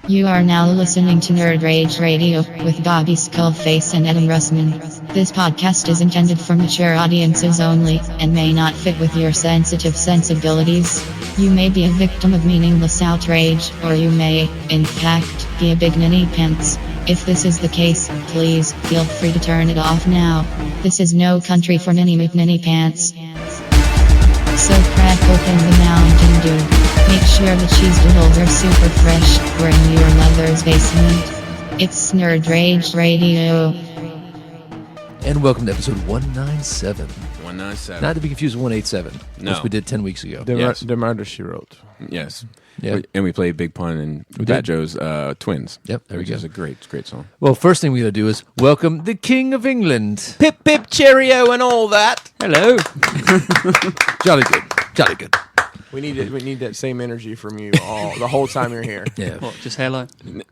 You are now listening to Nerd Rage Radio with Bobby Skullface and Adam Russman. This podcast is intended for mature audiences only and may not fit with your sensitive sensibilities. You may be a victim of meaningless outrage, or you may, in fact, be a big ninny pants. If this is the case, please feel free to turn it off now. This is no country for Ninny McNinny pants. So crack open the Mountain Dew. Make sure the cheese doodles are super fresh. We're in your mother's basement. It's Nerd Rage Radio. And welcome to episode 197. 197. Not to be confused with 187, No. which we did 10 weeks ago. The murder she wrote. Yes. Yeah. And we played Big Pun and We Fat did. Joe's Twins. Yep, there we which go. is a great song. Well, first thing we got to do is welcome the King of England. Pip, pip, cheerio and all that. Hello. Jolly good. Jolly good. We need that same energy from you the whole time you're here. Yeah. What, just hello?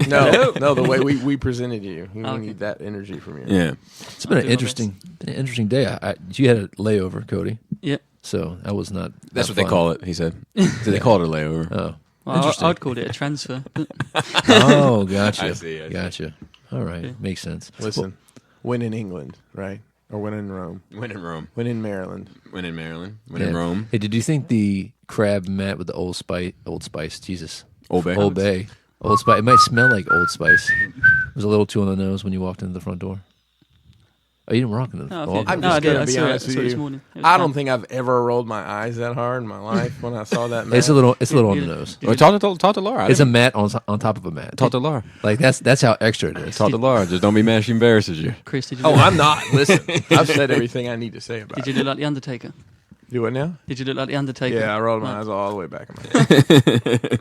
No, the way we presented you. We Okay. need that energy from you. Yeah. It's been I'll an do my interesting day. You had a layover, Cody, Yeah. so that was not That's that what they fun. call it, he said. So they call it a layover. Oh. Well, Interesting. I'd call it a transfer. Oh, gotcha. I see. Gotcha. All right. Yeah. Makes sense. Listen, win in England, right? Or win in Rome. Win in Rome. Win in Maryland. Win in Maryland. Win Yeah. in Rome. Hey, did you think the crab met with the Old Spice, Jesus. Old Bay. Old Bay. Old Spice. It might smell like Old Spice. It was a little too on the nose when you walked into the front door. Oh, you didn't walk into the No, I oh, think- okay. I'm No, just I did. going to I be saw it- honest I with saw it this you. morning. It was I fun. don't think I've ever rolled my eyes that hard in my life when I saw that man. It's a little on the Yeah. nose. Well, talk to Laura. It's a mat on top of a mat. Talk to Laura. Like that's how extra it is. Talk to Laura. Just don't be mad she embarrasses you. Chris, did you, Oh, look, I'm not. Listen, I've said everything I need to say about did you it. look like The Undertaker? Do it now? Did you look like The Undertaker? Yeah, I rolled my No. eyes all the way back in my head.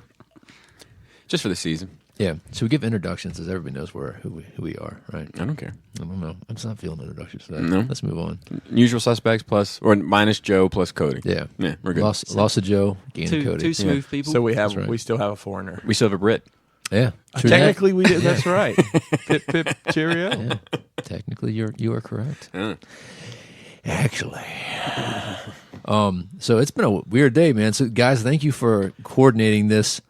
Just for the season. Yeah. So we give introductions as everybody knows who we are, right? I don't care. I don't know. I'm just not feeling introductions today. No? Let's move on. Usual suspects plus, or minus Joe plus Cody. Yeah. Yeah, we're good. Lost to Joe, gained to Two Cody. smooth people. So That's right. we still have a foreigner. We still have a Brit. Yeah. True that. Technically, we did. That's right. Pip, pip, cheerio. Yeah. Technically, you are correct. Yeah. Actually. So it's been a weird day, man. So guys, thank you for coordinating this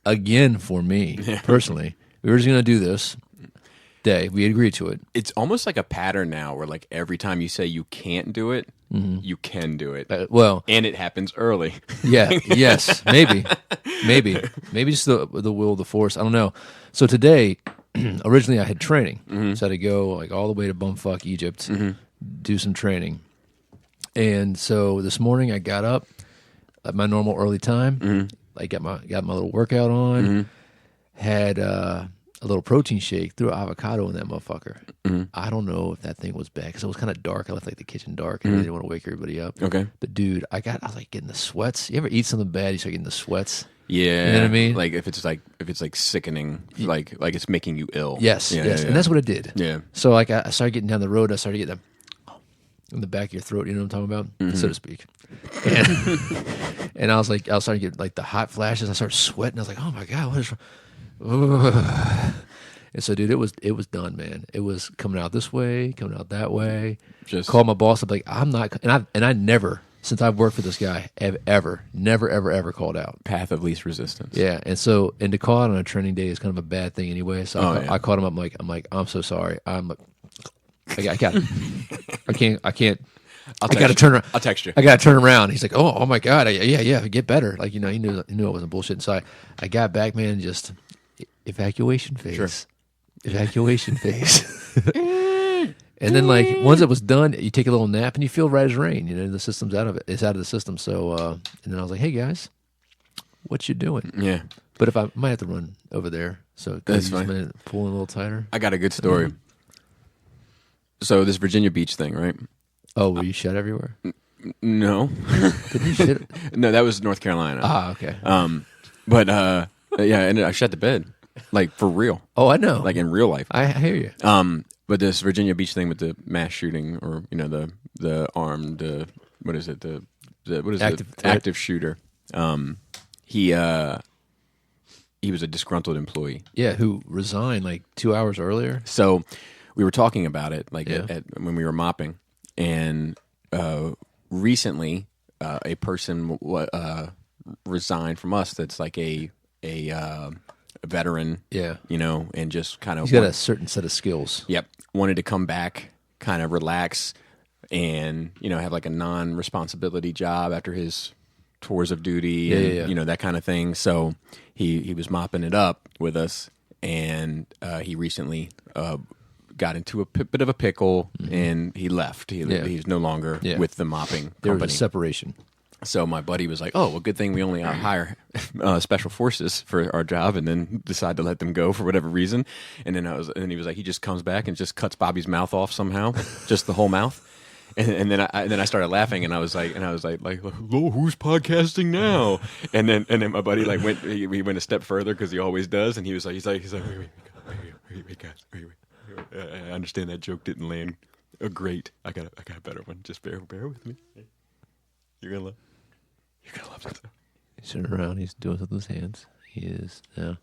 again for me personally. We were just gonna do this day. We agreed to it. It's almost like a pattern now where like every time you say you can't do it, you can do it. Well, And it happens early. yeah, yes, maybe just the will of the force. I don't know. So today, originally I had training, so I had to go like all the way to bumfuck Egypt, do some training, and so this morning I got up at my normal early time. I got my little workout on, had a little protein shake, threw an avocado in that motherfucker. I don't know if that thing was bad because it was kind of dark. I left like the kitchen dark and I didn't want to wake everybody up. Okay. But dude, I was like getting the sweats. You ever eat something bad, you start getting the sweats? Yeah. You know what I mean? Like if it's like sickening, like it's making you ill. Yes, Yeah, yes. yeah, And that's what it did. Yeah. So like I started getting down the road, I started getting in the back of your throat, you know what I'm talking about? So to speak. And I was starting to get like the hot flashes. I started sweating. I was like, oh my God, what is wrong? And so, dude, it was done, man. It was coming out this way, coming out that way. Just Called my boss. I'm like, I'm not, and I never, since I've worked for this guy, have never called out. path of least resistance. Yeah, and to call out on a training day is kind of a bad thing anyway. So I called him up. I'm like, I'm so sorry. I can't. I got to turn around. I'll text you. I got to turn around. He's like, oh my God, yeah, get better. Like, you know, he knew I wasn't bullshitting. So I got back, man, just evacuation phase. Sure. Evacuation phase. And then, like, once it was done, you take a little nap and you feel right as rain. You know, the system's out of it. It's out of the system. So, and then I was like, hey guys, what you doing? Yeah. But I might have to run over there. So That's just fine. pulling a little tighter. I got a good story. So this Virginia Beach thing, right? Oh, were you shut everywhere? No. Did you shit? No, that was North Carolina. Ah, okay. But yeah, and I shut the bed. Like for real. Oh, I know. Like in real life. I hear you. But this Virginia Beach thing with the mass shooting, or you know the armed what is it the what is Active it threat. active shooter? He was a disgruntled employee. Yeah, who resigned like 2 hours earlier. So we were talking about it like Yeah. when we were mopping, and recently a person resigned from us. That's like a veteran. Yeah. And just kind of He's got a certain set of skills. Yep. Wanted to come back, kind of relax, and have like a non-responsibility job after his tours of duty, and that kind of thing. So he was mopping it up with us, and he recently got into a bit of a pickle, and he left. He's no longer with the mopping There company. was a separation. So my buddy was like, "Oh, well, good thing we only hire special forces for our job," and then decide to let them go for whatever reason. And then he was like, he just comes back and just cuts Bobby's mouth off somehow, just the whole mouth. And then I started laughing, and I was like, "Oh, who's podcasting now?" And then my buddy went a step further because he always does, and he's like, "Wait, guys, wait. I understand that joke didn't land great. I got a better one. Just bear with me. You're gonna love that. He's turning around. He's doing something with his hands. He is now.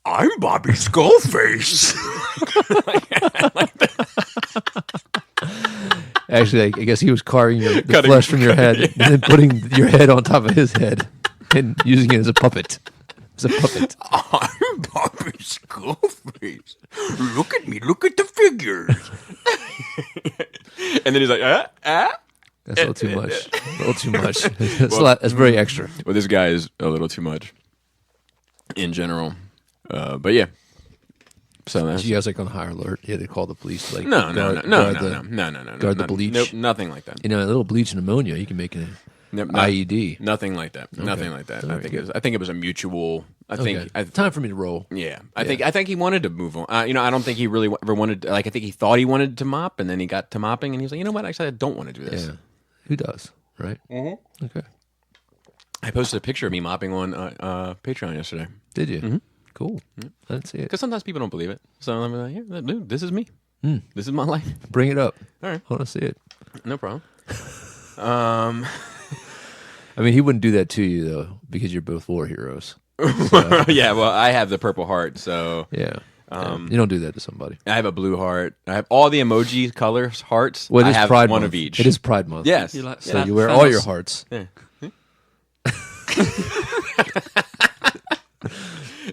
I'm Bobby Skullface." Actually, I guess he was carving the flesh from your head and then putting your head on top of his head and using it as a puppet. I'm Bobby Skullface. Look at me. Look at the figures. And then he's like, That's a little too much. That's very extra. Well, this guy is a little too much in general. But yeah. So that's... you guys on high alert. You had to call the police. No. Guard the bleach. Nope, nothing like that. A little bleach and ammonia, you can make an IED. Nothing like that. Okay. Nothing like that. I think it was a mutual. Time for me to roll. Yeah, I think he wanted to move on. I don't think he really ever wanted. I think he thought he wanted to mop, and then he got to mopping, and he was like, you know what? Actually, I don't want to do this. Yeah. Who does? Right. Mm-hmm. Okay. I posted a picture of me mopping on Patreon yesterday. Did you? Mm-hmm. Cool. I didn't see it. Because sometimes people don't believe it. So I'm like, yeah, dude, this is me. This is my life. Bring it up. All right. I want to see it. No problem. I mean, he wouldn't do that to you, though, because you're both war heroes. So. Yeah, well, I have the purple heart, so... Yeah. You don't do that to somebody. I have a blue heart. I have all the emoji colors, hearts. Well, I have Pride one Month. of each. It is Pride Month. Yes. So you wear all your hearts. Yeah.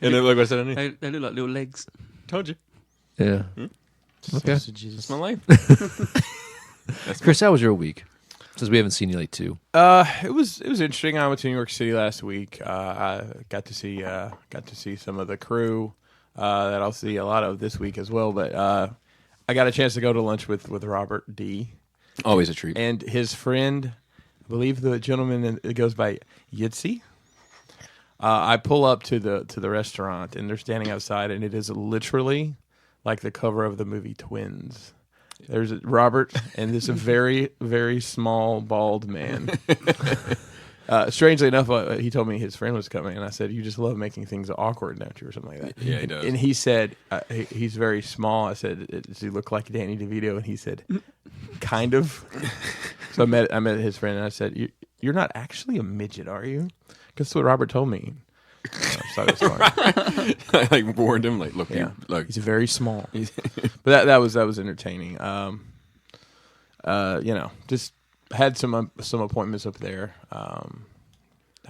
And then look what I said underneath. They look like little legs. Told you. Yeah. Okay. That's my life. Chris, how was your week? Since we haven't seen you 2. It was interesting. I went to New York City last week. I got to see some of the crew that I'll see a lot of this week as well. But I got a chance to go to lunch with Robert D. Always a treat. And his friend, I believe the gentleman that goes by Yitzi. I pull up to the restaurant, and they're standing outside, and it is literally like the cover of the movie Twins. There's Robert and this very, very small, bald man. Strangely enough, he told me his friend was coming, and I said, "You just love making things awkward, don't you?" or something like that. Yeah, he does. And he said, he's very small. I said, "Does he look like Danny DeVito?" And he said, "Kind of." So I met his friend, and I said, "You're not actually a midget, are you?" Because that's what Robert told me. So it was funny. I warned him, look, Yeah. look. He's very small. But that was entertaining. Just had some appointments up there.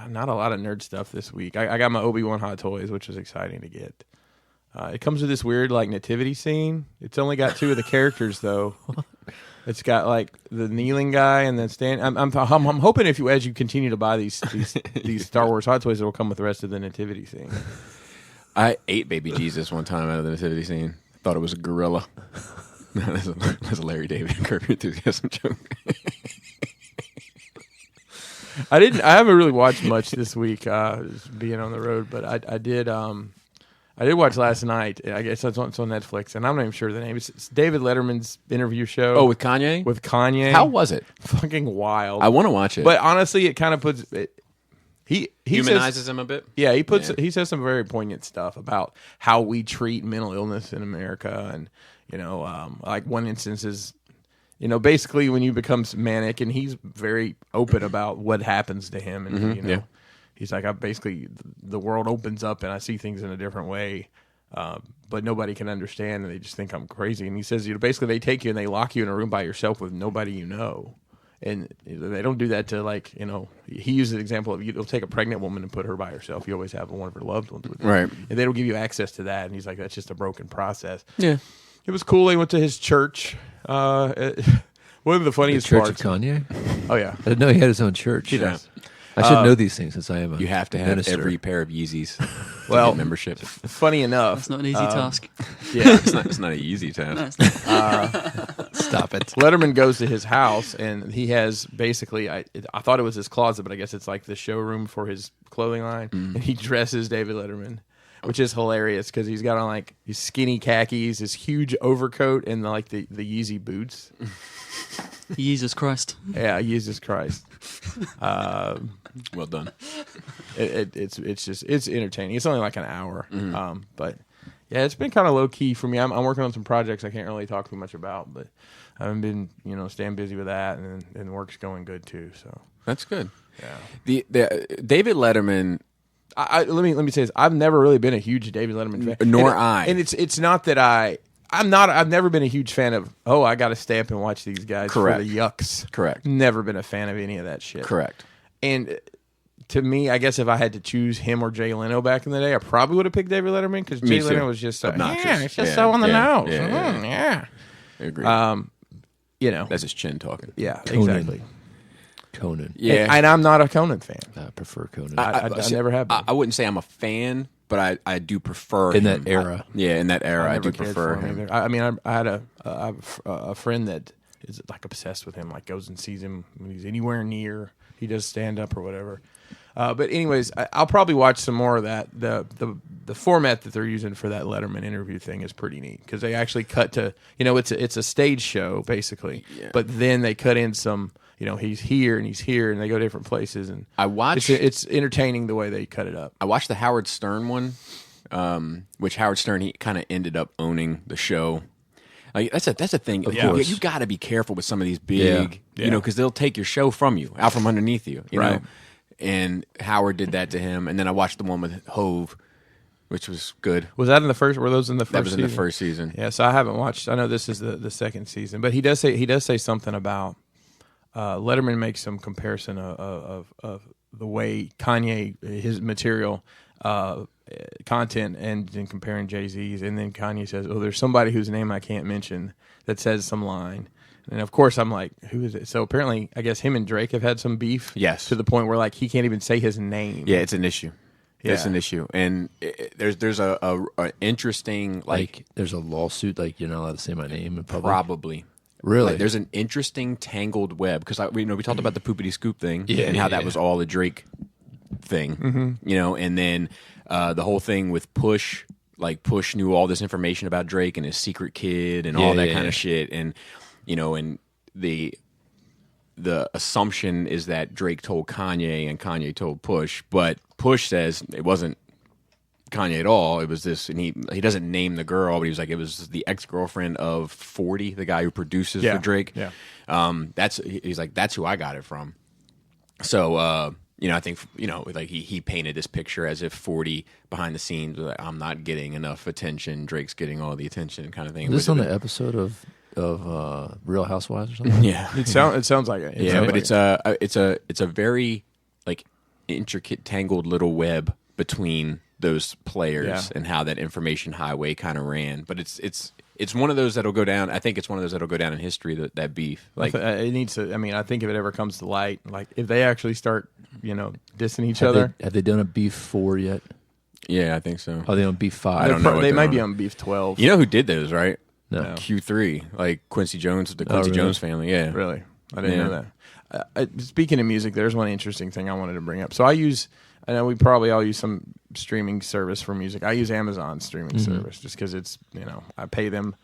Not a lot of nerd stuff this week. I got my Obi-Wan Hot Toys, which was exciting to get. It comes with this weird nativity scene. It's only got 2 of the characters though. It's got the kneeling guy and then stand. I'm hoping as you continue to buy these Star Wars Hot Toys, it will come with the rest of the nativity scene. I ate Baby Jesus one time out of the nativity scene. Thought it was a gorilla. No, that's a Larry David Curb Your Enthusiasm joke. I haven't really watched much this week, just being on the road, but I did watch last night. I guess it's on Netflix, and I'm not even sure the name. It's David Letterman's interview show. Oh, with Kanye? With Kanye. How was it? Fucking wild. I want to watch it. But honestly, it kind of puts it. He humanizes him a bit. Yeah, he says some very poignant stuff about how we treat mental illness in America, and one instance is, basically when you become manic, and he's very open about what happens to him, and he's like, the world opens up and I see things in a different way, but nobody can understand, and they just think I'm crazy. And he says, basically they take you and they lock you in a room by yourself with nobody you know. And they don't do that to, like, you know, he uses the example of you'll take a pregnant woman and put her by herself. You always have one of her loved ones with you. Right. And they don't give you access to that. And he's like, that's just a broken process. Yeah. It was cool. He went to his church. One of the funniest Church parts. of Kanye? Oh, yeah. I didn't know he had his own church. He does. I should know these things since I am a You have to have minister. every pair of Yeezys to Well, get membership. Funny enough. It's not an easy task. Yeah. It's not an easy task. No, it's not. Stop it. Letterman goes to his house, and he has basically, I thought it was his closet, but I guess it's like the showroom for his clothing line. And he dresses David Letterman, which is hilarious because he's got on like these skinny khakis, this huge overcoat, and like the Yeezy boots. Jesus Christ. Yeah, Jesus Christ. Well done. It's entertaining. It's only like an hour, but yeah, it's been kind of low key for me. I'm working on some projects I can't really talk too much about, but I've been staying busy with that, and work's going good too. So That's good. yeah. The David Letterman. Let me say this. I've never really been a huge David Letterman fan. Nor and, I. And it's not that I've never been a huge fan of, I got to stay up and watch these guys Correct. for the yucks. Correct. Never been a fan of any of that shit. Correct. And to me, I guess if I had to choose him or Jay Leno back in the day, I probably would have picked David Letterman because Me Jay too. Leno was just Obnoxious. Yeah, it's just Yeah, so on the yeah, nose. yeah, Yeah. I agree. That's That's his chin talking. yeah, Conan. exactly. Conan. Yeah. And I'm not a Conan fan. I prefer Conan. I never have been. I wouldn't say I'm a fan, but I do prefer In him. that era. In that era, I never do cared prefer for him. either. I mean, I had a friend that is like obsessed with him, like goes and sees him when he's anywhere near. He does stand up or whatever. But anyways, I'll probably watch some more of that. The format that they're using for that Letterman interview thing is pretty neat because they actually cut to it's a stage show basically, but then they cut in some he's here and they go different places and I watched. it's entertaining the way they cut it up. I watched the Howard Stern one, which Howard Stern he kind of ended up owning the show. Like that's a thing. course. You got to be careful with some of these big, Yeah. because they'll take your show from you, out from underneath you, you Right. know. And Howard did that to him, and then I watched the one with Hove, which was good. Was that in the first? Were those in the first? That was in the season? first season. Yeah, so I haven't watched. I know this is the second season, but he does say something about Letterman makes some comparison of the way Kanye his material content and comparing Jay-Z's, and then Kanye says, "Oh, there's somebody whose name I can't mention that says some line." And of course, I'm like, "Who is it?" So apparently, I guess him and Drake have had some beef. Yes. to the point where like he can't even say his name. Yeah, it's an issue. It's Yeah. an issue, and there's a interesting Like, there's a lawsuit, like, you're not allowed to say my name in public. probably. Really? Like, there's an interesting tangled web because we talked about the poopity scoop thing and how Yeah, that yeah. was all a Drake thing, and then the whole thing with Push, like Push knew all this information about Drake and his secret kid and all that kind of shit, and and the assumption is that Drake told Kanye and Kanye told Push, but Push says it wasn't Kanye at all. It was this, and he doesn't name the girl, but he was like, it was the ex-girlfriend of 40, the guy who produces for Drake. Yeah. He's like, that's who I got it from. So, I think, like he painted this picture as if 40 behind the scenes was like, I'm not getting enough attention. Drake's getting all the attention kind of thing. Is this on the episode of Real Housewives or something? Yeah. It sounds like it. Yeah, but it's a very like intricate, tangled little web between those players and how that information highway kind of ran. But it's one of those that'll go down. I think it's one of those that'll go down in history. That beef, like it needs to. I mean, I think if it ever comes to light, like if they actually start, dissing each other, Have they done a Beef 4 yet? yeah, I think so. Are they on Beef 5? I don't know what They they're might on. be on Beef 12. You know who did those, right? No. Q3, like Quincy Jones, the Quincy really? Jones family. Yeah, Really, I didn't know that. Speaking of music, there's one interesting thing I wanted to bring up. So I know we probably all use some streaming service for music. I use Amazon streaming service just because it's, I pay them.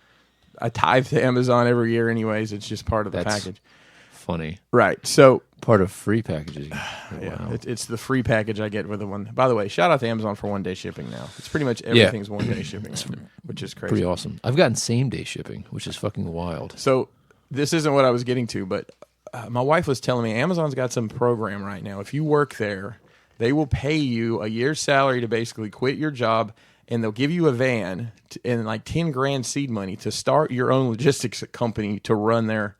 I tithe to Amazon every year anyways. It's just part of the That's package. Funny. Right. So, Part of free packages. yeah, Wow. it's the free package I get with the one. By the way, shout out to Amazon for 1 day shipping now. It's pretty much everything's 1 day shipping now, which is crazy. Pretty awesome. I've gotten same day shipping, which is fucking wild. So this isn't what I was getting to, but my wife was telling me Amazon's got some program right now. If you work there, they will pay you a year's salary to basically quit your job, and they'll give you a van and like 10 grand seed money to start your own logistics company to run their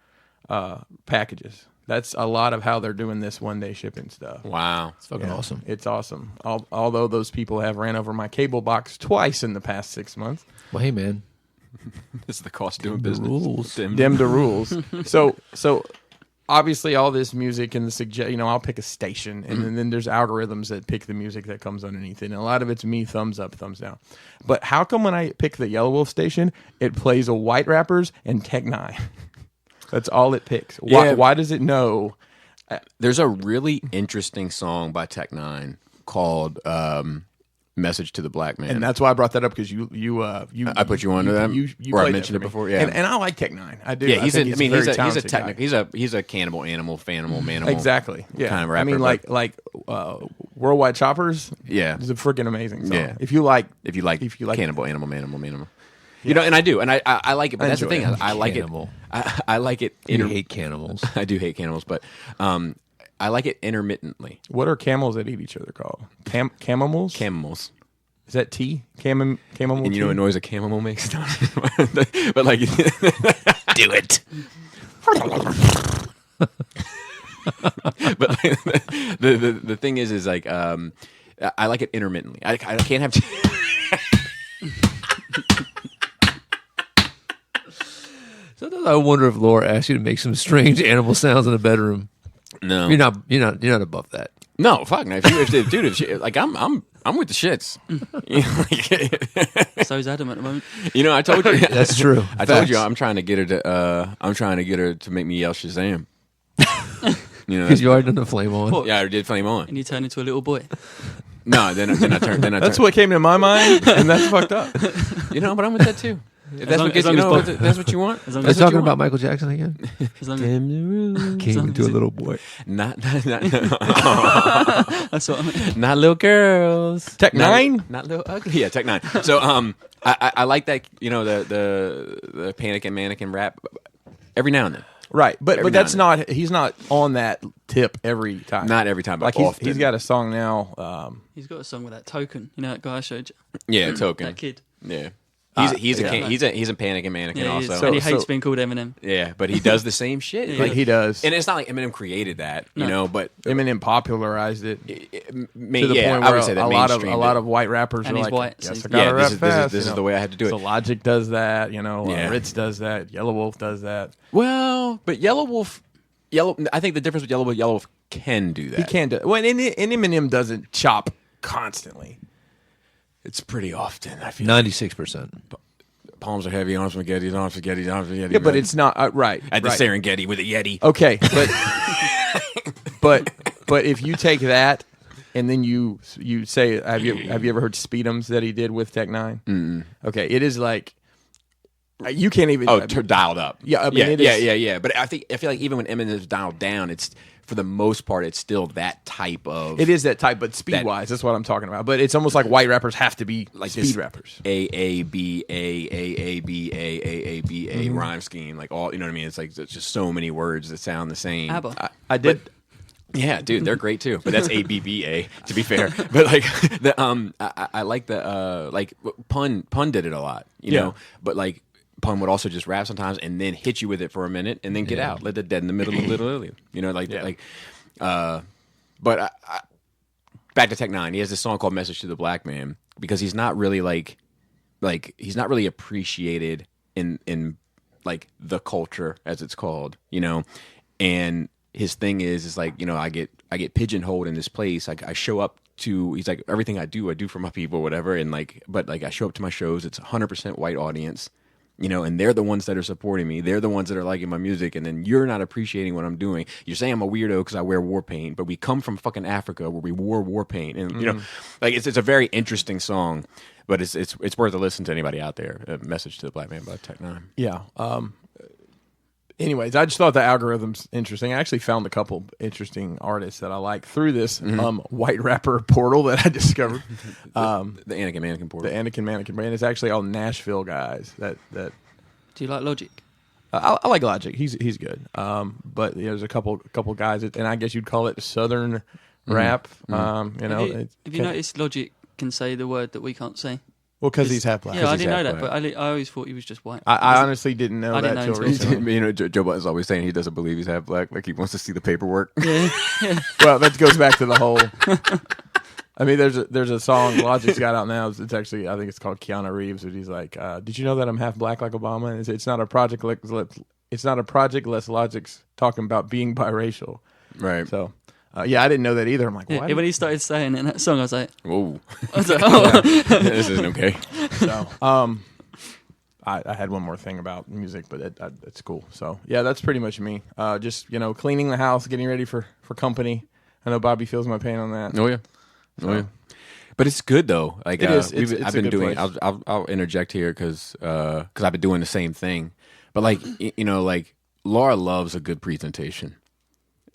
packages. That's a lot of how they're doing this one-day shipping stuff. Wow. It's fucking awesome. It's awesome. Although those people have ran over my cable box twice in the past 6 months. Well, hey, man. This is the cost of doing business. rules. Dim. Them the rules. So obviously all this music and the I'll pick a station and then there's algorithms that pick the music that comes underneath it. And a lot of it's me thumbs up, thumbs down. But how come when I pick the Yellow Wolf station, it plays a White Rappers and Tech Nine? That's all it picks. Yeah. Why does it know? There's a really interesting song by Tech Nine called "Message to the Black Man," And that's why I brought that up, because you I put you onto that, You or I played mentioned that it for me. before. Yeah, and I like Tech Nine. I do. yeah. I think he's a talented guy. technical. He's a cannibal animal, fanimal, manimal. Exactly. Yeah. kind of rapper, I mean, but- like Worldwide Choppers. Yeah. Is a freaking amazing song. Yeah. If you like cannibal, animal, manimal. You know, and I do, and I like it. But that's the enjoy thing. it. I like Cannibal. it. I like it. You hate cannibals. I do hate cannibals, but I like it intermittently. What are camels that eat each other called? Camels? Camels. Is that tea? Chamomile And you know tea? what noise a chamomile makes? But like, do it. But like, the thing is like I like it intermittently. I can't have. Sometimes I wonder if Laura asked you to make some strange animal sounds in the bedroom. No, You're not above that. No, fuck. No. If she, like I'm with the shits. So's Adam at the moment. You know, I told you. That's true. I told you I'm trying to get her to make me yell Shazam. You know, Because you already done the flame on. What? yeah, I did flame on. And you turn into a little boy. No, then I turned. That's what came to my mind, and that's fucked up. You know, but I'm with that too. If that's long- what gets as you long know, as if that's what you want. As long Are as, you talking about Michael Jackson again? as, long as Came into a little boy. Not that's what I mean. not little girls. Tech Nine? Not little ugly. Yeah, Tech Nine. So I like that. You know, the Panic and Mannequin rap every now and then. Right, but Every that's now not. He's not on that tip every time. Not every time, but Like often. he's got a song now. He's got a song with that Token. You know that guy I showed you? Yeah, Token. That kid. Yeah. He's a Panic and Mannequin Yeah, he is. also. and he So- hates being called Eminem. Yeah, but he does the same shit. Yeah, Like he does. and it's not like Eminem created that, you know. But Eminem popularized it to the yeah, point I where would say that a lot of mainstreamed it. white rappers And are he's like, white, yes, so I gotta rap fast. This you is know. the way I had to do it. So Logic does that, Yeah. Ritz does that, Yellow Wolf does that. Well, but I think the difference with Yellow Wolf can do that. He can do it. Well, and Eminem doesn't chop constantly. It's pretty often. I feel 96%. palms are heavy, arms spaghetti, arms spaghetti, arms spaghetti. Yeah, but it's not right. at the right. Serengeti with a Yeti. Okay, but if you take that and then you say, have you ever heard Speedums that he did with Tech Nine? Mm-mm. Okay, it is like you can't even. Dialed up. Yeah, I mean, it is- yeah. But I feel like even when Eminem is dialed down, it's for the most part, it's still that type of. It is that type, but speed wise, that's what I'm talking about. But it's almost like white rappers have to be like speed rappers. A B rhyme scheme, like all, you know what I mean? It's like it's just so many words that sound the same. ABBA. I did. Yeah, dude, they're great too. But that's ABBA to be fair. But like the I like the like Pun did it a lot, you know. But like Pun would also just rap sometimes and then hit you with it for a minute and then get out, let the dead in the middle of Little Italy, you know, but I, back to Tech Nine, he has this song called "Message to the Black Man" because he's not really like he's not really appreciated in like the culture as it's called, you know, and his thing is like, you know, I get pigeonholed in this place. I show up to, he's like, everything I do for my people, whatever, and like, but like I show up to my shows, it's 100% white audience. You know, and they're the ones that are supporting me. They're the ones that are liking my music, and then you're not appreciating what I'm doing. You're saying I'm a weirdo because I wear war paint, but we come from fucking Africa where we wore war paint, and you know, like it's a very interesting song, but it's worth a listen to anybody out there. A Message to the Black Man by Tech Nine. Yeah. Anyways, I just thought the algorithm's interesting. I actually found a couple interesting artists that I like through this white rapper portal that I discovered. The Anakin Mannequin portal. The Anakin Mannequin brand. It's actually all Nashville guys. That Do you like Logic? I like Logic. He's good. But there's a couple guys, and I guess you'd call it Southern rap. You know, Have you noticed Logic can say the word that we can't say? Well, because he's half black. Yeah, I he's didn't know half that, black. but I always thought he was just white. I honestly didn't know I that didn't know till until- recently. You know, Joe Budden's always saying he doesn't believe he's half black. Like he wants to see the paperwork. Yeah. Well, that goes back to the whole. I mean, there's a song Logic's got out now. It's actually, I think it's called Keanu Reeves, and he's like, "Did you know that I'm half black like Obama?" And it's not a project like it's not a project less Logic's talking about being biracial. Right. So, yeah, I didn't know that either. I'm like, Yeah, what? when he started saying it in that song, I was like, Whoa. oh. This isn't okay. So, I had one more thing about music, but it's cool. So, yeah, that's pretty much me. Just cleaning the house, getting ready for company. I know Bobby feels my pain on that. Oh yeah. Oh yeah. But it's good though. Like It is. It's I've a been good doing. place. I'll interject here because I've been doing the same thing. But like like Laura loves a good presentation,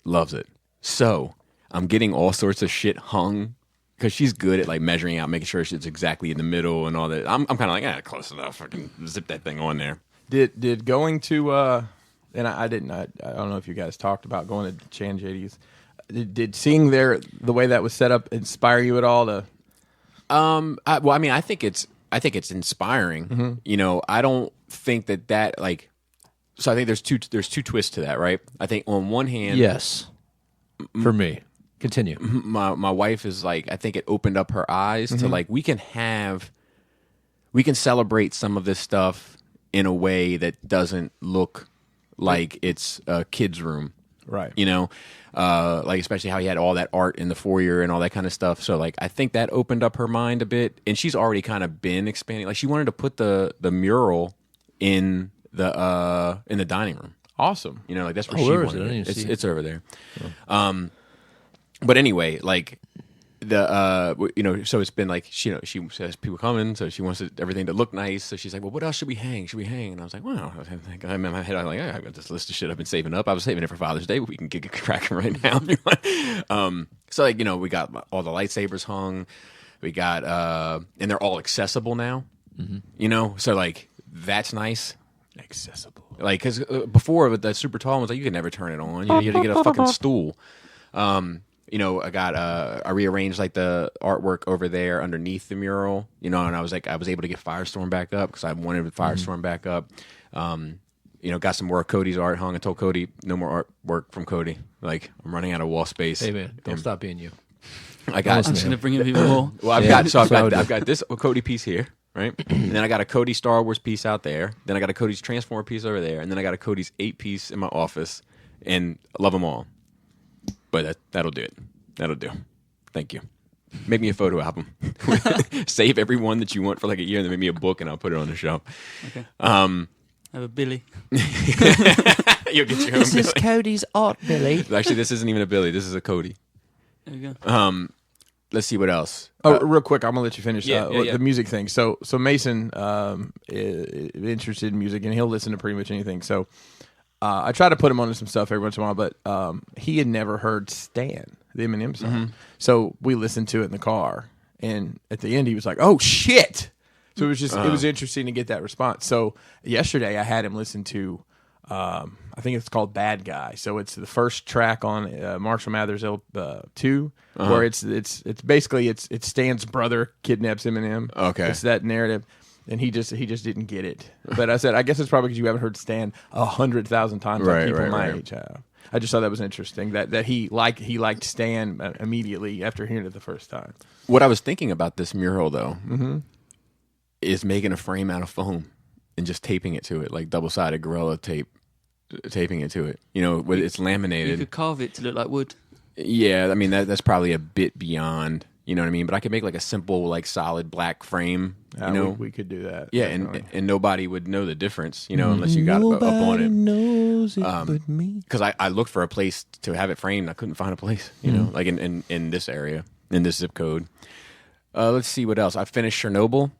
loves it. So I'm getting all sorts of shit hung because she's good at like measuring out, making sure it's exactly in the middle and all that. I'm kind of like, close enough. I can zip that thing on there. Did going to and I didn't. I don't know if you guys talked about going to Chan JD's. Did seeing the way that was set up inspire you at all to? I think it's inspiring. Mm-hmm. I don't think that like. So I think there's two twists to that, right? I think on one hand, Yes. For me. Continue. my wife is like, I think it opened up her eyes to like we can celebrate some of this stuff in a way that doesn't look like it's a kid's room. Right. Like especially how he had all that art in the foyer and all that kind of stuff. So like I think that opened up her mind a bit, and she's already kind of been expanding. Like she wanted to put the mural in the dining room. Awesome. Like that's where Oh, she where is wanted it? I it. didn't even see it. It's over there. But anyway, like so it's been like she has people coming, so she wants everything to look nice. So she's like, well, what else should we hang? And I was like, well, I'm in my head. I'm like, I've got this list of shit I've been saving up. I was saving it for Father's Day, but we can get cracking right now. If you want. So like we got all the lightsabers hung. We got and they're all accessible now. So like that's nice. Accessible. Like because before with the super tall ones, like you could never turn it on. You had to get a fucking stool. I rearranged like the artwork over there underneath the mural, and I was able to get Firestorm back up because I wanted Firestorm back up. Got some more of Cody's art hung. I told Cody no more artwork from Cody. Like I'm running out of wall space. Hey man, don't stop being you. I got. I'm just going to bring in even more. Well, I've got this Cody piece here, right? And then I got a Cody Star Wars piece out there. Then I got a Cody's Transformer piece over there, and then I got a Cody's 8 piece in my office. And I love them all. But that'll do it. That'll do. Thank you. Make me a photo album. Save every one that you want for like a year, and then make me a book, and I'll put it on the shelf. Okay. I have a Billy. You'll get your own Billy. Cody's art, Billy. Actually, this isn't even a Billy. This is a Cody. There you go. Let's see what else. Real quick, I'm gonna let you finish Yeah. the music thing. So Mason is interested in music, and he'll listen to pretty much anything. So I try to put him onto some stuff every once in a while, but he had never heard Stan, the Eminem song. So we listened to it in the car, and at the end he was like, "Oh shit!" So it was just it was interesting to get that response. So yesterday I had him listen to I think it's called Bad Guy. So it's the first track on Marshall Mathers 2, where it's basically it's Stan's brother kidnaps Eminem. Okay. It's that narrative. And he just didn't get it. But I said, I guess it's probably because you haven't heard Stan 100,000 times like people my age have. I just thought that was interesting that he liked Stan immediately after hearing it the first time. What I was thinking about this mural though is making a frame out of foam and just taping it to it, like double-sided Gorilla tape, taping it to it. It's laminated. You could carve it to look like wood. Yeah, I mean that's probably a bit beyond. You know what I mean? But I could make like a simple, like solid black frame. We could do that. Yeah, and nobody would know the difference. Unless you got up on it. Knows it but me. Because I looked for a place to have it framed. I couldn't find a place. Like in this area, in this zip code. Let's see what else. I finished Chernobyl.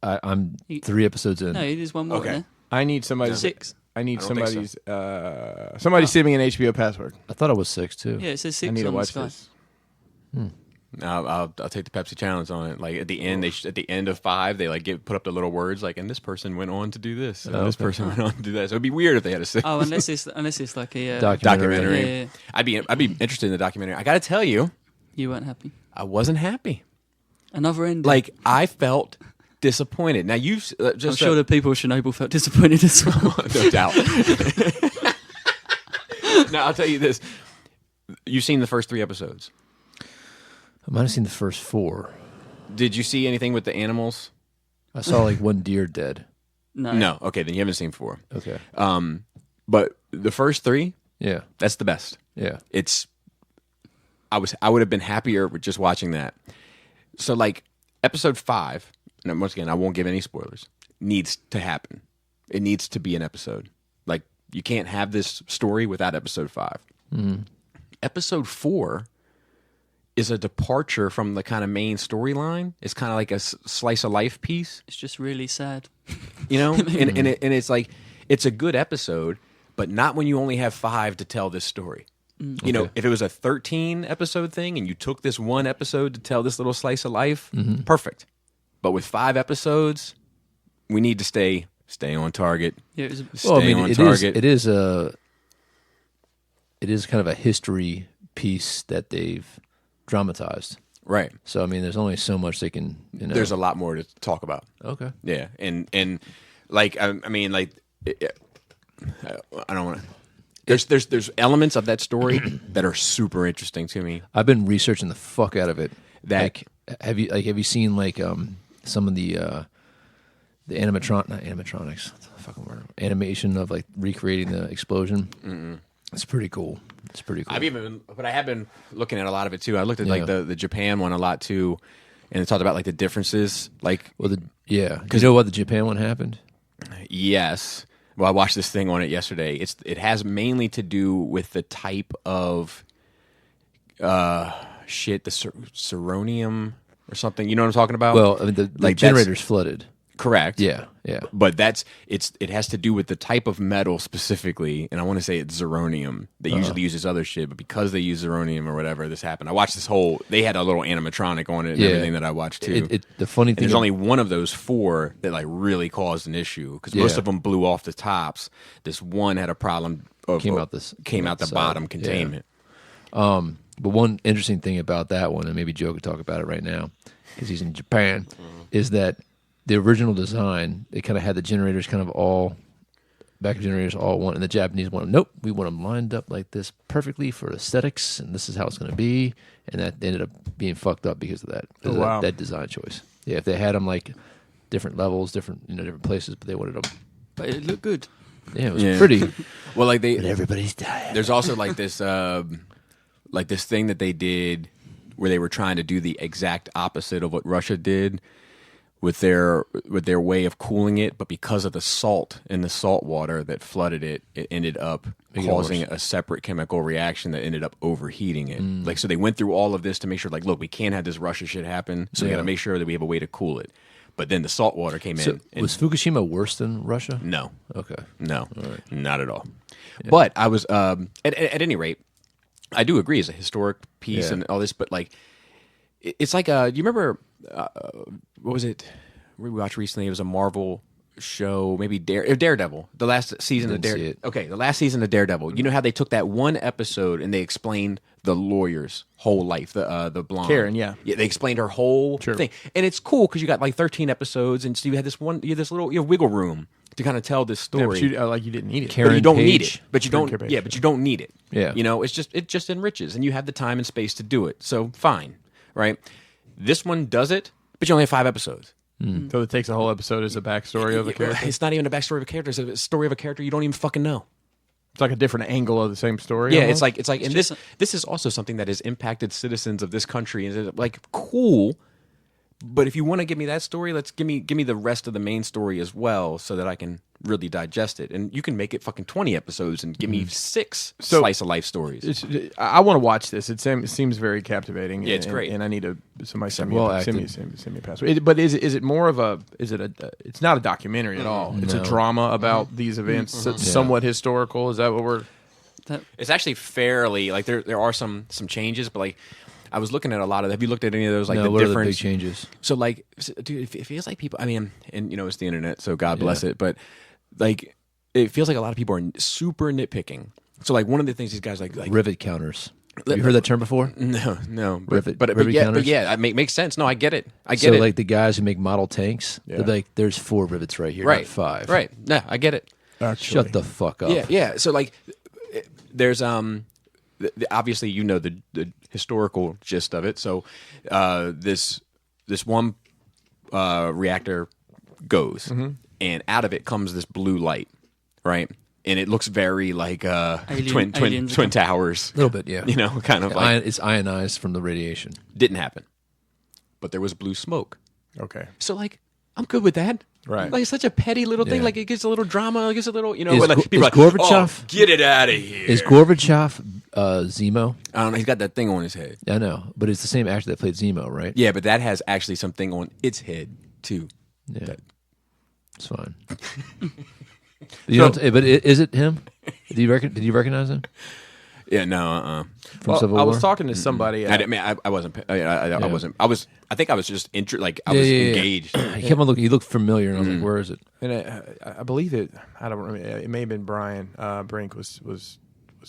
I'm 3 episodes in. No, it is one more. Okay. Okay. I need somebody. 6. I need I don't think somebody's. Somebody send me an HBO password. I thought it was 6 too. Yeah, it says I 6 need to on the watch sky. this. I'll take the Pepsi challenge on it. Like at the end, at the end of 5, they like put up the little words like, and this person went on to do this, and this person went on to do that. So it'd be weird if they had a 6. Oh, unless it's like a documentary. Yeah. I'd be interested in the documentary. I got to tell you, You weren't happy. I wasn't happy. Another ending. Like, I felt disappointed. Now, you've I'm just... sure the people of Chernobyl felt disappointed as well. No doubt. Now, I'll tell you this. You've seen the first 3 episodes. I might have seen the first 4. Did you see anything with the animals? I saw like one deer dead. No. Okay, then you haven't seen 4. Okay. But the first 3, Yeah. that's the best. Yeah. I would have been happier with just watching that. So, like, episode 5, and once again, I won't give any spoilers, needs to happen. It needs to be an episode. Like, you can't have this story without episode 5. Mm-hmm. Episode 4 is a departure from the kind of main storyline. It's kind of like a slice of life piece, It's just really sad. you know? and it's like, it's a good episode, but not when you only have 5 to tell this story. You know, if it was a 13 episode thing and you took this one episode to tell this little slice of life, perfect. But with 5 episodes, we need to stay on target. Yeah, it was. Stay on target. It is kind of a history piece that they've dramatized. Right. So I mean, there's only so much they can. There's a lot more to talk about. Okay. Yeah, and like I mean, like I don't want to. There's elements of that story that are super interesting to me. I've been researching the fuck out of it. That have you seen like some of the animatronics, what's the fucking word? Animation of like recreating the explosion. It's pretty cool. It's pretty cool. I have been looking at a lot of it too. I looked at like the Japan one a lot too, and it talked about like the differences. Like, because you know what the Japan one happened. Yes. Well, I watched this thing on it yesterday. It has mainly to do with the type of the seronium or something. You know what I'm talking about? Well, I mean, the generator's flooded. Correct. Yeah. But it has to do with the type of metal specifically, and I want to say it's zirconium. They usually use this other shit, but because they use zirconium or whatever, this happened. I watched they had a little animatronic on it and everything that I watched too. The funny thing, there's only one of those 4 that like really caused an issue because most of them blew off the tops. This one had a problem. Came out the bottom containment. But one interesting thing about that one, and maybe Joe could talk about it right now because he's in Japan, is that the original design, they kind of had the generators backup generators all one, and the Japanese wanted, nope, we want them lined up like this perfectly for aesthetics, and this is how it's going to be, and that ended up being fucked up because of that, that design choice. Yeah, if they had them like different levels, different places, but they wanted them. But it looked good. Yeah, it was pretty. Well, like but everybody's dying. There's also like this thing that they did where they were trying to do the exact opposite of what Russia did with their way of cooling it, but because of the salt in the salt water that flooded it, it ended up causing a separate chemical reaction that ended up overheating it. Like, so they went through all of this to make sure, like, look, we can't have this Russia shit happen, so we got to make sure that we have a way to cool it. But then the salt water came in. Was Fukushima worse than Russia? No. Okay. No. Right. Not at all. Yeah. But I was, at any rate, I do agree it's a historic piece and all this, but like, it's like, you remember, what was it? We watched recently. It was a Marvel show, maybe Daredevil. The last season of Daredevil. Okay, the last season of Daredevil. You know how they took that one episode and they explained the lawyer's whole life, the blonde Karen, yeah. They explained her whole thing, and it's cool because you got like 13 episodes, and so you had this little wiggle room to kind of tell this story. Yeah, but you didn't need it. But you don't need it. But you don't. Yeah, but you don't need it. Yeah. You know, it just enriches, and you have the time and space to do it. So fine, right? This one does it, but you only have 5 episodes. So it takes a whole episode as a backstory of a character. It's not even a backstory of a character. It's a story of a character you don't even fucking know. It's like a different angle of the same story. Yeah, almost. it's like, and this is also something that has impacted citizens of this country. And it's like, cool. But if you want to give me that story, let's give me the rest of the main story as well, so that I can really digest it. And you can make it fucking 20 episodes and give me 6 slice of life stories. I want to watch this. It seems very captivating. Yeah, it's great. And I need somebody send me a password. But is it more of a? It's not a documentary at all. It's a drama about these events, somewhat historical. Is that what we're? It's actually fairly like there are some changes, but like. I was looking at a lot of. Have you looked at any of those? Like the what different are the big changes? So, like, dude, it feels like people. I mean, and it's the internet, so God bless it. But like, it feels like a lot of people are super nitpicking. So, like, one of the things these guys like rivet counters. Have you heard that term before? No, Rivet but counters? yeah, it makes sense. No, I get it. I So get it. like the guys who make model tanks, they're like, "There's 4 rivets right here, right, not 5." Right. Yeah, I get it. Actually. Shut the fuck up. Yeah, yeah. So like, there's obviously you know the historical gist of it. So this one reactor goes, and out of it comes this blue light, right? And it looks very like twin towers, A little bit, yeah. you know, kind of like It's ionized from the radiation. didn't happen, but there was blue smoke. Okay. So like, I'm good with that. Right. Like, it's such a petty little thing. Yeah. Like, it gives a little drama. It gives a little, you know. Is like, people is are like, Gorbachev- "Oh, get it out of here. Is Gorbachev Zemo? I don't know. He's got that thing on his head. I know, but it's the same actor that played Zemo, right? Yeah, but that has actually something on its head too. Yeah. It's fine. You don't, but is it him? Did you recognize him Yeah, no. from Well, Civil I War? was talking to somebody. I mean, I wasn't. I wasn't. I think I was just like I Yeah, was yeah, yeah. engaged. He kept on looking. He looked familiar, and I was like, "Where is it?" And I believe it. I don't remember. It may have been Brian Brink was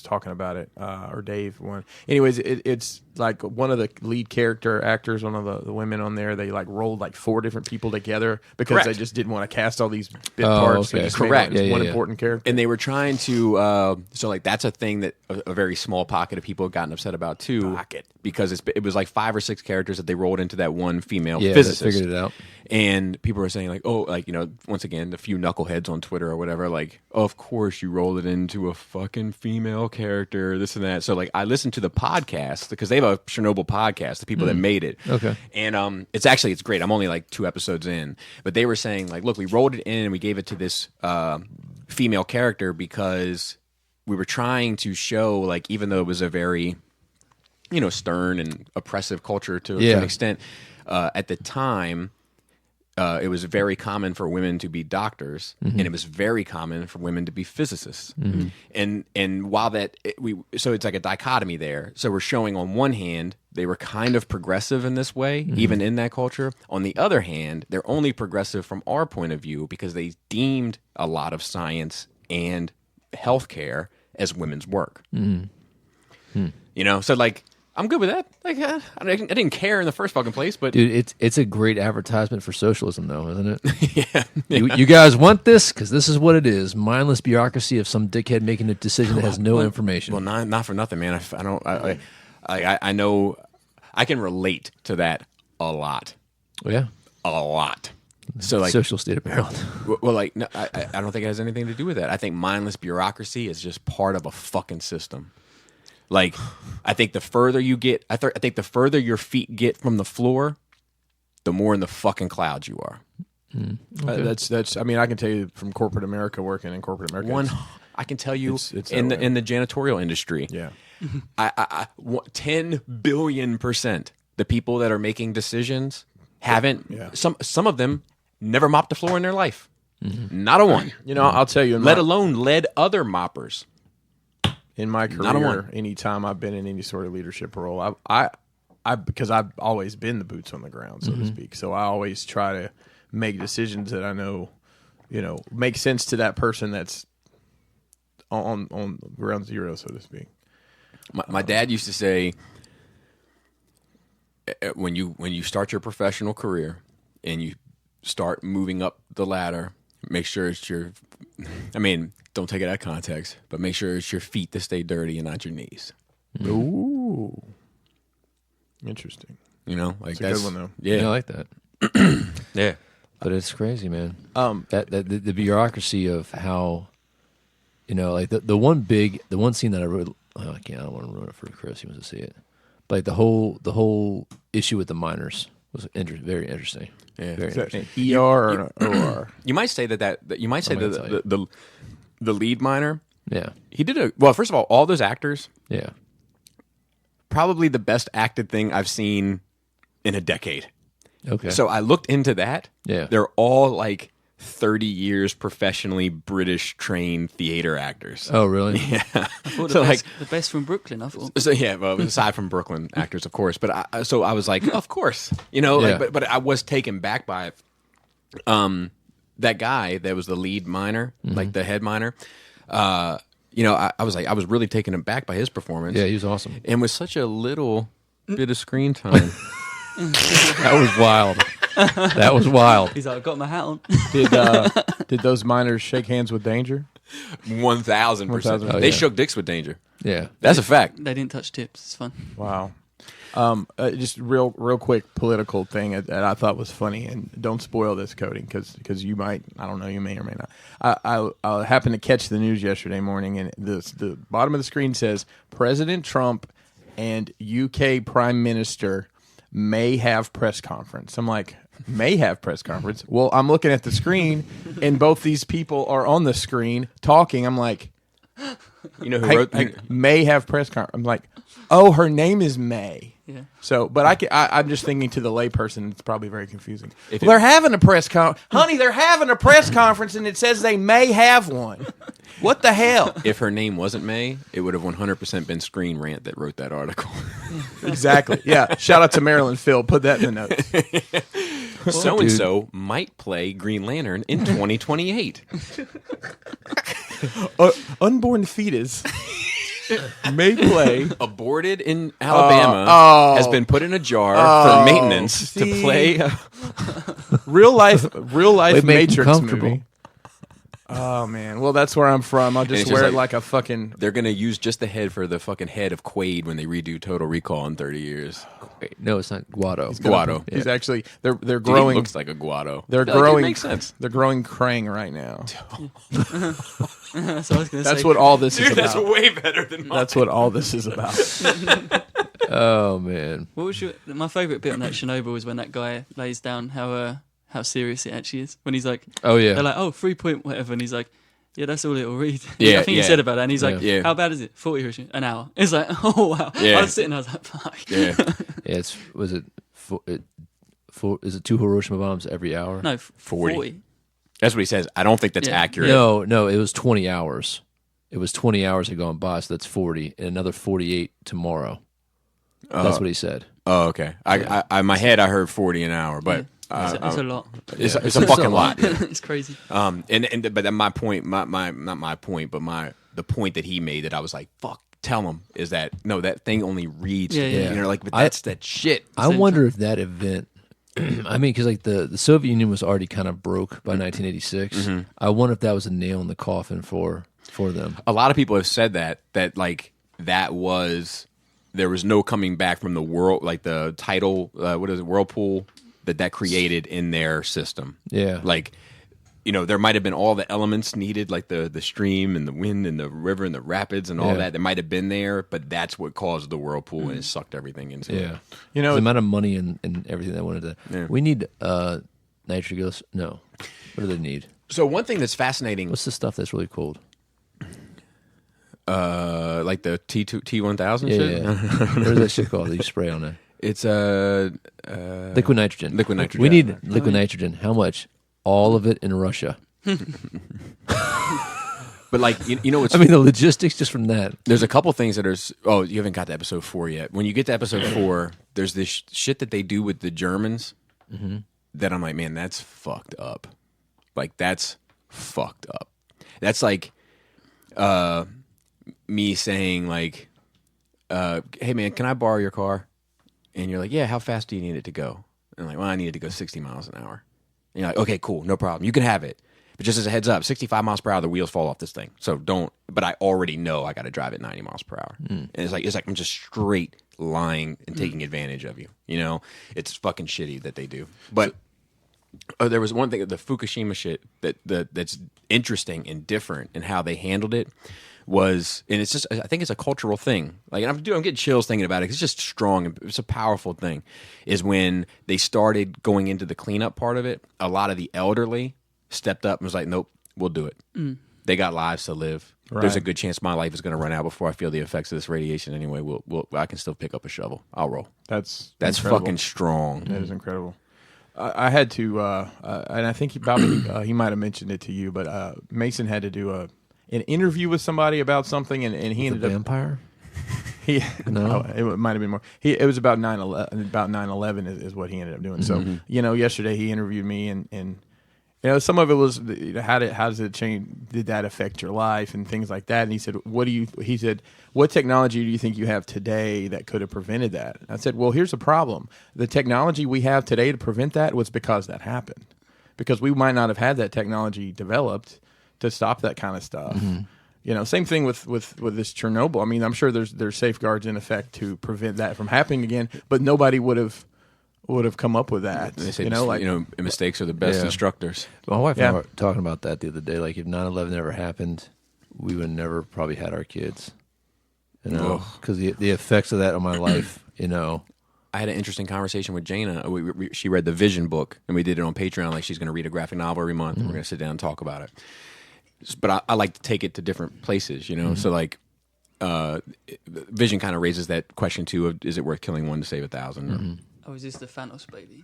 talking about it, or Dave. One. Anyways, it's like one of the lead character actors, one of the women on there. They like rolled like 4 different people together because Correct. they just didn't want to cast all these bit Oh, parts. okay. They just Correct. made, like, Yeah, one yeah, yeah. important character. And they were trying to, so like that's a thing that a very small pocket of people have gotten upset about too, because it was like 5 or 6 characters that they rolled into that one female Yeah, physicist. they figured it out. And people were saying like, oh, like, you know, once again, a few knuckleheads on Twitter or whatever, like, of course you rolled it into a fucking female character, this and that. So like, I listened to the podcast because they have a Chernobyl podcast, the people that made it. Okay. And it's great. I'm only like 2 episodes in, but they were saying like, look, we rolled it in and we gave it to this female character because we were trying to show, like, even though it was a very, you know, stern and oppressive culture to an extent, at the time, it was very common for women to be doctors, and it was very common for women to be physicists. And while so it's like a dichotomy there. So we're showing on one hand they were kind of progressive in this way, even in that culture. On the other hand, they're only progressive from our point of view because they deemed a lot of science and healthcare as women's work. You know, so like, I'm good with that. Like, I didn't care in the first fucking place, but Dude, it's a great advertisement for socialism, though, isn't it? yeah. You guys want this because this is what it is: mindless bureaucracy of some dickhead making a decision that has no information. Well, not for nothing, man. I know I can relate to that a lot. Yeah, A lot. So like, social state of Maryland. well, like, no, I don't think it has anything to do with that. I think mindless bureaucracy is just part of a fucking system. Like, I think the further you get, I think the further your feet get from the floor, the more in the fucking clouds you are. That's. I mean, I can tell you from corporate America, working in corporate America. I can tell you it's in that way. the janitorial industry. Yeah. 10 billion%. The people that are making decisions haven't. Yeah. Some of them never mopped the floor in their life. Not a one. You know, I'll tell you. Let alone led other moppers. In my Not a career, one. anytime I've been in any sort of leadership role, I because I've always been the boots on the ground, so to speak. So I always try to make decisions that I know, you know, make sense to that person that's on ground zero, so to speak. My dad used to say, when you start your professional career and you start moving up the ladder, make sure it's your, I mean, don't take it out of context, but make sure it's your feet that stay dirty and not your knees. Ooh, interesting. You know, like It's a that's good one, though. Yeah, I like that. yeah. But it's crazy, man. That The bureaucracy of how, you know, like the one scene that I really, I don't want to ruin it for Chris. He wants to see it. But like the whole issue with the miners was very interesting. Yeah. Very is that interesting. an ER or an OR? You might say that you might say I'm gonna tell you. the lead miner. Yeah, He did well. First of all those actors, yeah. probably the best acted thing I've seen in a decade. Okay. So I looked into that. Yeah. They're all like 30 years professionally British trained theater actors. Oh, really? Yeah. I thought So, the best from Brooklyn, I thought. So yeah, well, aside from Brooklyn actors, of course. But I was like, of course, you know. Yeah. Like, but I was taken back by it. That guy that was the lead miner, like the head miner. I was really taken aback by his performance. Yeah, he was awesome. And with such a little bit of screen time. That was wild. That was wild. He's like, I got my hat on. Did those miners shake hands with Danger? 1,000%. Oh, They yeah. shook dicks with Danger. Yeah. That's a fact. They didn't touch tips. It's fun. Wow. Just real quick political thing that I thought was funny, and don't spoil this, Cody, because you might, I don't know, you may or may not. I happened to catch the news yesterday morning, and the bottom of the screen says President Trump and UK Prime Minister may have press conference. I'm like, may have press conference? Well, I'm looking at the screen, and both these people are on the screen talking. I'm like, You know who wrote? may have press conference. I'm like, oh, her name is May. Yeah. So, but I'm just thinking to the layperson, it's probably very confusing. If They're having a press honey, they're having a press conference, and it says they may have one. What the hell? If her name wasn't May, it would have 100% been Screen Rant that wrote that article. Exactly. Yeah. Shout out to Maryland Phil. Put that in the notes. So and so might play Green Lantern in 2028. Unborn fetus may play. Aborted in Alabama has been put in a jar for maintenance to play. real life They make them Matrix comfortable. movie. Oh man, well that's where I'm from. I'll just it's wear just it like a fucking. They're gonna use just the head for the fucking head of Quaid when they redo Total Recall in 30 years. Wait, no, it's not Guado. Guado. He's actually they're Dude, growing. he looks like a Guado. They're I feel like growing. It makes sense. They're growing Krang right now. That's what I was going to say. That's what all this is Dude, that's about. way better than mine. That's what all this is about. Oh man. What was my favourite bit on that Chernobyl was when that guy lays down how serious it actually is. When he's like, Oh yeah. they're like, oh, 3 point whatever, and he's like, yeah, that's all it'll read. Yeah, I think yeah. he said about that, and he's like, Yeah. how bad is it? 40 Hiroshima, an hour. It's like, oh wow. Yeah. I was sitting, I was like, fuck. Yeah. Yeah, is it 2 Hiroshima bombs every hour? No, 40. 40. That's what he says. I don't think that's Yeah. accurate. No, it was 20 hours. It was 20 hours had gone by, so that's 40, and another 48 tomorrow. That's what he said. Oh, okay. I in my head I heard 40 an hour, but It's a lot. it's a fucking lot. Yeah. It's crazy. But then my point, not my point, but the point that he made that I was like, fuck, tell him is that no, that thing only reads. Yeah, yeah. You know, like, but that's that shit. I wonder if that event. I mean, because like the Soviet Union was already kind of broke by 1986. I wonder if that was a nail in the coffin for them. A lot of people have said that like that was there was no coming back from the world, like the tidal, what is it, Whirlpool that created in their system. Yeah. Like, you know, there might have been all the elements needed, like the stream and the wind and the river and the rapids and all that. There might have been there, but that's what caused the whirlpool and it sucked everything into it. Yeah. You know, the amount of money and everything they wanted to. Yeah. We need nitroglycerin. No. What do they need? So one thing that's fascinating, What's the stuff that's really cold? like the T1000 Yeah. shit. yeah. What is that shit called that you spray on it? It's Liquid nitrogen. liquid nitrogen. We need liquid nitrogen. How much? All of it in Russia. But like you know, it's I mean, the logistics just from that. there's a couple things that are. Oh, you haven't got to episode 4 yet. When you get to episode 4, there's this shit that they do with the Germans that I'm like, man, that's fucked up. Like that's fucked up. That's like me saying like, hey man, can I borrow your car? And you're like, yeah, how fast do you need it to go? And I'm like, well, I need it to go 60 miles an hour. And you're like, okay, cool, no problem. You can have it. But just as a heads up, 65 miles per hour, the wheels fall off this thing. So don't, but I already know I got to drive at 90 miles per hour. And it's like I'm just straight lying and taking advantage of you. You know, it's fucking shitty that they do. But there was one thing, the Fukushima shit that's interesting and different in how they handled it was, and it's just, I think it's a cultural thing. Like, and I'm getting chills thinking about it. 'Cause it's just strong. And it's a powerful thing. Is when they started going into the cleanup part of it, a lot of the elderly stepped up and was like, nope, we'll do it. They got lives to live. Right. There's a good chance my life is going to run out before I feel the effects of this radiation anyway. I can still pick up a shovel. I'll roll. that's That's incredible. fucking strong. That is incredible. I had to, and I think Bobby, he might have mentioned it to you, but Mason had to do an interview with somebody about something, and he The ended up. vampire? He, No. it might have been more. It was about 9/11. About 9/11 is what he ended up doing. So you know, yesterday he interviewed me, and some of it was how does it change? Did that affect your life and things like that? And he said, He said, what technology do you think you have today that could have prevented that? And I said, well, here's the problem: the technology we have today to prevent that was because that happened, because we might not have had that technology developed to stop that kind of stuff. Mm-hmm. Same thing with this Chernobyl. I mean, I'm sure there's safeguards in effect to prevent that from happening again, but nobody would have come up with that. They say mistakes are the best instructors. My wife and I were talking about that the other day. Like, if 9/11 never happened, we would never probably had our kids. Because the effects of that on my life, I had an interesting conversation with Jana. She read the Vision book, and we did it on Patreon. Like, she's going to read a graphic novel every month, and we're going to sit down and talk about it. But I like to take it to different places, So, like, Vision kind of raises that question, too, of is it worth killing one to save 1,000? Mm-hmm. Oh, is this the Thanos baby?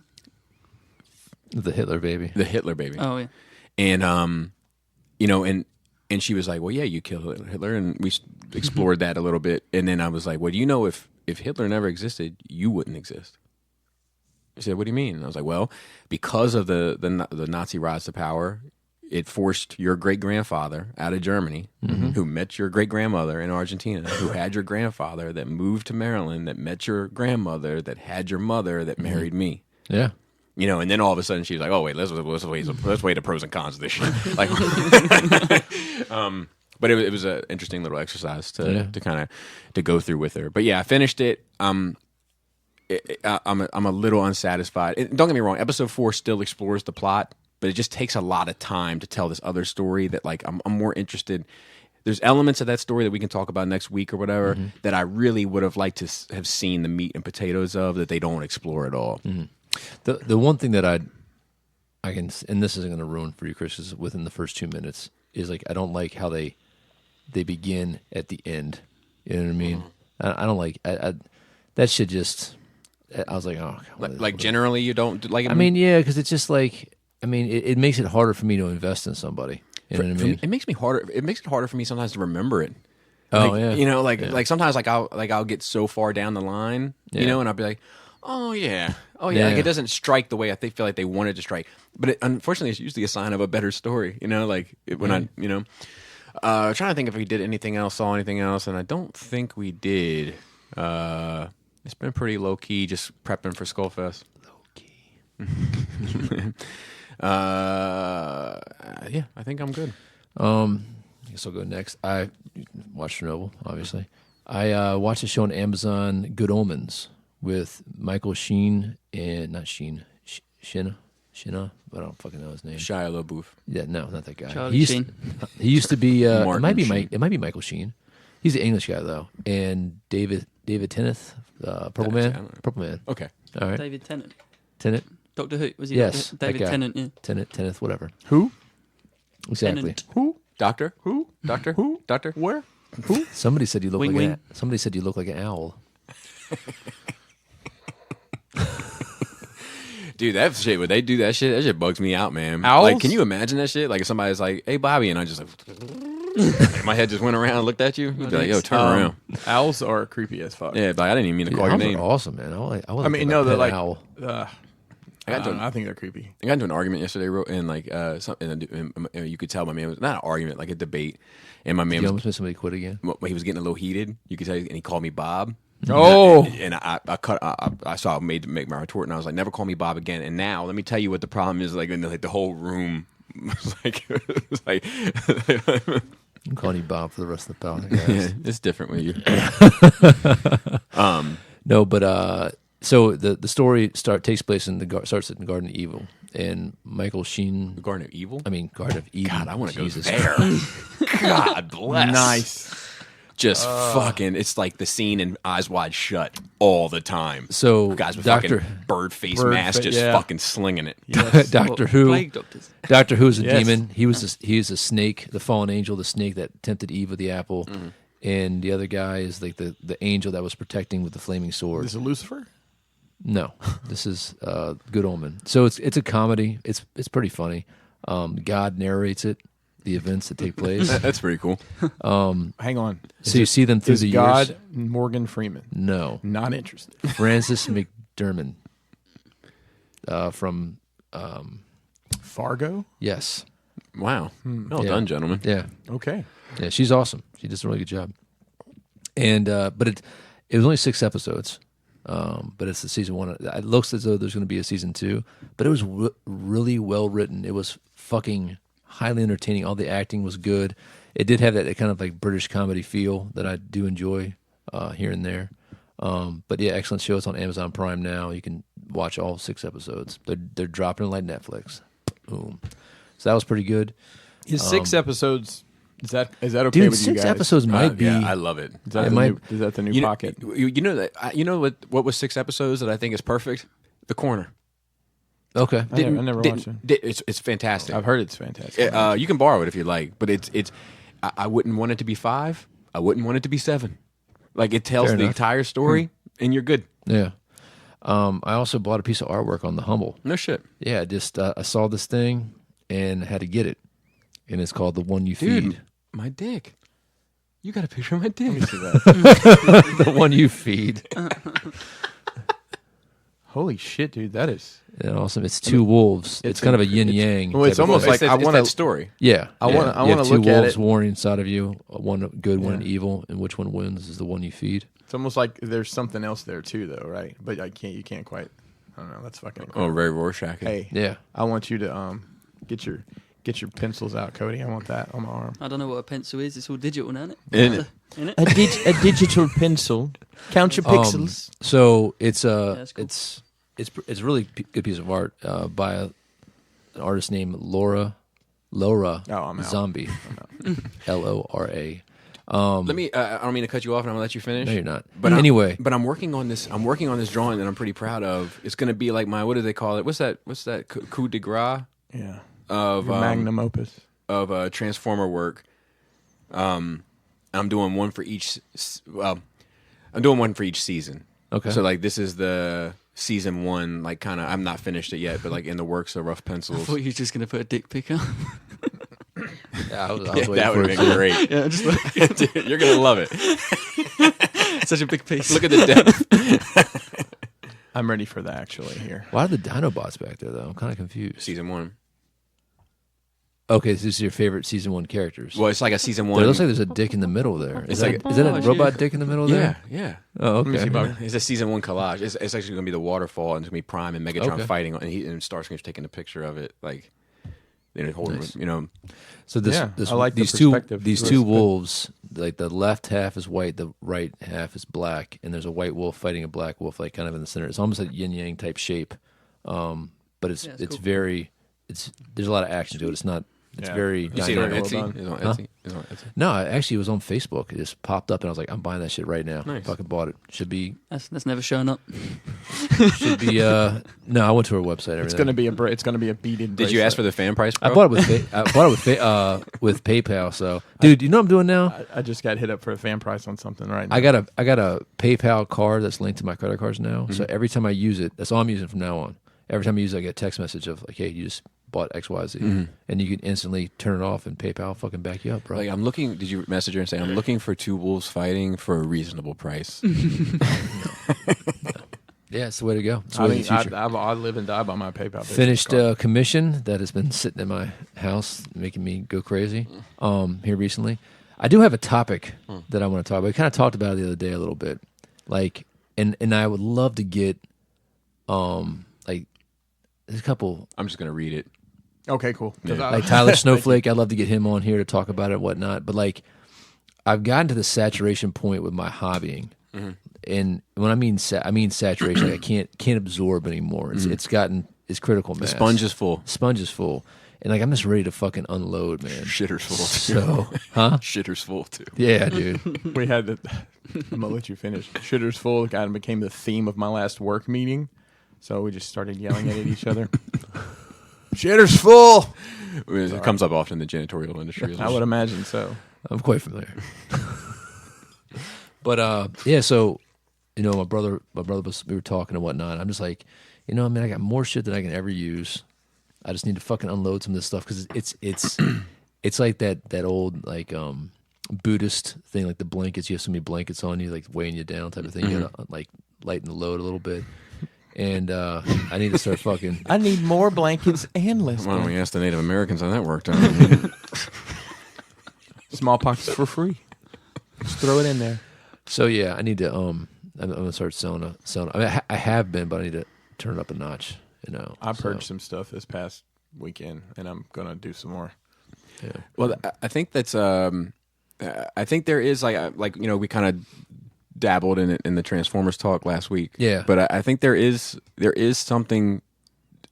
The Hitler baby. The Hitler baby. Oh, yeah. And, and she was like, well, yeah, you killed Hitler. And we explored that a little bit. And then I was like, well, if Hitler never existed, you wouldn't exist. She said, what do you mean? And I was like, well, because of the Nazi rise to power, it forced your great-grandfather out of Germany, who met your great-grandmother in Argentina, who had your grandfather that moved to Maryland, that met your grandmother, that had your mother, that married me. Yeah. And then all of a sudden she was like, oh, wait, let's weigh the pros and cons of this shit. Like, but it was an interesting little exercise to kind of to go through with her. But yeah, I finished it. I'm a little unsatisfied. Don't get me wrong, episode 4 still explores the plot, but it just takes a lot of time to tell this other story that, like, I'm more interested. There's elements of that story that we can talk about next week or whatever that I really would have liked to have seen the meat and potatoes of that they don't explore at all. The one thing that I can, and this isn't going to ruin for you, Chris, is within the first 2 minutes, is like I don't like how they begin at the end. You know what I mean? I don't like that shit. Just I was like, oh, like generally you don't like it. I mean, yeah, because it's just like. I mean, it makes it harder for me to invest in somebody. You know what I mean? It makes me harder. It makes it harder for me sometimes to remember it. Oh, like, yeah. Like sometimes I'll get so far down the line, and I'll be like, oh yeah. Like it doesn't strike the way I feel like they wanted to strike. But unfortunately, it's usually a sign of a better story. Trying to think if we did anything else, saw anything else, and I don't think we did. It's been pretty low key, just prepping for Skullfest. Low key. Yeah, I think I'm good. I guess I'll go next. I watched Chernobyl, obviously. I watched a show on Amazon, Good Omens, with Michael Sheen and not Sheen, Shinna, but I don't fucking know his name. Shia LaBeouf. Yeah, no, not that guy. Charlie Sheen. He used to be. It might be Sheen. It might be Michael Sheen. He's an English guy though, and David Tennant, Purple Man. Okay. All right. David Tennant. Doctor Who, was he? Yes, David that guy. Tennant, yeah. Tennant, whatever. Who? Exactly. Tennant. Who? Doctor? Who? Doctor? Who? Doctor? Where? Who? Somebody said you look Wing, like wing. somebody said you look like an owl. Dude, that shit, when they do that shit bugs me out, man. Owls? Like, can you imagine that shit? Like, if somebody's like, hey, Bobby, and I just like, my head just went around and looked at you. You'd be like, yo, turn around. Owls are creepy as fuck. Yeah, but I didn't even mean to call your Owls name. are awesome, man. I mean, no, they're like. owl. I think they're creepy. I got into an argument yesterday, and like, you could tell my man was not an argument, like a debate, and my man You was. almost made somebody quit again. He was getting a little heated. You could tell, and he called me Bob. Oh, And I saw I made to make my retort, and I was like, "Never call me Bob again." And now, let me tell you what the problem is. Like, the whole room was like, I'm calling you Bob for the rest of the yeah, podcast. it's different with you. No, but so the story takes place in starts in the Garden of Evil, and Michael Sheen. The Garden of Evil. Garden of Eden. God, I want to go Jesus there. God bless. nice. Just fucking. It's like the scene in Eyes Wide Shut all the time. So Guys with Doctor fucking bird face Bird masks, fa- just yeah. fucking slinging it. Doctor Who. Plague Doctors. Doctor Who is a Yes. demon. He's a snake, the fallen angel, the snake that tempted Eve with the apple, and the other guy is like the angel that was protecting with the flaming sword. Is it Lucifer? No, this is Good Omen. So it's a comedy. It's pretty funny. God narrates it, the events that take place. That's pretty cool. Hang on. So you see them through Is the God years. Morgan Freeman? No, Not interested. Francis McDermott from Fargo? Yes. Wow. Well Yeah. done, gentlemen. Yeah. Okay. Yeah, she's awesome. She does a really good job. And but it was only 6 episodes. But it's the season 1. It looks as though there's going to be a season 2, but it was really well written. It was fucking highly entertaining. All the acting was good. It did have that kind of like British comedy feel that I do enjoy here and there. But yeah, excellent show. It's on Amazon Prime now. You can watch all 6 episodes. They're dropping it like Netflix. Boom. So that was pretty good. Is 6 episodes? Is that okay Dude, with you guys? 6 episodes might be. Yeah, I love it. Is that, is that the new You know, pocket? you know that you know what was 6 episodes that I think is perfect? The Corner. Okay. I never watched it. It's fantastic. I've heard it's fantastic. You can borrow it if you like, but it's. I wouldn't want it to be 5. I wouldn't want it to be 7. Like it tells Fair the enough. entire story, and you're good. Yeah. I also bought a piece of artwork on the Humble. No shit, Yeah, just I saw this thing and had to get it, and it's called The One You dude. Feed. My dick. You got a picture of my dick. See that. The One You Feed. Holy shit, dude! That is. Yeah, awesome. It's 2 wolves. It's kind of a yin yang. Well, it's almost like I want that to. story. Yeah, I yeah. wanna- I You have wanna 2 look at wolves it. warring inside of you. One good, one Yeah. evil, and which one wins is the one you feed. It's almost like there's something else there too, though, right? But I can't. You can't quite. I don't know. That's fucking. Oh, Incredible. Ray Rorschach. Hey, Yeah. I want you to get your pencils out, Cody. I want that on my arm. I don't know what a pencil is. It's all digital now, isn't it? Isn't it? Isn't it? A digital pencil. Count your pixels. So it's that's cool. it's a really good piece of art by an artist named Laura Oh, I'm out. Zombie. LORA. Let me. I don't mean to cut you off, and I'm gonna let you finish. No, you're not. But anyway, I'm working on this. I'm working on this drawing that I'm pretty proud of. It's gonna be like my. What do they call it? What's that? Coup de grace Yeah. of Your magnum opus. of Transformer work. I'm doing one for each. Well, I'm doing one for each season. Okay. So like this is the season 1. Like kind of. I'm not finished it yet, but like in the works of rough I pencils. thought you were just going to put a dick pic up. I was Yeah, waiting that for would it have been to- great. Yeah, just like, Dude, you're gonna love it. such a big piece. Look at the depth. I'm ready for that actually here. Why are the Dinobots back there though? I'm kind of confused. Season 1. Okay, so this is your favorite season 1 characters. Well, it's like a season 1. There looks like there's a dick in the middle there. It's Is like- that a Oh, robot shit. dick in the middle yeah, there? yeah. Oh, me see, okay. Bob. It's a season 1 collage. It's actually going to be the waterfall, and it's going to be Prime and Megatron Okay. fighting, and Starscream's taking a picture of it, like holding, Nice. you know. So this, Yeah, this I like the these two perspective. these It's two good. wolves, like the left half is white, the right half is black, and there's a white wolf fighting a black wolf, like kind of in the center. It's almost like yin yang type shape, but it's Yeah, it's it's cool. very there's a lot of action to it. It's not. It's Yeah. very. You see it on Well Etsy? done. It's on Huh? Etsy? It's on Etsy. No, actually, it was on Facebook. It just popped up, and I was like, I'm buying that shit right now. Nice. Fucking bought it. Should be. That's never shown up. Should be. No, I went to her website. It's gonna be a beaded. Did you ask for the fan price, bro? I bought it with I bought it with PayPal. So, dude, you know what I'm doing now? I just got hit up for a fan price on something right now. I got a PayPal card that's linked to my credit cards now. Mm-hmm. So every time I use it, that's all I'm using from now on. Every time I use it, I get a text message of like, "Hey, you just bought XYZ," and you can instantly turn it off, and PayPal will fucking back you up, bro. Like, I'm looking. Did you message her and say, I'm looking for 2 wolves fighting for a reasonable price? Yeah, it's the way to go. It's the I way mean, of the future. I live and die by my PayPal. business Finished card. commission that has been sitting in my house, making me go crazy. Here recently, I do have a topic that I want to talk about. We kind of talked about it the other day a little bit, like, and I would love to get, like, there's a couple I'm just going to read it. Okay, cool. 'Cause Yeah. I- like Tyler Snowflake. I'd love to get him on here to talk about it and whatnot. But like, I've gotten to the saturation point with my hobbying, and when I mean saturation, like I can't absorb anymore. It's gotten critical mass. The sponge is full. Sponge is full, and like I'm just ready to fucking unload, man. Shitter's full, So, too. huh? Shitter's full, too. Yeah, dude. we had the. I'm gonna let you finish. Shitter's full kind of became the theme of my last work meeting, so we just started yelling at each other. Shitter's full. It comes up often in the janitorial industry. I would imagine so. I'm quite familiar. But yeah, so my brother we were talking and whatnot. I'm just like, man, I got more shit than I can ever use. I just need to fucking unload some of this stuff because it's like that old like Buddhist thing, like the blankets. You have so many blankets on you, like weighing you down, type of thing. You gotta like lighten the load a little bit. and I need to start fucking. I need more blankets and less. Why don't we ask the Native Americans how that worked out? Smallpox for free. Just throw it in there. So yeah, I need to. I'm gonna start selling. I mean, I have been, but I need to turn it up a notch. I purchased some stuff this past weekend, and I'm gonna do some more. Yeah. Well, I think that's. I think there is like we kind of dabbled in it in the Transformers talk last week. Yeah. But I think there is something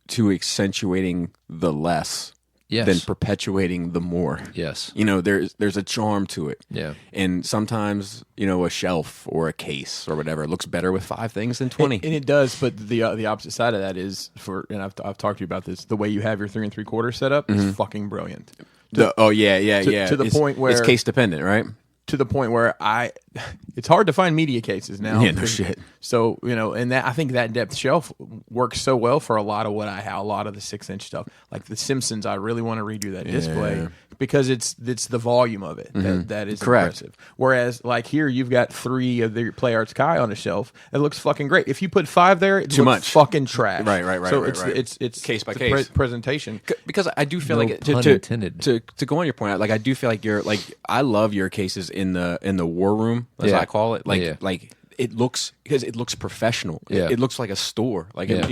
to accentuating the less than perpetuating the more. Yes. There's a charm to it. Yeah. And sometimes, a shelf or a case or whatever looks better with 5 things than 20. And it does, but the opposite side of that is and I've talked to you about this. The way you have your 3 3/4 set up is fucking brilliant. To the point where it's case dependent, right? To the point where it's hard to find media cases now. Yeah, no shit. So and that I think that depth shelf works so well for a lot of a lot of the 6-inch stuff, like the Simpsons. I really want to redo that display because it's the volume of it that is correct. impressive. Whereas like here, you've got 3 of the Play Arts Kai on a shelf. It looks fucking great. If you put 5 there, it Too looks much. fucking trash. Right. So right. it's case by the case presentation. Because I do feel No like pun intended. to go on your point, like I do feel like you're like I love your cases in the war room, as Yeah. I call it. Like Yeah. like it looks professional. Yeah. It looks like a store. Like Yeah.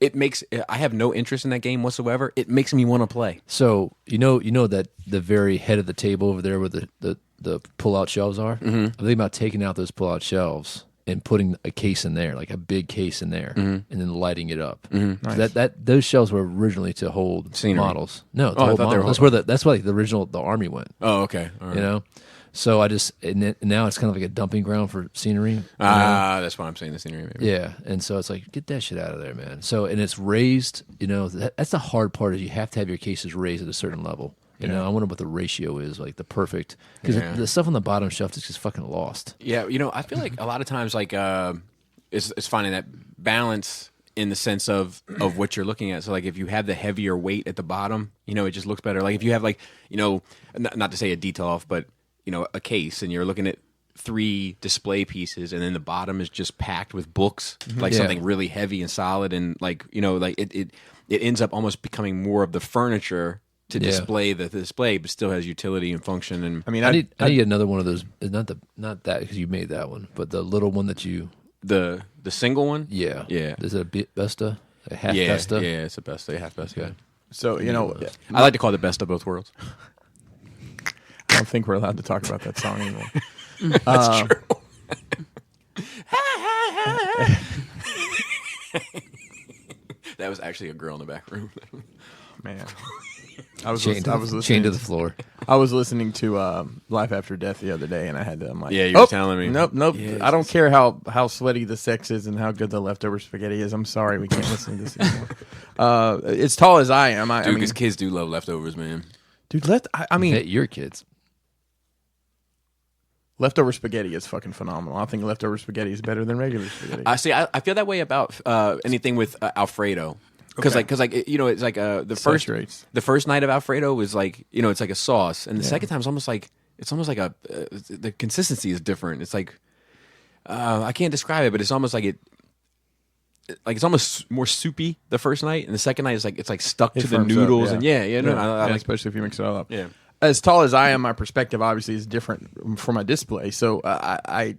it makes I have no interest in that game whatsoever. It makes me want to play. So you know that the very head of the table over there where the pull-out shelves are. I'm thinking about taking out those pull-out shelves and putting a case in there, like a big case in there, and then lighting it up. Nice. That those shelves were originally to hold Scenery. models. No, to I hold thought they were models. That's where the original the army went. Oh, okay. All right. So I just now it's kind of like a dumping ground for scenery. That's why I'm saying the scenery. Maybe. Yeah, and so it's like get that shit out of there, man. So and it's raised. That's the hard part is you have to have your cases raised at a certain level. I wonder what the ratio is, like the perfect because the stuff on the bottom shelf is just fucking lost. Yeah, I feel like a lot of times, like, it's finding that balance in the sense of what you're looking at. So, like, if you have the heavier weight at the bottom, it just looks better. Like, if you have, like, not to say a detail off, but, a case, and you're looking at 3 display pieces, and then the bottom is just packed with books, like something really heavy and solid, and, like, like it ends up almost becoming more of the furniture to display the display, but still has utility and function. And I mean, I need another one of those. Not that because you made that one, but the little one that you the single one. Yeah. Is it a Besta? A half Yeah, Besta? yeah, it's a Besta, half Besta. Okay. so I like to call it the best of both worlds. I don't think we're allowed to talk about that song anymore. That's true. That was actually a girl in the back room. Man, I was Chained listening to the floor. I was listening to Life After Death the other day, and I had to. I'm like, Yeah, you were telling me. Nope. Yeah, I don't care how sweaty the sex is and how good the leftover spaghetti is. I'm sorry, we can't listen to this anymore. As tall as I am, I mean, Because kids do love leftovers, man. dude, I mean, Hey, your kids. leftover spaghetti is fucking phenomenal. I think leftover spaghetti is better than regular spaghetti. I see. I feel that way about anything with Alfredo. Because Okay. it's like the Saturates. first night of Alfredo is like it's like a sauce, and the second time is almost like the consistency is different. It's like I can't describe it, but it's almost like it's almost more soupy the first night, and the second night is like it's like stuck It to the firms up, noodles, yeah. and I like especially if you mix it all up. Yeah. As tall as I am, my perspective obviously is different for my display. So I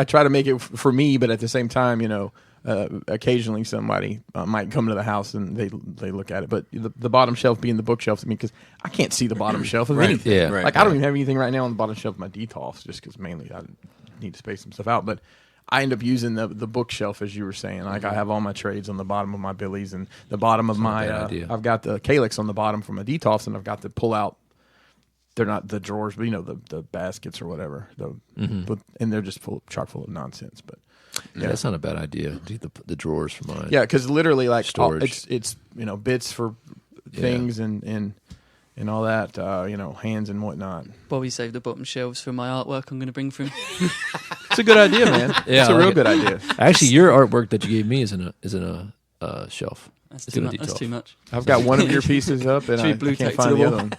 try to make it for me, but at the same time, occasionally somebody might come to the house and they look at it. But the bottom shelf being the bookshelf, because I can't see the bottom shelf of anything. Yeah. Right, Like I don't even have anything right now on the bottom shelf of my detolfs, just because mainly I need to space some stuff out. But I end up using the bookshelf, as you were saying. Like I have all my trades on the bottom of my Billies and the bottom of my. bad idea. I've got the Calyx on the bottom for my detolfs, and I've got the pull out. They're not the drawers, but the baskets or whatever. And they're just chock full of nonsense. But Yeah, that's not a bad idea. Do the drawers for mine. yeah, because literally, like Storage. it's bits for things and all that. Hands and whatnot. Bobby saved the bottom shelves for my artwork I'm going to bring for him. It's a good idea, man. Yeah, It's a I real like good idea. Actually, your artwork that you gave me is in a shelf. That's It's too in a much. That's detail. too much. I've got one of your pieces up, and Should we I blue can't tack to find the the wall? other one.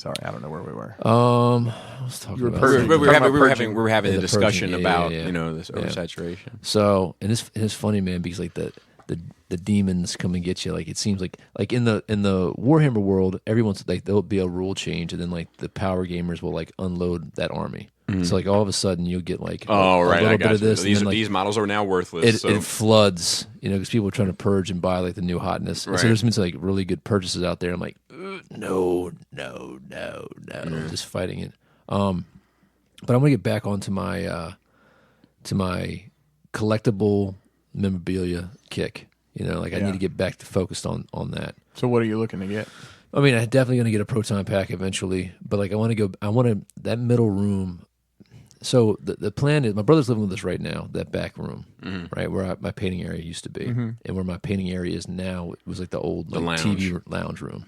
Sorry, I don't know where we were. I was talking You were about purging. We were Purging. having Yeah, a the discussion purging. Yeah, about yeah, yeah. this oversaturation. So, and it's funny, man, because like the demons come and get you. Like it seems like in the Warhammer world, everyone's like there'll be a rule change, and then like the power gamers will like unload that army. So like all of a sudden you'll get like a I little got bit of you. this. and then, like, These models are now worthless. it floods, because people are trying to purge and buy like the new hotness. And Right. so there's been like really good purchases out there. I'm like, no, just fighting it. But I'm gonna get back onto my to my collectible memorabilia kick. Like I need to get back to focused on that. So what are you looking to get? I mean, I'm definitely gonna get a proton pack eventually, but like I want that middle room. So the plan is, my brother's living with us right now, that back room, right, where my painting area used to be. And where my painting area is now, it was like the old TV lounge room.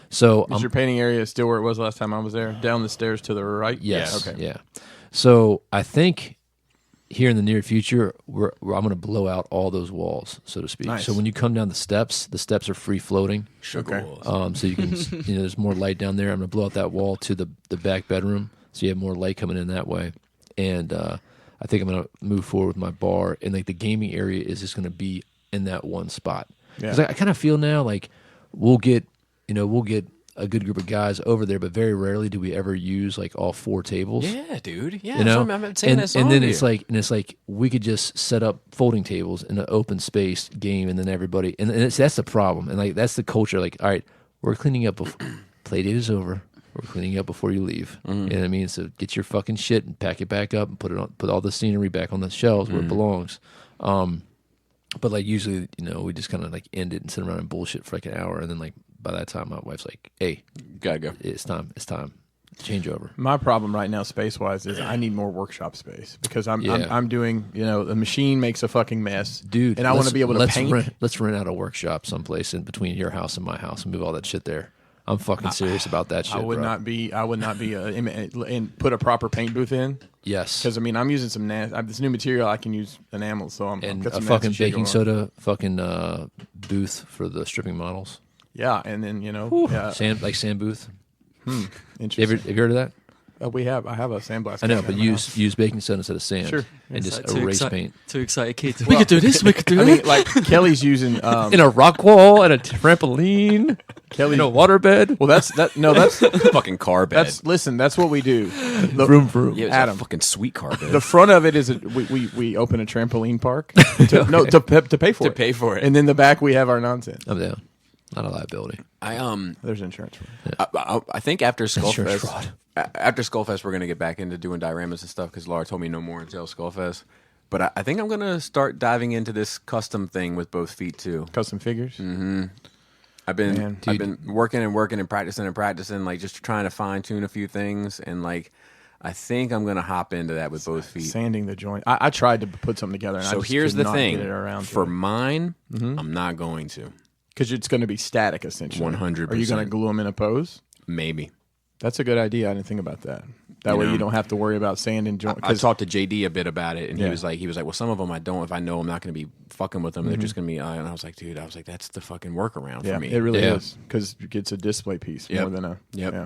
So Is your painting area still where it was last time I was there? Down the stairs to the right? yes, Yeah, okay. yeah. So I think here in the near future, I'm going to blow out all those walls, so to speak. Nice. So when you come down the steps are free floating. Sugar Okay. walls. So you can, there's more light down there. I'm going to blow out that wall to the back bedroom, so you have more light coming in that way. And I think I'm going to move forward with my bar, and like the gaming area is just going to be in that one spot. Because I kind of feel now like we'll get a good group of guys over there, but very rarely do we ever use like all 4 tables. Yeah, dude. Yeah, I'm saying and then it's like we could just set up folding tables in an open space game, and then everybody and that's the problem, and like that's the culture. Like, all right, we're cleaning up. Play date is over. We're cleaning up before you leave. You know what I mean? So get your fucking shit and pack it back up and put all the scenery back on the shelves where it belongs. But like usually, we just kind of like end it and sit around and bullshit for like an hour, and then like by that time, my wife's like, "Hey, gotta go. It's time. Change over." My problem right now, space wise, is I need more workshop space because I'm doing. The machine makes a fucking mess, Dude, and I want to be able to paint. Let's rent out a workshop someplace in between your house and my house and move all that shit there. I'm fucking serious about that shit. I would not be and put a proper paint booth in. Yes, Because I'm using some this new material. I can use enamel, so I'm and got a some fucking nasty shit baking going on. soda fucking booth for the stripping models. Yeah, and then Sand booth. interesting. Have you heard of that? I have a sandblast. I know, can but in my house. use baking soda instead of sand. Sure. And It's just like erase paint. Two excited kids. We could do this. We could do I that. mean, like Kelly's using In a rock wall and a trampoline. Kelly. In a waterbed. Well, that's fucking car bed. that's what we do. The, Vroom. Yeah, it's Adam. a fucking sweet car bed. The front of it is we open a trampoline park to pay for To it. pay for it. and then the back we have our nonsense. I'm down. Not a liability. There's insurance for it. I think after Insurance Skullfest, fraud. after Skullfest, we're gonna get back into doing dioramas and stuff because Laura told me no more until Skullfest. But I think I'm gonna start diving into this custom thing with both feet too. Custom figures. I've been Man. I've been working and practicing, like just trying to fine tune a few things, and like I think I'm gonna hop into that with both feet. Sanding the joint. I tried to put something together. And I So just here's could the not thing: get it around for mine, I'm not going to. because it's going to be static essentially. 100%. Are you going to glue them in a pose? Maybe. That's a good idea. I didn't think about that. That way you don't have to worry about sanding joint. I talked to JD a bit about it, and Yeah. he was like, well, some of them I don't. If I know I'm not going to be fucking with them, they're just going to be. And I was like, dude, that's the fucking workaround Yeah, for me. it really Yeah. is because it's a display piece Yep. more than a. Yep. Yeah.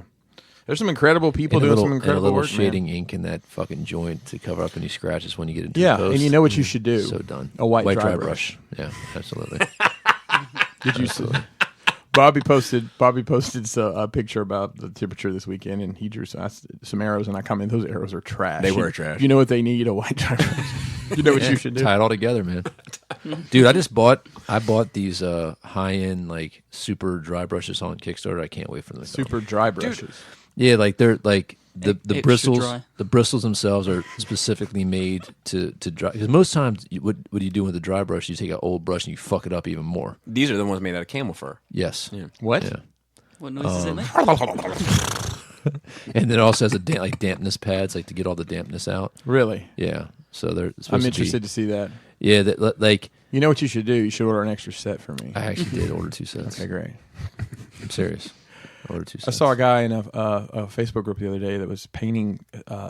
There's some incredible people And a doing little, some incredible and a little work. man. shading ink in that fucking joint to cover up any scratches when you get into Yeah, the post. and you know what you should do? So done. A white dry dry brush. Yeah, absolutely. Did you see? Bobby posted a picture about the temperature this weekend, and he drew some arrows, and I commented, those arrows are trash. They were trash. You know what they need? A white dry brush. You know what you should do? Tie it all together, man. Dude, I bought these high end like super dry brushes on Kickstarter. I can't wait for them to come. Super dry brushes. Yeah, like they're like the Extra bristles. dry. The bristles themselves are specifically made to dry. Because most times, what do you do with a dry brush? You take an old brush and you fuck it up even more. These are the ones made out of camel fur. Yes. What? Yeah. What noise is it make? And then it also has a dampness pads, like to get all the dampness out. Really? Yeah. So they're. I'm interested to see that. Yeah, that like You know what you should do? You should order an extra set for me. I actually did order 2 sets. Okay, great. I'm serious. I ordered 2 I sets. saw a guy in a Facebook group the other day that was painting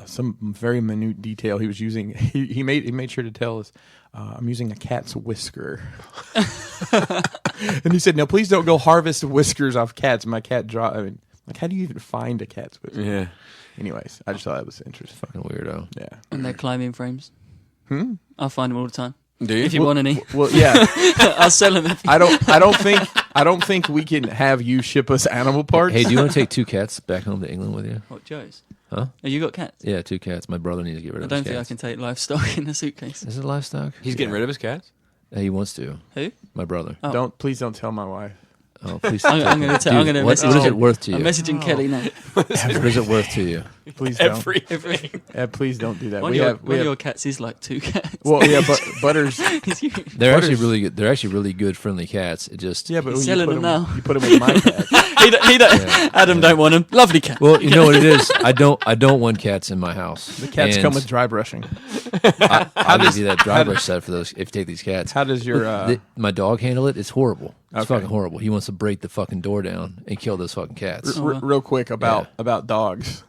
some very minute detail. He was using. He made sure to tell us, "I'm using a cat's whisker," and he said, "No, please don't go harvest whiskers off cats. My cat Like, how do you even find a cat Swiss? Yeah. Anyways, I just thought that was interesting. Fucking weirdo. Yeah. And they're climbing frames. I find them all the time. Do you? If you want any, Well, yeah. I'll sell them. I don't think we can have you ship us animal parts. Hey, do you want to take 2 cats back home to England with you? What, Joe's? Huh? Oh, you got cats? Yeah, 2 cats. My brother needs to get rid I of don't his think I cats. can take livestock in a suitcase. Is it livestock? He's getting rid of his cats? He wants to. Who? My brother. Oh. Please don't tell my wife. Oh, please. I'm going to Dude, what message. is it worth to you? I'm messaging Kelly now. What is it worth to you? Please don't. Everything. Please don't do that. One of your cats is like 2 cats. Well, yeah, but Butters. It's huge. They're Butters- actually really good. They're actually really good, friendly cats. It just Yeah, but He's when you selling put them now. you put them with my cat. he don't, Adam don't want them. Lovely cat. Well, you know what it is. I don't want cats in my house. The cats And come with dry brushing. I'll give you that dry brush set for those if you take these cats. How does your My dog handle it? It's horrible. It's Okay. fucking horrible. He wants to break the fucking door down and kill those fucking cats. real quick about dogs?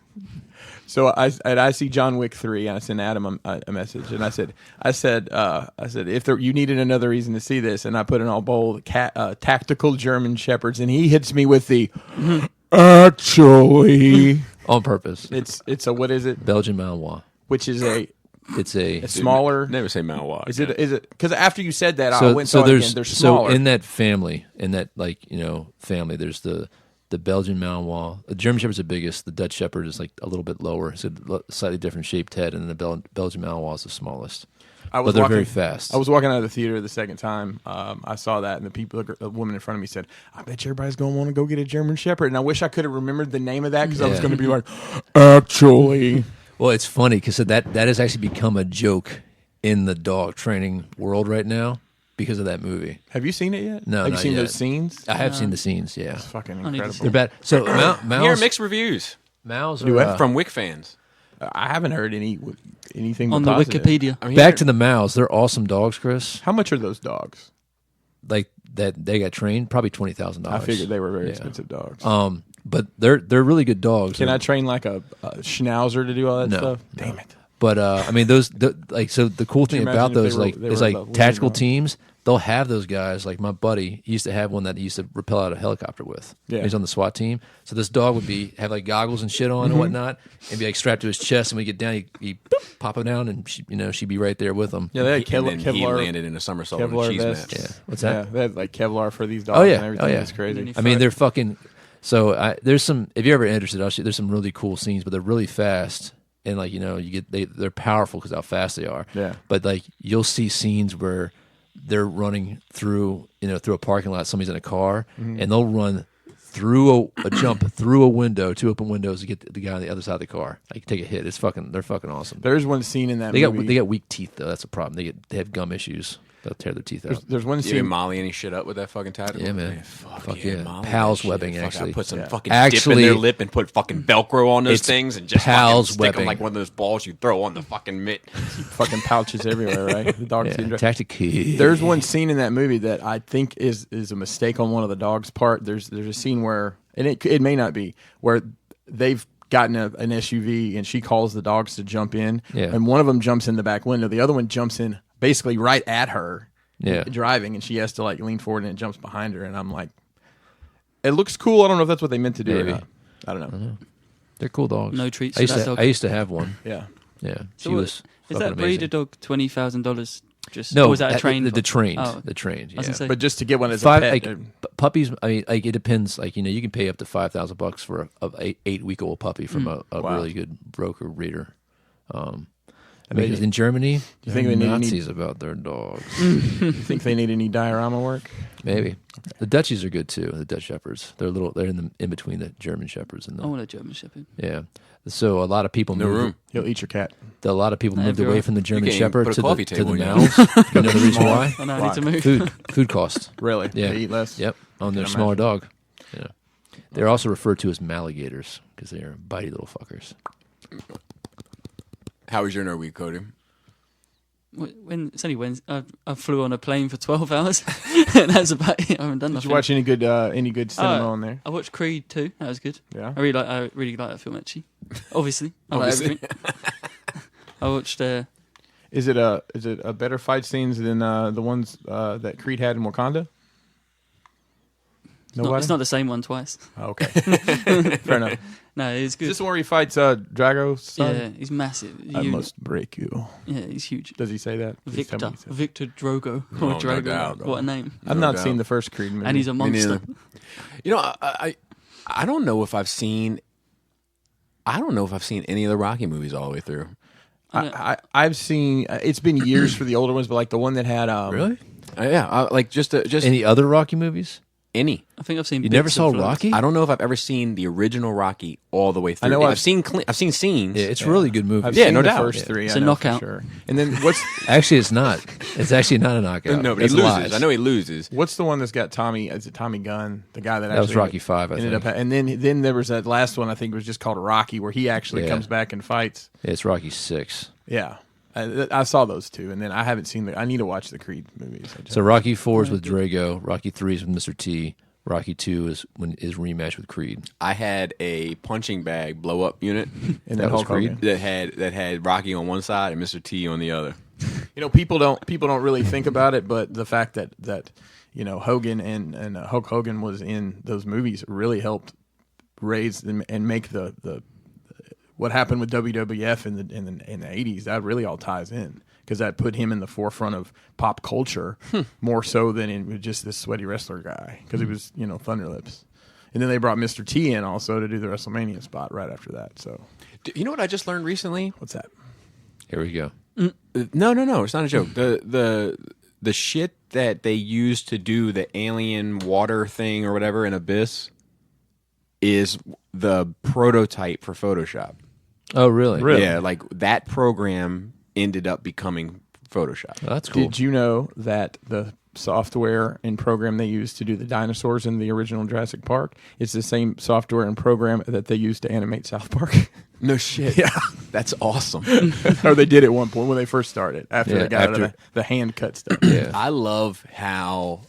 So I see John Wick 3, and I sent Adam a message, and I said if you needed another reason to see this, and I put in all bold tactical German shepherds, and he hits me with the actually. On purpose. It's a what is it? Belgian Malinois. Which is It's a smaller. Never say Malinois. Is it? Because after you said that, I went and saw it again. They're smaller. So in that family, family, there's the Belgian Malinois. The German Shepherd's the biggest. The Dutch Shepherd is like a little bit lower. It's a slightly different shaped head, and then the Belgian Malinois is the smallest. But they're very fast. I was walking out of the theater the second time. I saw that, and the woman in front of me said, "I bet you everybody's going to want to go get a German Shepherd." And I wish I could have remembered the name of that because I was Yeah. going to be like, actually. Well, it's funny because that has actually become a joke in the dog training world right now because of that movie. Have you seen it yet? No, Have you not seen yet. those scenes? I have seen the scenes. Yeah, It's fucking I need to incredible. see they're bad. So Here, Maus, mixed reviews Maus Do are what? from Wick fans. I haven't heard anything On but the positive. Wikipedia. I'm back to the Maus. They're awesome dogs, Chris. How much are those dogs? Like that, they got trained probably $20,000. I figured they were very Yeah. expensive dogs. But they're really good dogs. Can I train like a schnauzer to do all that No, stuff? no. Damn it. But I mean, so the cool thing you about imagine if those they were is the like women tactical dog? teams. They'll have those guys. Like my buddy, he used to have one that he used to rappel out a helicopter with. Yeah. He's on the SWAT team. So this dog would have like goggles and shit on and whatnot, and be like strapped to his chest. And when we get down, he boop, pop him down, and she'd be right there with him. Yeah, they had And then he Kevlar. landed in a somersault on a Kevlar cheese vests. match. Yeah. What's Yeah, that? they had like Kevlar for these dogs Oh, yeah. and everything. Oh, yeah. It's crazy. And then I mean, they're fucking. So there's some. If you're ever interested, there's some really cool scenes, but they're really fast. And like they're powerful because how fast they are. Yeah. But like you'll see scenes where they're running through a parking lot. Somebody's in a car, and they'll run through a jump through a window, 2 open windows to get the guy on the other side of the car. Like take a hit. They're fucking awesome. There's one scene in that They movie. got weak teeth though. That's a problem. They have gum issues. They'll tear their teeth out. There's one You didn't scene. Molly any shit up with that fucking tattoo? Yeah, man. Fuck yeah. Molly Pals that shit. webbing, Fuck, actually. I put some Yeah. fucking dip Actually, in their lip and put fucking Velcro on those it's things and just Pals fucking stick them webbing. like one of those balls you throw on the fucking mitt. Fucking pouches everywhere, right? The dogs. Yeah. get- Tactic. There's one scene in that movie that I think is a mistake on one of the dogs' part. There's a scene where, and it may not be, where they've gotten an SUV and she calls the dogs to jump in, Yeah. and one of them jumps in the back window. The other one jumps in basically right at her, Yeah. driving, and she has to like lean forward and it jumps behind her. And I'm like, it looks cool. I don't know if that's what they meant to do. Maybe. Or not. I don't know. They're cool dogs. No treats I for used that to. dog. I used to have one. Yeah. Yeah. So She what- was. Is fucking that breeder amazing. dog $20,000? Just No, or was that a trained? The trained. Oh. The trained. I was Yeah. gonna say, But just to get one as a Five pet, like puppies. I mean, like it depends. Like you can pay up to $5,000 for a 8-week-old puppy from a Wow. really good broker breeder. I mean, They- 'cause in Germany, you think they're they need Nazis about their dogs. you think they need any diorama work? Maybe the Dutchies are good too. The Dutch Shepherds. They're in between the German Shepherds and the I want a German Shepherd. yeah. So a lot of people No moved. room. He'll eat your cat. A lot of people Not moved away everywhere. from the German can't even Shepherd put a to coffee the table in your Maus. You know the reason why? I know I need to move. Food cost. Really? Yeah. They eat less? Yep, on their Can smaller dog. Yeah, they're also referred to as Maligators because they're bitey little fuckers. How was your nerd week, Cody? When it's only Wednesday, I flew on a plane for 12 hours. And that's about it. I haven't done Did nothing. you watch any good cinema on there? I watched Creed 2. That was good. Yeah. I really like that film actually. Obviously, I like Obviously. everything. I watched. Is it a better fight scenes than the ones that Creed had in Wakanda? It's not the same one twice. Oh, okay. Fair enough. No, it's Is good. this the one where he fights Drago's son? Yeah, he's massive. I must break you. Yeah, he's huge. Does he say that? Please tell me Victor he says- Drogo Oh, or no Drago. doubt. What a name! I've No not doubt. seen the first Creed movie. And he's a Me monster. neither. You know, I don't know if I've seen. I don't know if I've seen any of the Rocky movies all the way through. I've seen. It's been years for the older ones, but like the one that had Really? Yeah, like just Any other Rocky movies? any. I think I've seen. You never bits saw of, Rocky? I don't know if I've ever seen the original Rocky all the way through. I know I've seen scenes. Yeah, it's a really good movie. I've Yeah, seen no the doubt. first three. It's I a know for knockout. sure. And then what's Actually, it's not. It's actually not a knockout. No, but he It's loses. lies. I know he loses. what's the one that's got Tommy? Is it Tommy Gunn? The guy that That was actually Rocky V, I ended think. up. And then there was that last one. I think was just called Rocky, where he actually Yeah. comes back and fights. Yeah, it's Rocky 6. Yeah, I saw those two, and then I haven't seen I need to watch the Creed movies. So Rocky 4 is with Drago. Rocky 3 is with Mr. T. Rocky 2 is rematch with Creed. I had a punching bag blow up unit and that then was Hulk Creed? Hogan. that had Rocky on one side and Mr. T on the other. You know, people don't really think about it, but the fact that you know Hogan and Hulk Hogan was in those movies really helped raise them and make the what happened with WWF in the 80s. That really all ties in because that put him in the forefront of pop culture more so than in just this sweaty wrestler guy because he was Thunder Lips. And then they brought Mr. T in also to do the WrestleMania spot right after that. So You know what I just learned recently? what's that? Here we go. No, it's not a joke. The shit that they used to do the alien water thing or whatever in Abyss is the prototype for Photoshop. Oh, really? Really? Yeah, like that program ended up becoming Photoshop. Oh, that's cool. Did you know that the software and program they used to do the dinosaurs in the original Jurassic Park is the same software and program that they used to animate South Park? No shit. Yeah. That's awesome. Or they did at one point when they first started after Yeah, they got out of the hand cut stuff. Yeah. I love how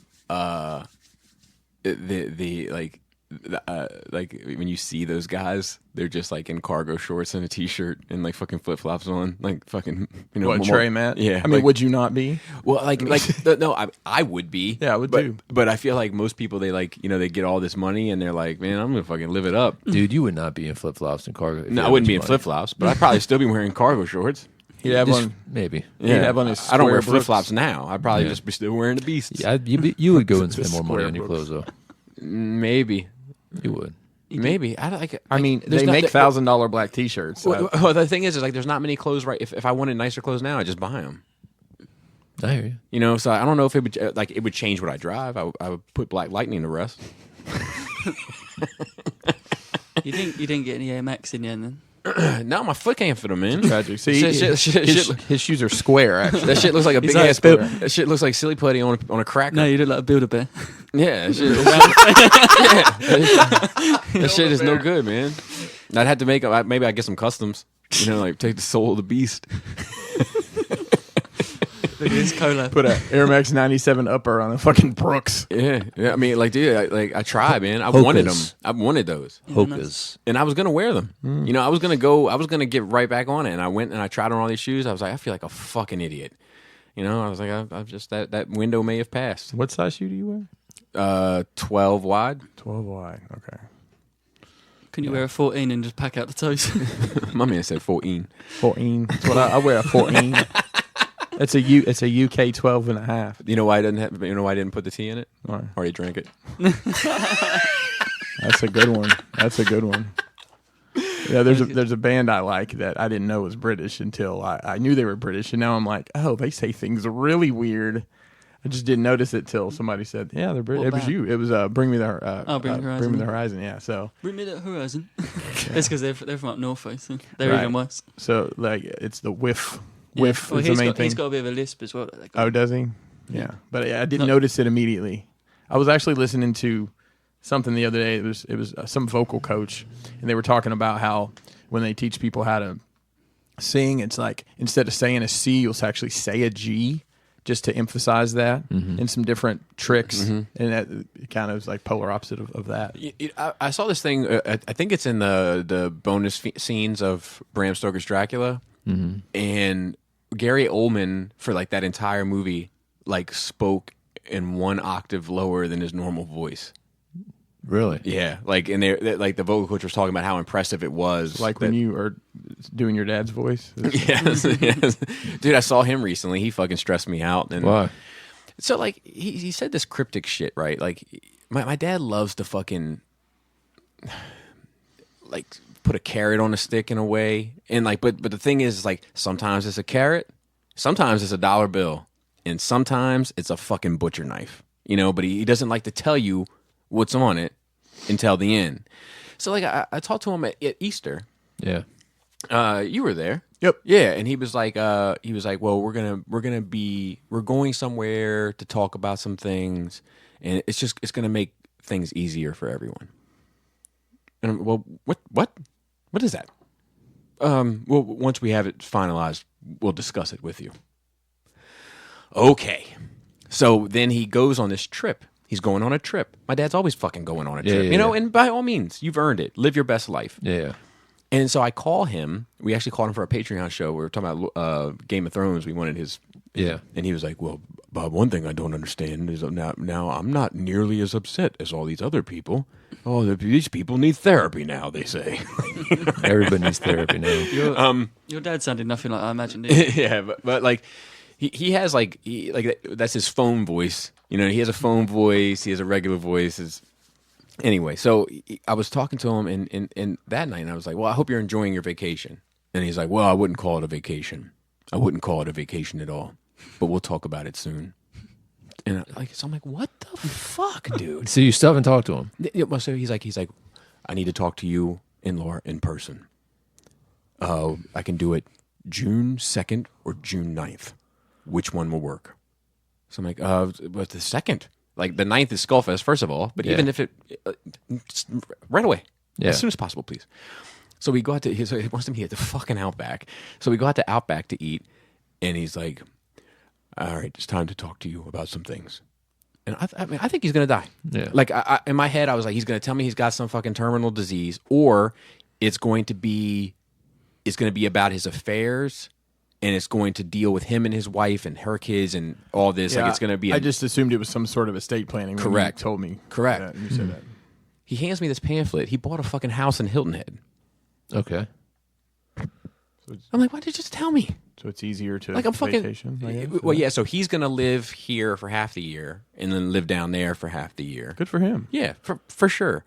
the like when you see those guys, they're just like in cargo shorts and a t-shirt and like fucking flip flops on, like fucking What, Trey, Matt? Yeah, I mean, like- would you not be? Well, I would be. Yeah, I would but, too. But I feel like most people, they like, they get all this money and they're like, man, I'm gonna fucking live it up. Dude, you would not be in flip flops and cargo. if No, you I had wouldn't much be in money. flip flops, but I'd probably still be wearing cargo shorts. He'd have Just- on. Maybe. He'd have on his I don't wear square flip flops now. I'd probably Yeah. just be still wearing the beasts. Yeah, you would go and spend The more money square on your brooks. clothes, though. Maybe. You would. Maybe. I don't like. I mean, there's they not- make $1,000 black T-shirts. So Well, the thing is like there's not many clothes. Right? If I wanted nicer clothes now, I just buy them. I hear you. So I don't know if it would it would change what I drive. I would put Black Lightning to rest. You didn't get any AMX in the end then? No, my foot can't fit them in. tragic. See, Shit, his shoes are square. Actually, that shit looks like a big like ass. Bill- That shit looks like silly putty on a cracker. No, you look like a Build-A-Bear. Yeah, that shit, that shit is no good, man. I'd have to maybe I get some customs. Like take the soul of the beast. Look at this collab. put a Air Max 97 upper on a fucking Brooks. Yeah. I mean, like, dude, I tried, man. I wanted them. Hokas. I wanted those, Hokas. and I was gonna wear them. I was gonna get right back on it, and I went and I tried on all these shoes. I was like, I feel like a fucking idiot. I was like, I've just that window may have passed. What size shoe do you wear? 12 wide. 12 wide. Okay. Can you wear a 14 and just pack out the toes? My man said 14. 14. That's what I wear a 14. It's a UK 12 and a half. You know why I didn't put the T in it? Why? Already drank it. That's a good one. That's a good one. Yeah, there's a band I like that I didn't know was British until I knew they were British, and now I'm like, oh, they say things really weird. I just didn't notice it till somebody said, yeah, they're British. What It was band? you. It was Bring Me the Bring Me the Horizon. Bring Me the Horizon. Yeah. So Bring me that horizon. That's because they're from up north, so they're Right. even worse. like it's the whiff. Yeah. Whiff Well, is the main thing. He's got a bit of a lisp as well. That guy. Oh, does he? Yeah. But I didn't No. notice it immediately. I was actually listening to something the other day. It was some vocal coach, and they were talking about how when they teach people how to sing, it's like instead of saying a C, you'll actually say a G just to emphasize that and some different tricks. And that kind of is like polar opposite of that. I saw this thing. I think it's in the bonus scenes of Bram Stoker's Dracula, and Gary Oldman for like that entire movie like spoke in one octave lower than his normal voice. Really? Yeah, like and like the vocal coach was talking about how impressive it was. Like when you are doing your dad's voice. Yes, yes. Dude, I saw him recently. He fucking stressed me out. And Why? so like he said this cryptic shit, right? Like my dad loves to fucking like put a carrot on a stick in a way, and like but the thing is like sometimes it's a carrot, sometimes it's a dollar bill, and sometimes it's a fucking butcher knife, you know. But he doesn't like to tell you what's on it until the end. So like I talked to him at Easter. Yeah. You were there. Yep. Yeah, and he was like, well, we're going somewhere to talk about some things, and it's gonna make things easier for everyone. And I'm, well, what is that? Well, once we have it finalized, we'll discuss it with you. Okay. So then he goes on this trip. He's going on a trip. My dad's always fucking going on a trip, yeah, you know. yeah. And by all means, you've earned it. Live your best life. Yeah. And so I call him. We actually called him for a Patreon show. We were talking about Game of Thrones. We wanted his. Yeah. And he was like, well, Bob, one thing I don't understand is now I'm not nearly as upset as all these other people. Oh, these people need therapy now, they say. Everybody needs therapy now. Your dad sounded nothing like I imagined. Didn't he? Yeah, but like he has like that's his phone voice. You know, he has a phone voice. He has a regular voice. Anyway, so I was talking to him and that night, and I was like, well, I hope you're enjoying your vacation. And he's like, well, I wouldn't call it a vacation. I wouldn't call it a vacation at all. But we'll talk about it soon. And so I'm like, what the fuck, dude? So you still haven't talked to him? Yeah, well, so he's like, I need to talk to you and Laura in person. I can do it June 2nd or June 9th. Which one will work? So I'm like, but the 2nd. Like the 9th is Skullfest, first of all. But Yeah. even if it right away, Yeah. as soon as possible, please. So we go out to he wants to meet at the fucking Outback. So we go out to Outback to eat, and he's like, all right, it's time to talk to you about some things. And I mean, I think he's gonna die. Yeah. Like in my head, I was like, he's gonna tell me he's got some fucking terminal disease, or it's going to be about his affairs, and it's going to deal with him and his wife and her kids and all this. Yeah, like it's gonna be. I just assumed it was some sort of estate planning. When Correct. You told me. Correct. That, and you said that. He hands me this pamphlet. He bought a fucking house in Hilton Head. Okay. I'm like, why did you just tell me? So it's easier to Like I'm fucking. vacation. I guess? Well, yeah. So he's gonna live here for half the year, and then live down there for half the year. Good for him. Yeah, for sure.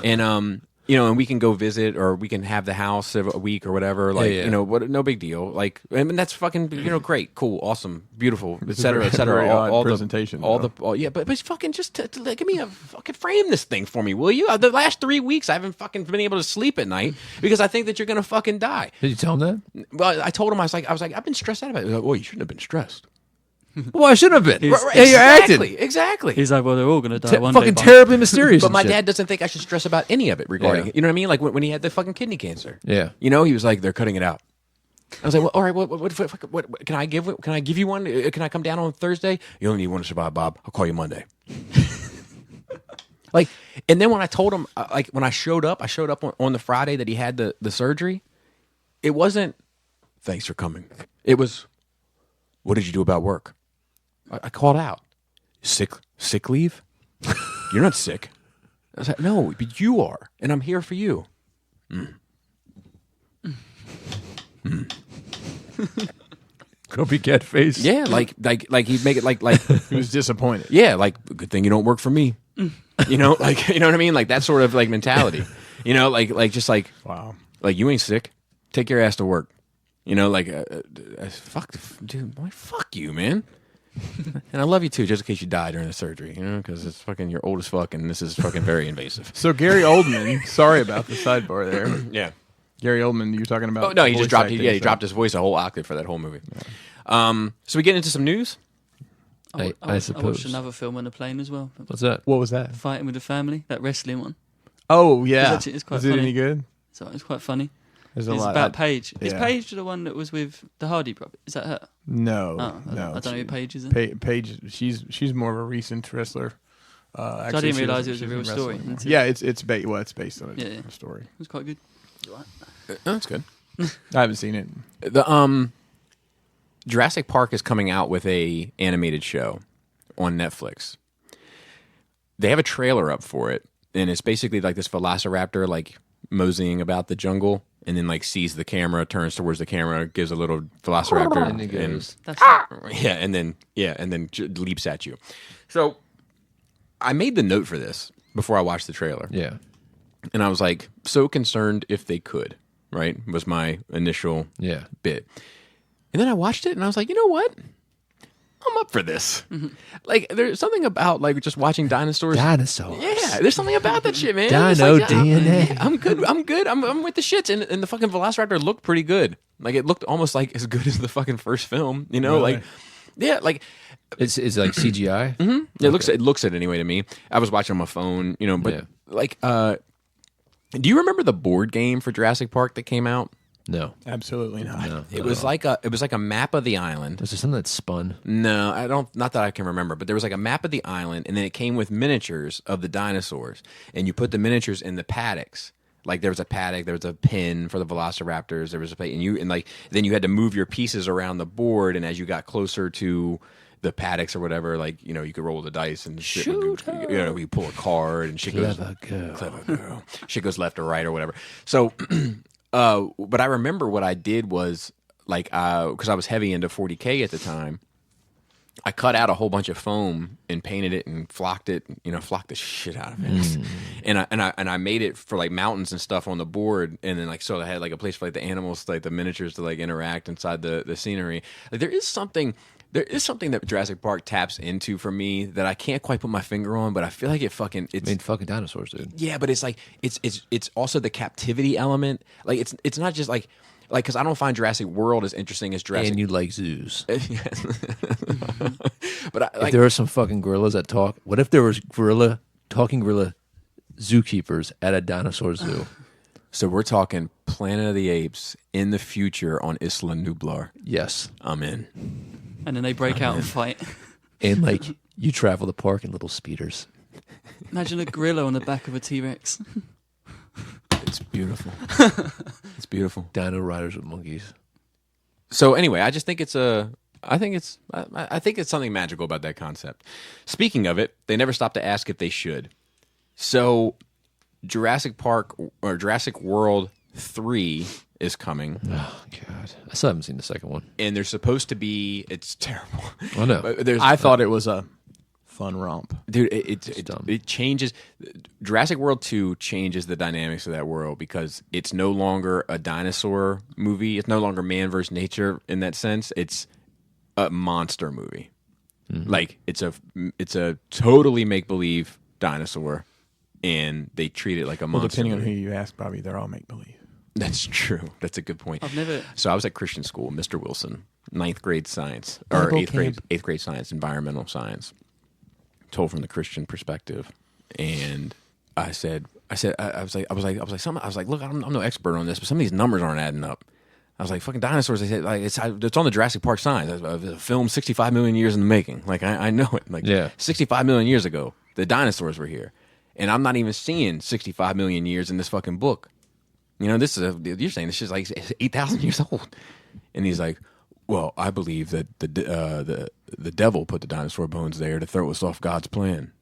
And you know, and we can go visit, or we can have the house a week or whatever. Like, yeah. you know, no big deal. Like, I mean, that's fucking, you know, great, cool, awesome, beautiful, et cetera, et cetera. Very odd all presentation, yeah, but fucking just give me a fucking frame this thing for me, will you? The last 3 weeks, I haven't fucking been able to sleep at night because I think that you're gonna fucking die. Did you tell him that? Well, I told him I was like, I've been stressed out about it. He was like, well, you shouldn't have been stressed. Well, I shouldn't have been. Right, Yeah, you're acting. Exactly. He's like, well, they're all going to die one day. Fucking Bob. terribly mysterious. But and my shit. dad doesn't think I should stress about any of it regarding Yeah. it. You know what I mean? Like when he had the fucking kidney cancer. Yeah. You know, he was like, they're cutting it out. I was like, well, all right, what can I give you one? Can I come down on Thursday? You only need one to survive, Bob. I'll call you Monday. Like, and then when I told him, like when I showed up on the Friday that he had the surgery. It wasn't, thanks for coming. It was, what did you do about work? I called out. Sick leave? You're not sick. I was like, no, but you are, and I'm here for you. Grumpy cat face. Yeah, like he'd make it like He was disappointed. yeah, like good thing you don't work for me. You know, like you know what I mean? Like that sort of like mentality. You know, like just like Wow. like you ain't sick. Take your ass to work. You know, like fuck, dude, boy, fuck you, man. And I love you too, just in case you die during the surgery. You know, because it's fucking you're old as fuck, and this is fucking very invasive. So Gary Oldman, sorry about the sidebar there. Yeah. Gary Oldman, you were talking about. Oh no, he just voice dropped. acting, He so- dropped his voice a whole octave for that whole movie. So we get into some news. I I suppose. watched another film on the plane as well. What's that? What was that? Fighting with the Family, that wrestling one. Oh yeah, It's quite is it funny. any good? So it's quite funny. There's It's a lot. about Paige. Is yeah. Paige the one that was with the Hardy brothers? Is that her? No, Oh, I no. don't know who Paige is. Paige, she's more of a recent wrestler. Actually, didn't she realise was- it was a she's real in story wrestling. until- Yeah, it's based on a Yeah, yeah. story. It was quite good. That's good. I haven't seen it. The Jurassic Park is coming out with a animated show on Netflix. They have a trailer up for it, and it's basically like this velociraptor like moseying about the jungle, and then like sees the camera, turns towards the camera, gives a little velociraptor, And it goes, That's and then leaps at you. So I made the note for this before I watched the trailer, yeah. and I was like so concerned if they could. Right, was my initial bit, and then I watched it, and I was like, you know what? I'm up for this. Like, there's something about like just watching dinosaurs. Dinosaurs. Yeah, there's something about that shit, man. Dino It's like, DNA. I'm good. I'm with the shits, and the fucking Velociraptor looked pretty good. Like, it looked almost like as good as the fucking first film. You know, Really? like, yeah, like. It's like CGI. It looks it anyway to me. I was watching on my phone, you know, but like, do you remember the board game for Jurassic Park that came out? No. Absolutely not. No. It was like a map of the island. Was there something that spun? No, I don't. Not that I can remember, but there was like a map of the island, and then it came with miniatures of the dinosaurs, and you put the miniatures in the paddocks. Like there was a paddock, there was a pin for the Velociraptors, there was a then you had to move your pieces around the board, and as you got closer to the paddocks or whatever, like you know, you could roll the dice and shit would, you know, you pull a card and shit Clever girl, shit goes left or right or whatever. So. But I remember what I did was like because I was heavy into 40K at the time. I cut out a whole bunch of foam and painted it and flocked it, you know, flocked the shit out of it, and I made it for like mountains and stuff on the board, and then like so I had like a place for like the animals, like the miniatures to like interact inside the scenery. Like there is something that Jurassic Park taps into for me that I can't quite put my finger on, but I feel like it's I mean, fucking dinosaurs, dude. yeah, but it's like it's also the captivity element. Like it's not just like because I don't find Jurassic World as interesting as Jurassic. And you like zoos. But I, If like, there are some fucking gorillas that talk, what if there was talking gorilla zookeepers at a dinosaur zoo? so we're talking Planet of the Apes in the future on Isla Nublar. Yes. I'm in. and then they break out and fight. And like you travel the park in little speeders. Imagine a gorilla on the back of a T-Rex. It's beautiful. It's beautiful. Dino riders with monkeys. So anyway, I just think I think it's something magical about that concept. Speaking of it, they never stop to ask if they should. So Jurassic Park or Jurassic World 3 is coming. Oh god, I still haven't seen the second one. And there's supposed to be it's terrible. Oh no, But there's I thought it was a fun romp. dude, dumb. it changes. Jurassic World 2 changes the dynamics of that world because it's no longer a dinosaur movie. It's no longer man versus nature in that sense. It's a monster movie. Like it's a totally make believe dinosaur, and they treat it like a Well, monster. depending on who movie. you ask, Bobby, they're all make believe. That's true. That's a good point. I've never. So I was at Christian school, Mr. Wilson, 9th grade science or Bible eighth grade science, environmental science, told from the Christian perspective. And I was like, look, I'm no expert on this, but some of these numbers aren't adding up. I was like, fucking dinosaurs. They said like it's on the Jurassic Park signs. A film 65 million years in the making. Like I know it. Like 65 million years ago, the dinosaurs were here, and I'm not even seeing 65 million years in this fucking book. You know, you're saying this shit's like 8,000 years old. And he's like, well, I believe that the devil put the dinosaur bones there to throw us off God's plan.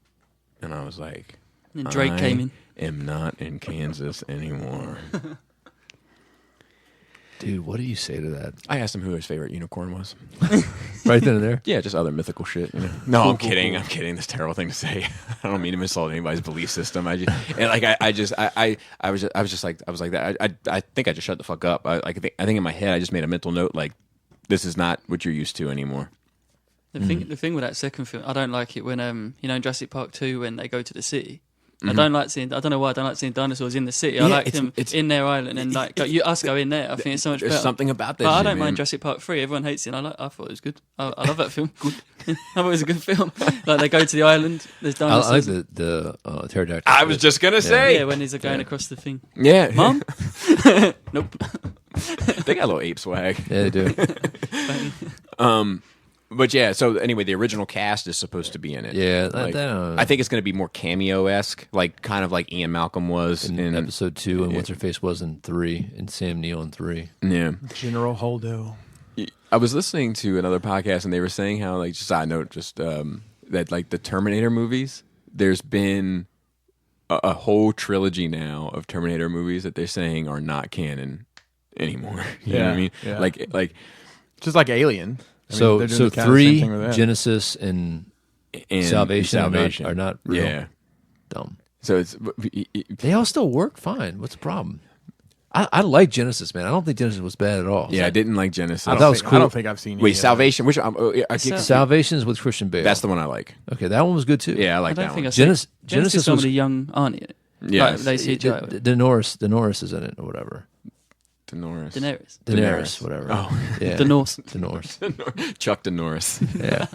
And I was like, And Drake came in. I am not in Kansas anymore. dude, what do you say to that? I asked him who his favorite unicorn was. Right then and there. Yeah, just other mythical shit. You know? No, I'm kidding. I'm kidding. That's a terrible thing to say. I don't mean to insult anybody's belief system. I was like that. I think I just shut the fuck up. I think in my head I just made a mental note like, this is not what you're used to anymore. The thing with that second film, I don't like it when in Jurassic Park 2 when they go to the city. I don't like seeing. I don't know why I don't like seeing dinosaurs in the city. I like them in their island and like us go in there. I think it's so much better. There's something about that. But I shit, don't man. mind Jurassic Park 3. Everyone hates it. I thought it was good. I love that film. Good. I thought it was a good film. Like they go to the island. There's I dinosaurs. like the pterodactyl. I was just gonna say. Yeah, when he's going across the thing. Yeah, Mom? Nope. they got a little ape swag. Yeah, they do. But yeah, so anyway, the original cast is supposed to be in it. Yeah, Like, that, I think it's going to be more cameo-esque, like kind of like Ian Malcolm was in episode 2, and what's her face was in 3, and Sam Neill in 3. Yeah. General Holdo. I was listening to another podcast, and they were saying how, like, just side note, just that like the Terminator movies, there's been a whole trilogy now of Terminator movies that they're saying are not canon anymore. You know what I mean? Yeah. Like just like Alien. I mean, So they're doing the kind of same 3, thing with that. Genesis, and Salvation, are not real. Yeah. Dumb. So it's They all still work fine. What's the problem? I like Genesis, man. I don't think Genesis was bad at all. I didn't like Genesis. I thought it was cool. I don't think I've seen. Wait, any of Salvation. Which Salvation is with Christian Bale. that's the one I like. Okay, that one was good too. Yeah, I like I don't that think one. I've seen Genesis some was of the young aren't it? Yeah, Like, they see DeNorris is in it or whatever. DeNorris. Daenerys. Whatever. Oh. Yeah. DeNorris. Chuck DeNorris Yeah.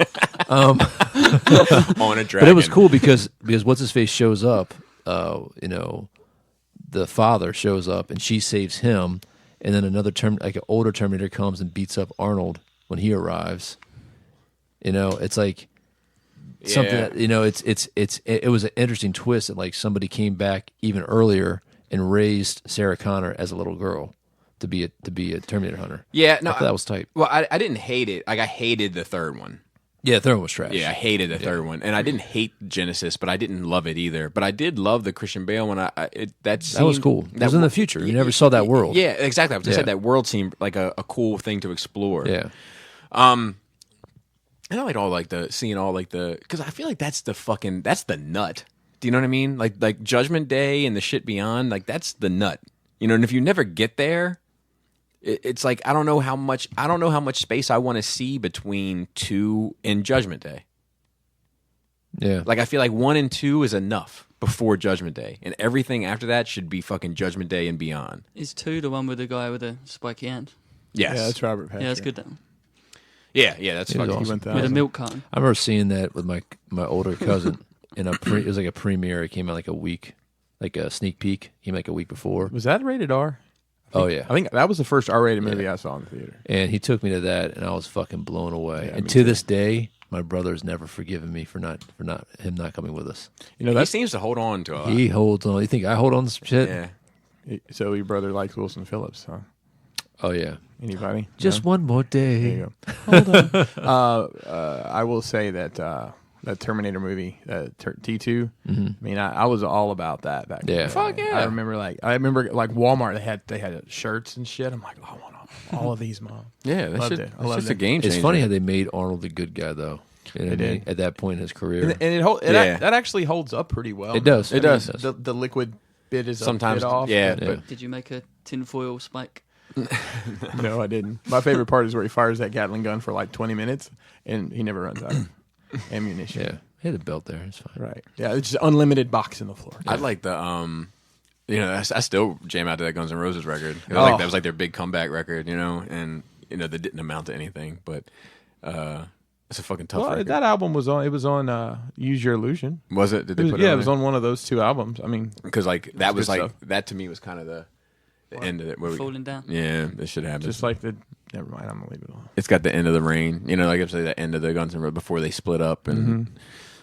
on a dragon. But it was cool because what's his face shows up. The father shows up and she saves him, and then another like an older Terminator comes and beats up Arnold when he arrives. It's like something that it was an interesting twist that like somebody came back even earlier and raised Sarah Connor as a little girl to be a Terminator hunter. Yeah, no, I thought that was tight. Well, I didn't hate it. Like I hated the third one. Yeah, the third one was trash. Yeah, I hated the third one, and I didn't hate Genesis, but I didn't love it either. But I did love the Christian Bale one. That was cool. It was in the future. You never saw that world. Yeah, exactly. I was just said that world seemed like a cool thing to explore. Yeah. And I like all like because I feel like that's the nut. Do you know what I mean? Like Judgment Day and the shit beyond. Like that's the nut. And if you never get there. It's like I don't know how much space I want to see between 2 and Judgment Day. Yeah. Like I feel like 1 and 2 is enough before Judgment Day, and everything after that should be fucking Judgment Day and beyond. Is 2 the one with the guy with the spiky hand? Yes. Yeah, that's Robert Patrick. Yeah, that's good. Then. Yeah, that's It was fucking awesome. With a milk carton. I remember seeing that with my older cousin in it was like a premiere. It came out like a week, like a sneak peek. Came like a week before. Was that rated R? Yeah. I think that was the first R-rated movie I saw in the theater. And he took me to that, and I was fucking blown away. Yeah, and me to too. this day, my brother's never forgiven me for not not coming with us. he seems to hold on to a lot. He holds on. You think I hold on to some shit? Yeah. So your brother likes Wilson Phillips, huh? Oh yeah. Anybody? Just No? one more There day. you go. Hold on. I will say that that Terminator movie, T2. I mean, I was all about that back then. Yeah. Fuck yeah. I remember Walmart. They had shirts and shit. I'm like, I want all of these, Mom. Yeah, that's Loved just, it. I that's loved just a it. game changer. It's funny how they made Arnold the good guy, though. You know what I mean? did. At that point in his career. That actually holds up pretty well. It does. It does. The liquid bit is Sometimes, a bit off. yeah, Yeah. but Did you make a tinfoil spike? No, I didn't. My favorite part is where he fires that Gatling gun for like 20 minutes and he never runs out of ammunition. Yeah. He had a belt there. It's fine. Right. Yeah, it's just unlimited box in the floor. I like the I still jam out to that Guns N' Roses record. Oh. That was like their big comeback record, and that didn't amount to anything, but it's a fucking tough Well, record. that album was on Use Your Illusion. Was it? Did they put Yeah, it it on was on one of those 2 albums. I mean, because like that was good like stuff. that to me was kind of the end of it. Where Falling down. Yeah, this should happen. just like never mind, I'm gonna leave it alone. It's got the end of the rain, like I'm saying, the end of the Guns N' Roses before they split up. And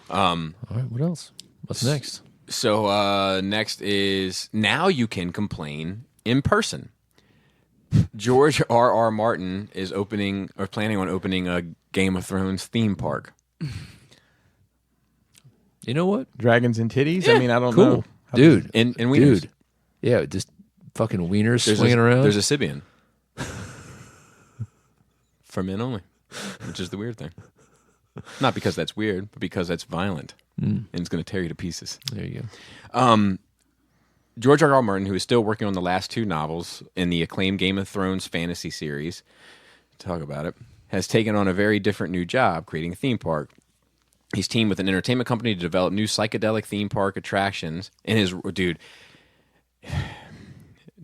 All right. What else? What's next? so next is now you can complain in person. George R.R. Martin is planning on opening a Game of Thrones theme park. You know what? Dragons and titties. Yeah, I mean, I don't Cool. know. Dude. And wieners. Dude. Yeah, just fucking wieners There's swinging around. There's a Sibian. For men only, which is the weird thing. Not because that's weird, but because that's violent. And it's going to tear you to pieces. There you go. George R.R. Martin, who is still working on the last 2 novels in the acclaimed Game of Thrones fantasy series, talk about it, has taken on a very different new job, creating a theme park. He's teamed with an entertainment company to develop new psychedelic theme park attractions. And dude,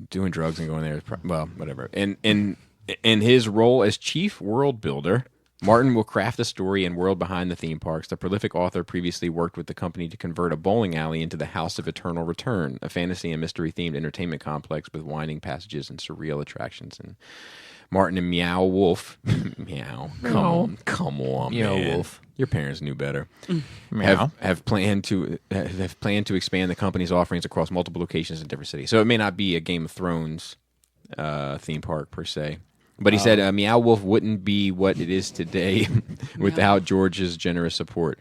doing drugs and going there is well, whatever. In his role as chief world builder, Martin will craft the story and world behind the theme parks. The prolific author previously worked with the company to convert a bowling alley into the House of Eternal Return, a fantasy and mystery-themed entertainment complex with winding passages and surreal attractions. And Martin and Meow Wolf, Meow, come on, Meow man. Wolf. Your parents knew better. Meow. Have planned to expand the company's offerings across multiple locations in different cities. So it may not be a Game of Thrones theme park per se. But he said Meow Wolf wouldn't be what it is today without George's generous support.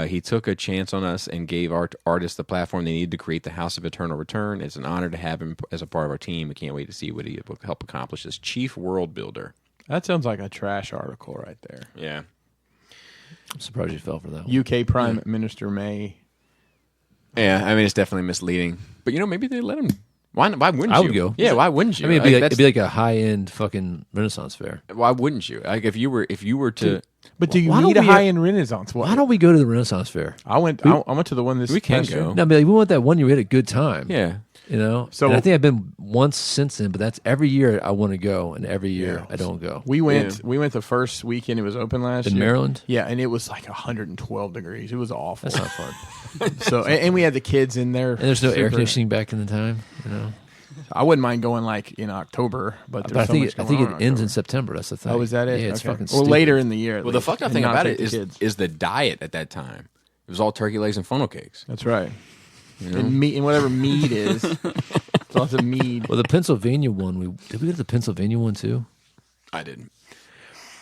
He took a chance on us and gave our artists the platform they needed to create the House of Eternal Return. It's an honor to have him as a part of our team. We can't wait to see what he will help accomplish as chief world builder. That sounds like a trash article right there. Yeah. I'm surprised you fell for that one. UK Prime Minister May. Yeah, I mean, it's definitely misleading. But, maybe they let him. Why wouldn't you? I would go. Yeah, why wouldn't you? I mean, it'd be like a high-end fucking Renaissance fair. Why wouldn't you? Like, if you were to... But do you Why need don't a we- high-end Renaissance? Why don't we go to the Renaissance fair? I went to the one this We can past year. go. No, but we went that one year. We had a good time. Yeah. So I think I've been once since then, but that's every year I want to go, and every year I don't go. We went the first weekend it was open last In year. Maryland? Yeah, and it was like 112 degrees. It was awful. That's not fun. So and we had the kids in there. And there's no air conditioning back in the time. I wouldn't mind going like in October, but there's I think so much it going on ends in October. September. That's the thing. Oh, is that it? Yeah, it's Okay. fucking Well, stupid. later in the year. Well, the fucked up thing about it is the diet at that time. It was all turkey legs and funnel cakes. That's right. And meat and whatever meat is. Lots of mead. Well, the Pennsylvania one, did we go to the Pennsylvania one too? I didn't.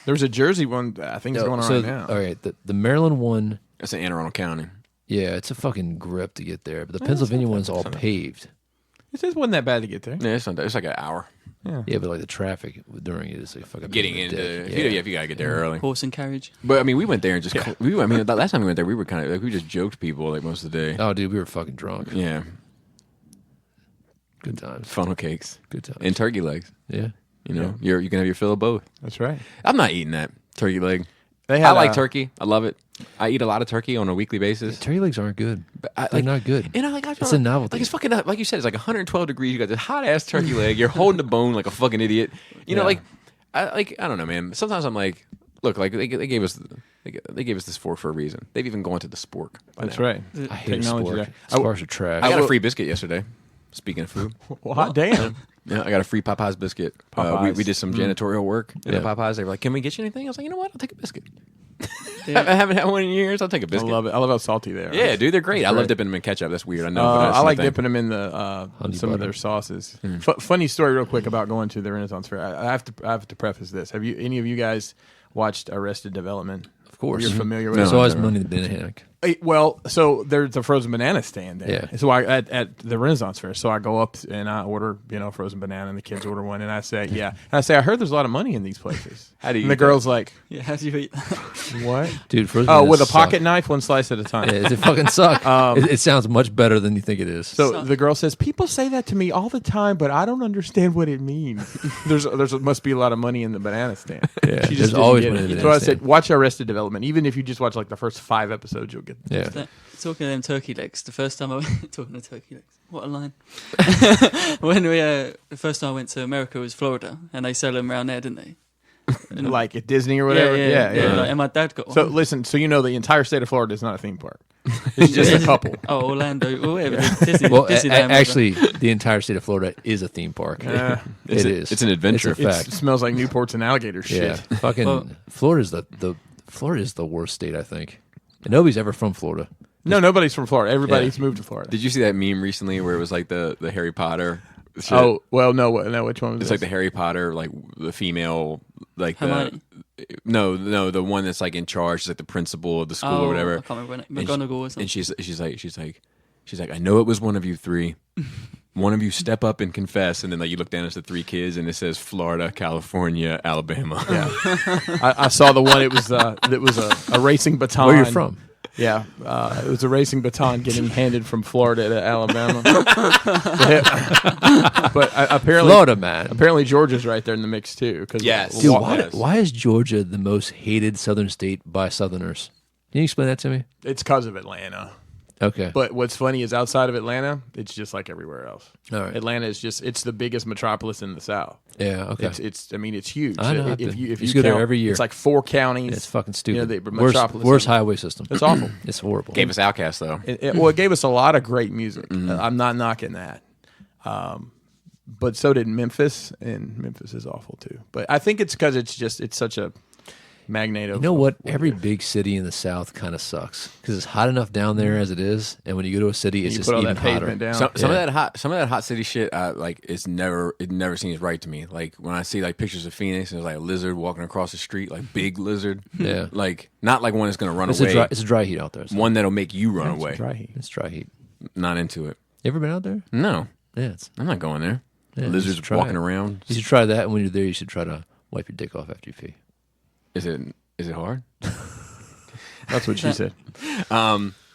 There's a Jersey one that I think is going on right now. All right, the Maryland one, That's in Anne Arundel County. yeah, it's a fucking grip to get there. But the Pennsylvania one's all paved. It just wasn't that bad to get there. Yeah, it's like an hour. Yeah, but like the traffic during it is like fucking Getting pain in the into... dick. If you got to get there early. Horse and carriage. But, I mean, we went there and just... I mean, the last time we went there, we were kind of... Like, we just joked people, like, most of the day. Oh, dude, we were fucking drunk. Yeah. Good times. Funnel cakes. Good times. And turkey legs. Yeah. You can have your fill of both. That's right. I'm not eating that turkey leg. They I had like turkey. I love it. I eat a lot of turkey on a weekly basis. Turkey legs aren't good. They're They're not good. And It's a novelty. Like it's fucking like you said. It's like 112 degrees. You got this hot ass turkey leg. You're holding the bone like a fucking idiot. You know, I don't know, man. Sometimes I'm like, look, like they gave us this fork for a reason. They've even gone to the spork. That's right. I hate Technology spork. there. Sporks are trash. I got a free biscuit yesterday. Speaking of food, Well, hot damn. yeah, I got a free Popeyes biscuit. Popeyes. We did some janitorial work at the Yeah. Popeyes. They were like, "Can we get you anything?" I was like, "You know what? I'll take a biscuit." Yeah. I haven't had one in years. I'll take a I biscuit. love it. I love how salty they are. Yeah, dude, they're great. I love great. dipping them in ketchup. That's weird. I know. but that's I my like thing. dipping them in the Honey some of butter. their sauces. Funny story, real quick, about going to the Renaissance Fair. I have to preface this. Have you any of you guys watched Arrested Development? Of course. You're familiar with There's it? always money in the banana. Well, so there's a frozen banana stand there. Yeah. So at the Renaissance Fair, so I go up and I order, frozen banana, and the kids order one, and I say, yeah, and I say, I heard there's a lot of money in these places. How do you And the eat that? girl's like, Yeah, how do you eat that? what? Dude, frozen Oh, bananas with a suck. pocket knife, one slice at a time. Yeah, it fucking suck. It sounds much better than you think it is. So the girl says, people say that to me all the time, but I don't understand what it means. there's must be a lot of money in the banana stand. Yeah, She there's didn't always get money it. in the So I banana said, stand. watch Arrested Development. Even if you just watch like the first 5 episodes, you'll get Yeah. Talking of them turkey legs, the first time I went talking of turkey legs, what a line! When the first time I went to America was Florida, and they sell them around there, didn't they? And like at Disney or whatever. Yeah. Yeah. Like, and my dad got one. So listen, the entire state of Florida is not a theme park. It's just a couple. Oh, Orlando, or whatever. Disney, Well, Disneyland, actually, the entire state of Florida is a theme park. Yeah. It is. It's an adventure. It's a It fact. smells like Newports and alligator Yeah, shit. fucking Well- Florida's the worst state, I think. And nobody's ever from Florida. No, nobody's from Florida. Everybody's moved to Florida. Did you see that meme recently where it was like the Harry Potter? shit? Oh, well, no, which one was It's this? like the Harry Potter, like the female, like Hermione? no, the one that's like in charge, she's like the principal of the school or I whatever. can't remember And McGonagall or something. And she's like, I know it was one of you three. One of you step up and confess, and then like you look down at the 3 kids, and it says Florida, California, Alabama. Yeah. I saw the one. It was a racing baton. Where you're from? Yeah, it was a racing baton getting handed from Florida to Alabama. But apparently, Florida, man. apparently Georgia's right there in the mix too. Cause Yes. Dude, Yes. why is Georgia the most hated southern state by Southerners? Can you explain that to me? It's because of Atlanta. Okay. But what's funny is outside of Atlanta, it's just like everywhere else. All right. Atlanta is it's the biggest metropolis in the South. Yeah, okay. It's huge. I know, If you used to go there count, every year. it's like 4 counties. It's fucking stupid. the worst metropolis. highway system. It's awful. It's horrible. Gave us Outcast though. It gave us a lot of great music. I'm not knocking that. But so did Memphis, and Memphis is awful too. But I think it's because it's such a magnate of. You know what? of Every it is. big city in the South kind of sucks because it's hot enough down there as it is, and when you go to a city, it's You just put all even that hotter. pavement down. Some of that hot city shit, it never seems right to me. Like when I see like pictures of Phoenix and there's like a lizard walking across the street, like big lizard. Yeah. Like not like one that's gonna run It's away. it's a dry heat out there. So One that'll make you run It's away. dry heat. it's dry heat. Not into it. You ever been out there? No, Yeah, I'm not going there. Yeah, Lizards just try walking it. around. you should try that, and when you're there, you should try to wipe your dick off after you pee. Is it hard? That's what she said.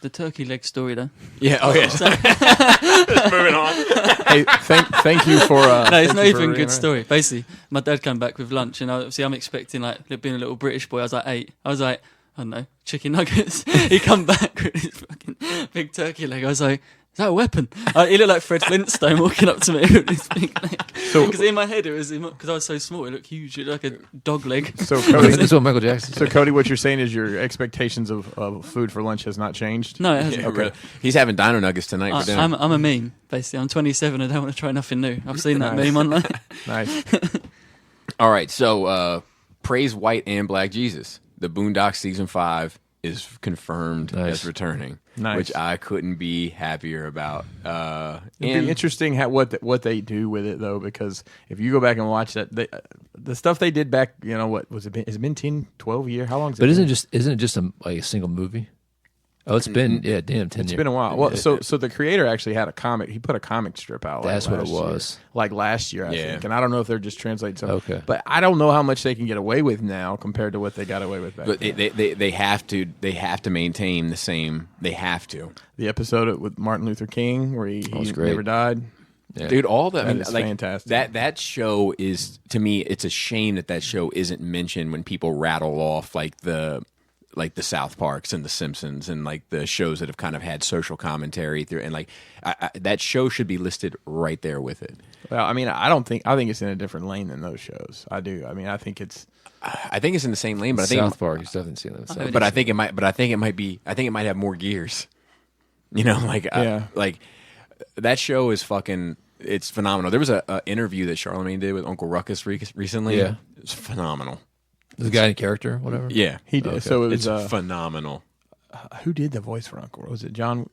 The turkey leg story, though. Yeah. Oh yeah. Just moving on. Hey, thank you for. No, it's thank not you for even a reading good that. story. Basically, my dad came back with lunch, and obviously I'm expecting, like, being a little British boy, I was like 8. I was like, I don't know, chicken nuggets. He come back with his fucking big turkey leg. I was like, is that a weapon? He looked like Fred Flintstone walking up to me with his big leg. Because in my head, it was, because I was so small, it looked huge. It looked like a dog leg. So Cody, That's what Michael Jackson so said. Cody, what you're saying is your expectations of food for lunch has not changed. No, it hasn't. Yeah, really. He's having dino nuggets tonight for dinner. I'm a meme, basically. I'm 27. I don't want to try nothing new. I've seen that Nice. meme online. Nice. All right, so praise white and black Jesus. The Boondocks season 5 is confirmed Nice. as returning, Nice. which I couldn't be happier about. It'd be interesting what they do with it though, because if you go back and watch that, the stuff they did back, what was it? Has it been 10, 12 years? How long? But isn't it just a single movie? Oh, it's been 10 years. It's been a while. Well, so the creator actually had a comic. He put a comic strip out. That's what it last year. was. Like last year, I Yeah. think. And I don't know if they're just translating something. Okay. But I don't know how much they can get away with now compared to what they got away with back But then. they have to maintain the same. They have to, The episode with Martin Luther King where he was great. never died. Yeah. dude. All that, That is fantastic. That show is, to me, it's a shame that show isn't mentioned when people rattle off like the South Parks and the Simpsons and like the shows that have kind of had social commentary through, and like that show should be listed right there with it. Well, I mean, I think it's in a different lane than those shows. I do. I mean, I think it's in the same lane, but I think South Park. You've definitely seen that. haven't but I think it might have more gears. Yeah. Like that show is fucking. It's phenomenal. There was a interview that Charlemagne did with Uncle Ruckus recently. Yeah. It's phenomenal. The guy in character, whatever. Yeah, he did. So it it's was phenomenal. who did the voice for Uncle? Was it John?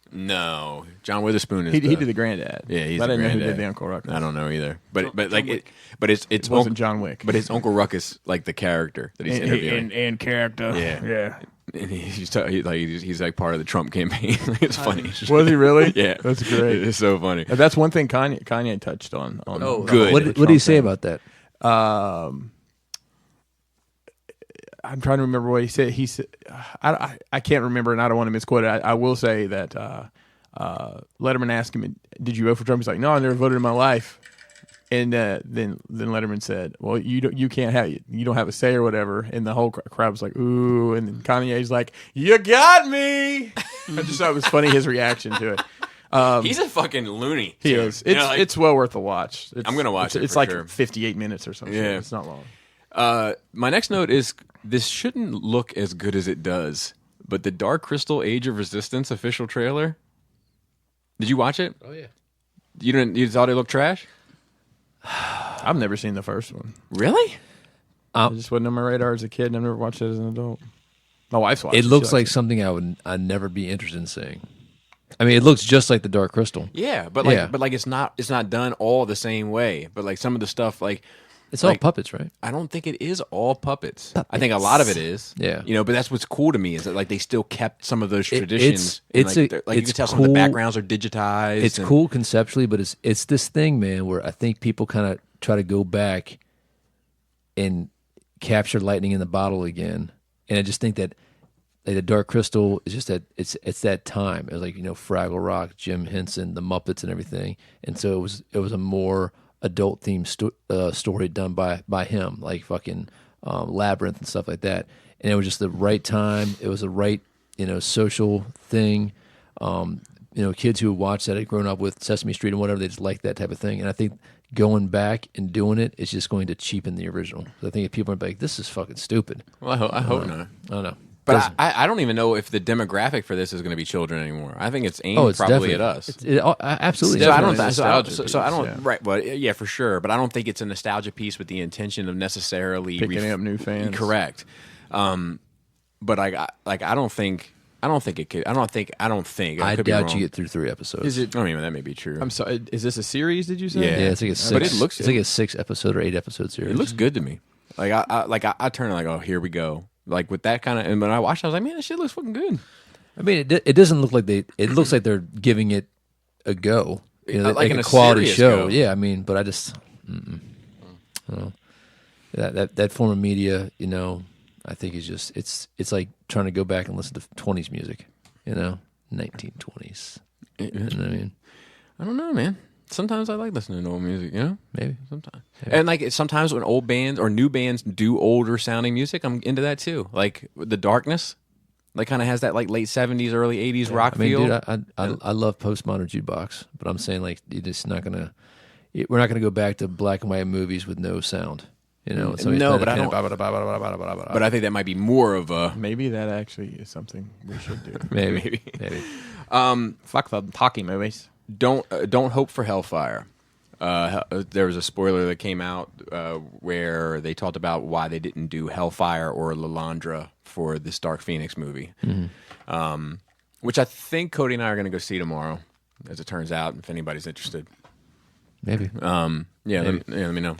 No, John Witherspoon is. He did the granddad. Yeah, he's But I the didn't know who did granddad. the Uncle Ruckus. I don't know either. But John like Wick. it's It wasn't John Wick. But it's Uncle Ruckus, like the character that he's interviewing. in character. Yeah. Yeah. And he's like part of the Trump campaign. It's funny. Was he really? Yeah, That's great. It's so funny. That's one thing Kanye touched on. Good. What did he say about that? I'm trying to remember what he said. He said, I can't remember, and I don't want to misquote it. I will say that Letterman asked him, "Did you vote for Trump?" He's like, "No, I never voted in my life." And then Letterman said, "Well, you don't have a say or whatever." And the whole crowd was like, "Ooh!" And then Kanye's like, "You got me!" I just thought it was funny his reaction to it. He's a fucking loony. He too. is. You know, like- It's well worth a watch. I'm gonna watch it It's for like sure. 58 minutes or something. Yeah. It's not long. My next note is this shouldn't look as good as it does, but the Dark Crystal Age of Resistance official trailer. Did you watch it? Oh yeah. You thought it looked trash? I've never seen the first one. Really? It just wasn't on my radar as a kid, and I've never watched it as an adult. My wife's watched it. It looks She like likes something I'd never be interested in seeing. I mean, it looks just like the Dark Crystal. Yeah, but Yeah. it's not done all the same way. But like some of the stuff, like It's all Like- puppets, right? I don't think it is all puppets. I think a lot of it is. Yeah. But that's what's cool to me is that like they still kept some of those traditions. it's and, a- like you it's can tell some of the cool- backgrounds are digitized. It's and- cool conceptually, but it's this thing, man, where I think people kind of try to go back and capture lightning in the bottle again. And I just think that like the Dark Crystal is just that it's that time. It was like Fraggle Rock, Jim Henson, the Muppets, and everything. And so it was a more adult themed story done by him, like fucking Labyrinth and stuff like that. And it was just the right time. It was the right social thing. Kids who watched that had grown up with Sesame Street and whatever, they just like that type of thing. And I think going back and doing it is just going to cheapen the original. So I think if people are like, this is fucking stupid. Well, I hope not. I don't know. But I don't even know if the demographic for this is going to be children anymore. I think it's aimed it's probably at us. Absolutely. So I don't. nostalgia So I don't. piece, yeah. Right. But yeah, for sure. But I don't think it's a nostalgia piece with the intention of necessarily Picking up new fans. Correct. But I don't think it could. I don't think. I could be doubt wrong. you get through 3 episodes. Is it? I mean, that may be true. I'm sorry. Is this a series? Did you say? Yeah. Yeah, it's like a 6. But it looks- It's like a 6 episode or 8 episode series. It looks good to me. Like I turn like, oh, here we go. Like with that kind of. And when I watched, I was like, man, this shit looks fucking good. I mean, it doesn't look like they. It looks like they're giving it a go. Like in a a quality serious show. go. Yeah, I mean, but I just that form of media, I think is just it's like trying to go back and listen to 20s music, 1920s. You know what I mean? I don't know, man. Sometimes I like listening to old music, Maybe. Sometimes. And like sometimes when old bands or new bands do older sounding music, I'm into that too. Like The Darkness, like kind of has that like late 70s, early 80s rock I mean, feel. dude, I love postmodern jukebox, but I'm saying like you're just not gonna. We're not gonna go back to black and white movies with no sound. No, but I don't. But I think that might be more of a Maybe that actually is something we should do. maybe. Fuck the talkie movies. Don't hope for Hellfire. There was a spoiler that came out where they talked about why they didn't do Hellfire or Lalandra for this Dark Phoenix movie, which I think Cody and I are going to go see tomorrow, as it turns out. If anybody's interested, Maybe. let me know.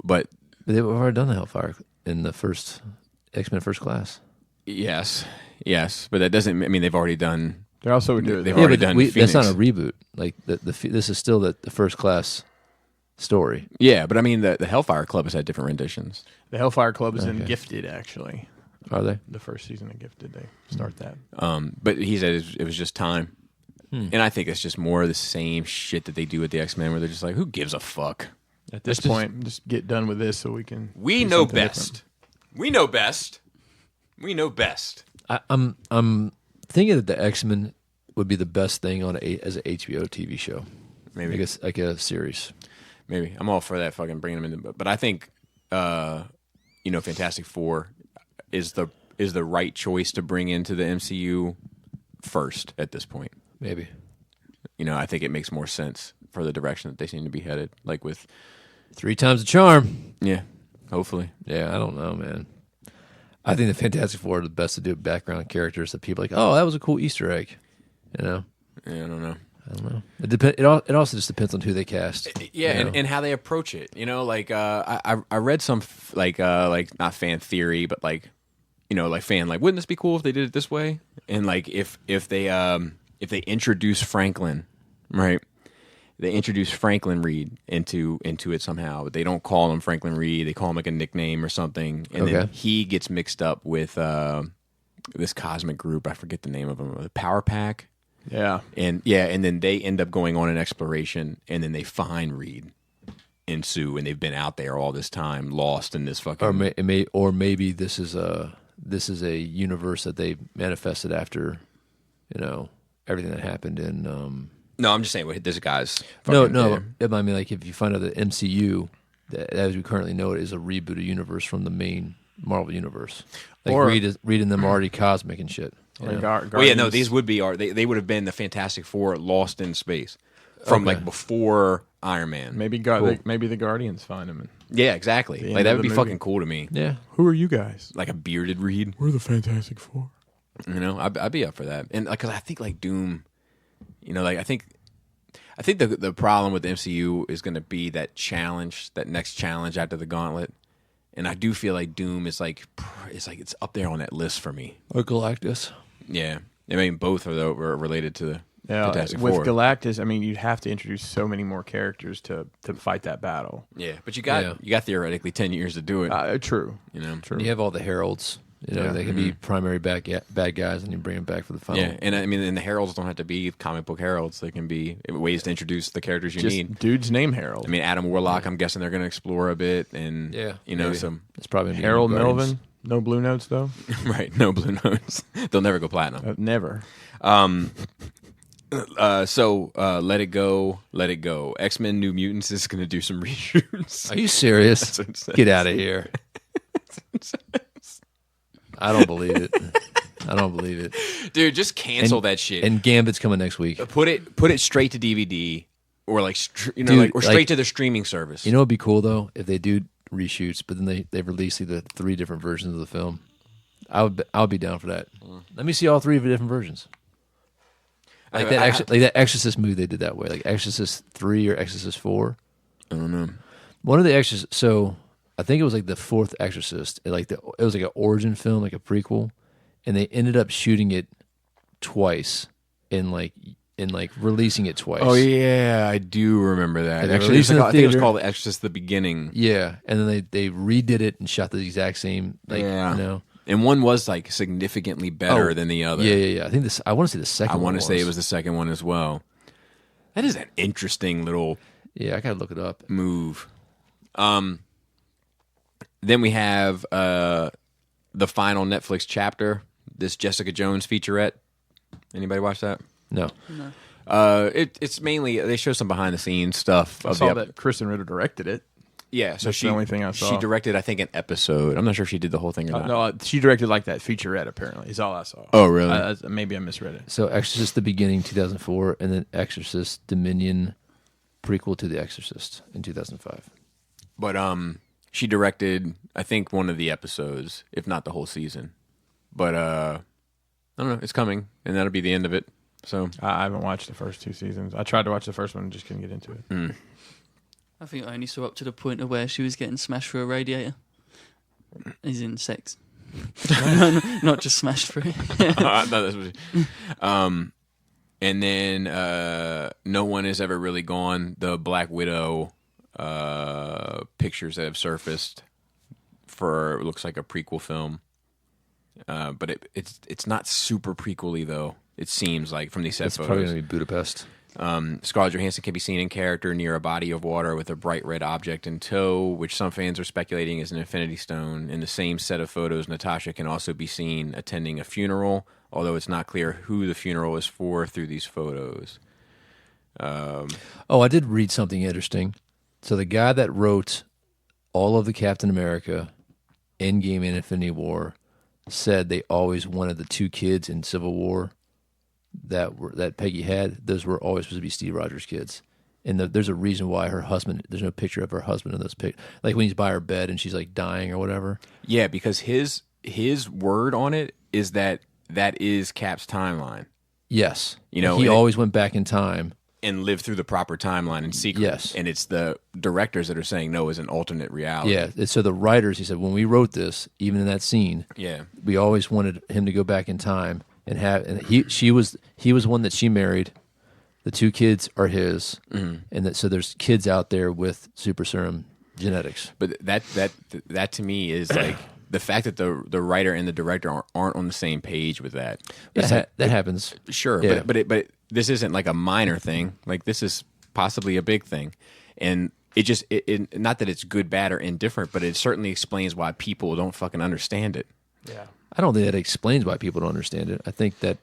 But They've already done the Hellfire in the first X-Men First Class. yes, but that doesn't. I mean, they've already done. They're also doing. They've already done that's Phoenix. not a reboot. Like this is still the First Class story. Yeah, but I mean, the Hellfire Club has had different renditions. The Hellfire Club is in Gifted, actually. Are they? The first season of Gifted, they start that. But he said it was just time. And I think it's just more of the same shit that they do with the X-Men, where they're just like, who gives a fuck? At this point, just get done with this so we can. We do know something best. different. We know best. We know best. I'm thinking that the X-Men would be the best thing as an HBO TV show. Maybe. I guess like a series. Maybe. I'm all for that fucking bringing them in. But I think, Fantastic Four is the right choice to bring into the MCU first at this point. Maybe. I think it makes more sense for the direction that they seem to be headed. Like with, 3 times the charm. yeah, hopefully. Yeah, I don't know, man. I think the Fantastic Four are the best to do background characters that people are like, oh, that was a cool Easter egg. Yeah, I don't know. I don't know. It also just depends on who they cast. Yeah, you know? and how they approach it. I read some like not fan theory, but like fan wouldn't this be cool if they did it this way? And like if they introduce Franklin, right? They introduce Franklin Reed into it somehow, but they don't call him Franklin Reed. They call him like a nickname or something, and then he gets mixed up with this cosmic group. I forget the name of them. The Power Pack. Yeah. And then they end up going on an exploration, and then they find Reed and Sue, and they've been out there all this time, lost in this fucking. Or maybe this is a universe that they manifested after, everything that happened in. No, I'm just saying this guy's. No. I mean, like if you find out that MCU, as we currently know it, is a rebooted universe from the main Marvel universe. Like Or- Reed and them are already cosmic and shit. you know? Well, yeah, no, these would be they would have been the Fantastic Four lost in space from like before Iron Man. Maybe maybe the Guardians find him. Yeah, exactly. The Like end that of would the be movie. fucking cool to me. Yeah. Who are you guys? Like a bearded Reed. We're the Fantastic Four. I'd be up for that. And because I think like Doom, I think the problem with the MCU is going to be that challenge, that next challenge after the Gauntlet. And I do feel like Doom is like it's up there on that list for me. Or Galactus. Yeah, I mean both are related to the Fantastic with Four. Galactus, I mean, you'd have to introduce so many more characters to fight that battle. Yeah, but you got theoretically 10 years to do it. True. True. You have all the heralds. They can be primary bad guys, and you bring them back for the final. Yeah, and I mean, and the heralds don't have to be comic book heralds. They can be ways to introduce the characters you need. Just dude's name Harold. I mean, Adam Warlock. I'm guessing they're going to explore a bit, and maybe. some It's probably gonna be Harold Guardians. Melvin. No blue notes though. right. No blue notes. They'll never go platinum. Never. So let it go. X-Men New Mutants is going to do some reshoots. Are you serious? That's what it says. Get out of here. I don't believe it. I don't believe it. Dude, just cancel that shit. And Gambit's coming next week. Put it straight to DVD or like Dude, or straight to the streaming service. You know what'd be cool though if they do reshoots, but then they release the 3 different versions of the film. I'll be down for that. Let me see all 3 of the different versions. Like that Exorcist movie they did that way, like Exorcist 3 or Exorcist 4. I don't know. One of the Exorcists. So I think it was like the 4th Exorcist. It was like an origin film, like a prequel, and they ended up shooting it twice and releasing it twice. Oh yeah, I do remember that. And Actually, I think it was called Exorcist: The Beginning. Yeah, and then they redid it and shot the exact same. And one was like significantly better than the other. Yeah. I think I want to say the second. I want to say it was the second one as well. That is an interesting little. Yeah, I gotta look it up. Move. Then we have the final Netflix chapter. This Jessica Jones featurette. Anybody watch that? No. It's mainly they show some behind the scenes stuff. I saw that Kristen Ritter directed it. Yeah, so that's the only thing I saw. She directed, I think, an episode. I'm not sure if she did the whole thing or not. No, she directed like that featurette. Apparently, is all I saw. Oh, really? Maybe I misread it. So Exorcist: The Beginning, 2004, and then Exorcist: Dominion, prequel to The Exorcist in 2005. But she directed, I think, one of the episodes, if not the whole season. But I don't know. It's coming, and that'll be the end of it. So I haven't watched the first 2 seasons. I tried to watch the first one and just couldn't get into it. I think I only saw up to the point of where she was getting smashed through a radiator. As in sex. Not just smashed through. And then No One Has Ever Really Gone, the Black Widow pictures that have surfaced for, it looks like a prequel film. But it's not super prequel-y, though. It seems like from these set It's photos. probably going to be Budapest. Scarlett Johansson can be seen in character near a body of water with a bright red object in tow, which some fans are speculating is an Infinity Stone. In the same set of photos, Natasha can also be seen attending a funeral, although it's not clear who the funeral is for through these photos. I did read something interesting. So the guy that wrote all of the Captain America, Endgame, and Infinity War said they always wanted the 2 kids in Civil War that Peggy had. Those were always supposed to be Steve Rogers' kids, and there's a reason why her husband. There's no picture of her husband in those pictures. Like when he's by her bed and she's like dying or whatever. Yeah, because his word on it is that is Cap's timeline. Yes, he always went back in time and lived through the proper timeline in secret. Yes, and it's the directors that are saying no, is an alternate reality. Yeah, so the writers, he said, when we wrote this, even in that scene, we always wanted him to go back in time. And he was one that she married. The 2 kids are his, and so there's kids out there with super serum genetics. But that to me is like the fact that the writer and the director aren't on the same page with that. That happens. Sure, yeah. but this isn't like a minor thing. Like this is possibly a big thing, and it not that it's good, bad, or indifferent, but it certainly explains why people don't fucking understand it. Yeah. I don't think that explains why people don't understand it. I think that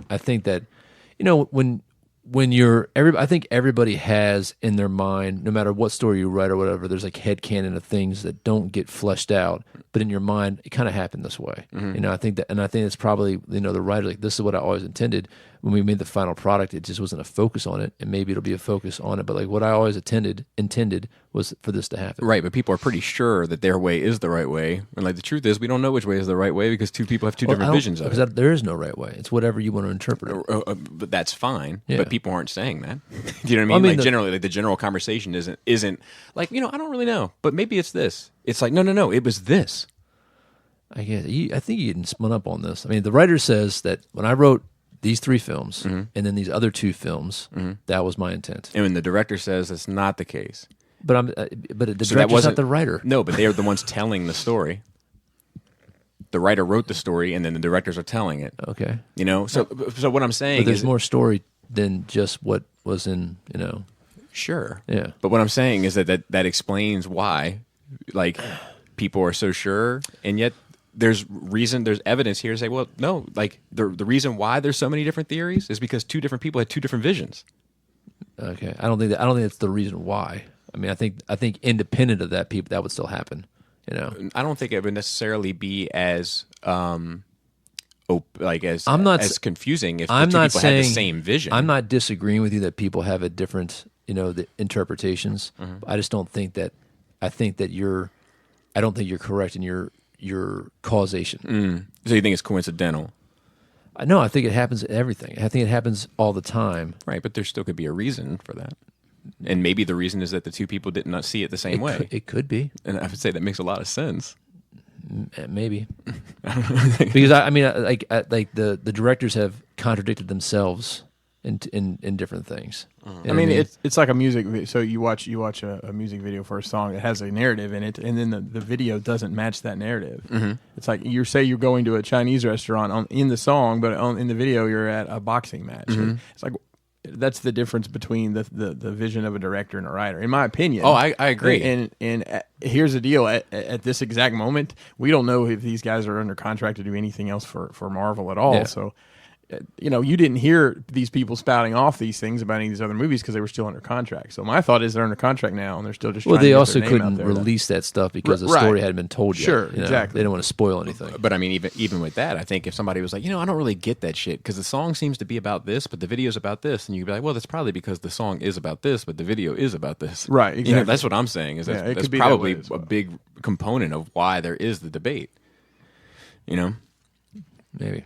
when you're I think everybody has in their mind, no matter what story you write or whatever, there's like headcanon of things that don't get fleshed out, but in your mind it kind of happened this way. I think it's probably the writer, like, this is what I always intended. When we made the final product, it just wasn't a focus on it, and maybe it'll be a focus on it, but like what I always intended was for this to happen. Right, but people are pretty sure that their way is the right way, and like the truth is we don't know which way is the right way because 2 people have 2 different visions of it. There is no right way. It's whatever you want to interpret it. But that's fine. Yeah. But people aren't saying that. Do you know what I mean? Generally, like the general conversation isn't like, I don't really know, but maybe it's this. It's like, no, it was this. I guess I think you getting spun up on this. I mean, the writer says that when I wrote these 3 films and then these other 2 films, that was my intent. And when the director says that's not the case, but the director's not the writer. No, but they are the ones telling the story. The writer wrote the story, and then the directors are telling it. Okay, So what I'm saying is, there's more story than just what was in. Sure. Yeah. But what I'm saying is that explains why, like, people are so sure, and yet there's evidence here to say, well, no, like the reason why there's so many different theories is because 2 different people had 2 different visions. Okay, I don't think that's the reason why. I mean, I think independent of that, that would still happen. I don't think it would necessarily be as as confusing if I'm the two not people saying, had the same vision. I'm not disagreeing with you that people have a different, the interpretations. I just don't think that. I don't think you're correct in your causation. So you think it's coincidental? No, I think it happens in everything. I think it happens all the time. Right, but there still could be a reason for that. And maybe the reason is that the two people did not see it the same way. It could be. And I would say that makes a lot of sense. Maybe. Because the directors have contradicted themselves in different things. I mean, it's like a music video. So you watch a music video for a song that has a narrative in it, and then the video doesn't match that narrative. It's like you're going to a Chinese restaurant in the song, but in the video you're at a boxing match. It's like that's the difference between the vision of a director and a writer, in my opinion. Oh, I agree. And here's the deal: at this exact moment, we don't know if these guys are under contract to do anything else for Marvel at all. Yeah. So. You didn't hear these people spouting off these things about any of these other movies because they were still under contract. So my thought is they're under contract now, and they're still just. Well, trying they to get also their name out couldn't there release that stuff because the Right. story hadn't been told yet. Sure, Exactly. exactly. They didn't want to spoil anything. But I mean, even with that, I think if somebody was like, I don't really get that shit because the song seems to be about this, but the video's about this, and you'd be like, well, that's probably because the song is about this, but the video is about this. Right, exactly. That's what I'm saying. Is Yeah, it that's could be that probably way as well. a big component of why there is the debate. Maybe.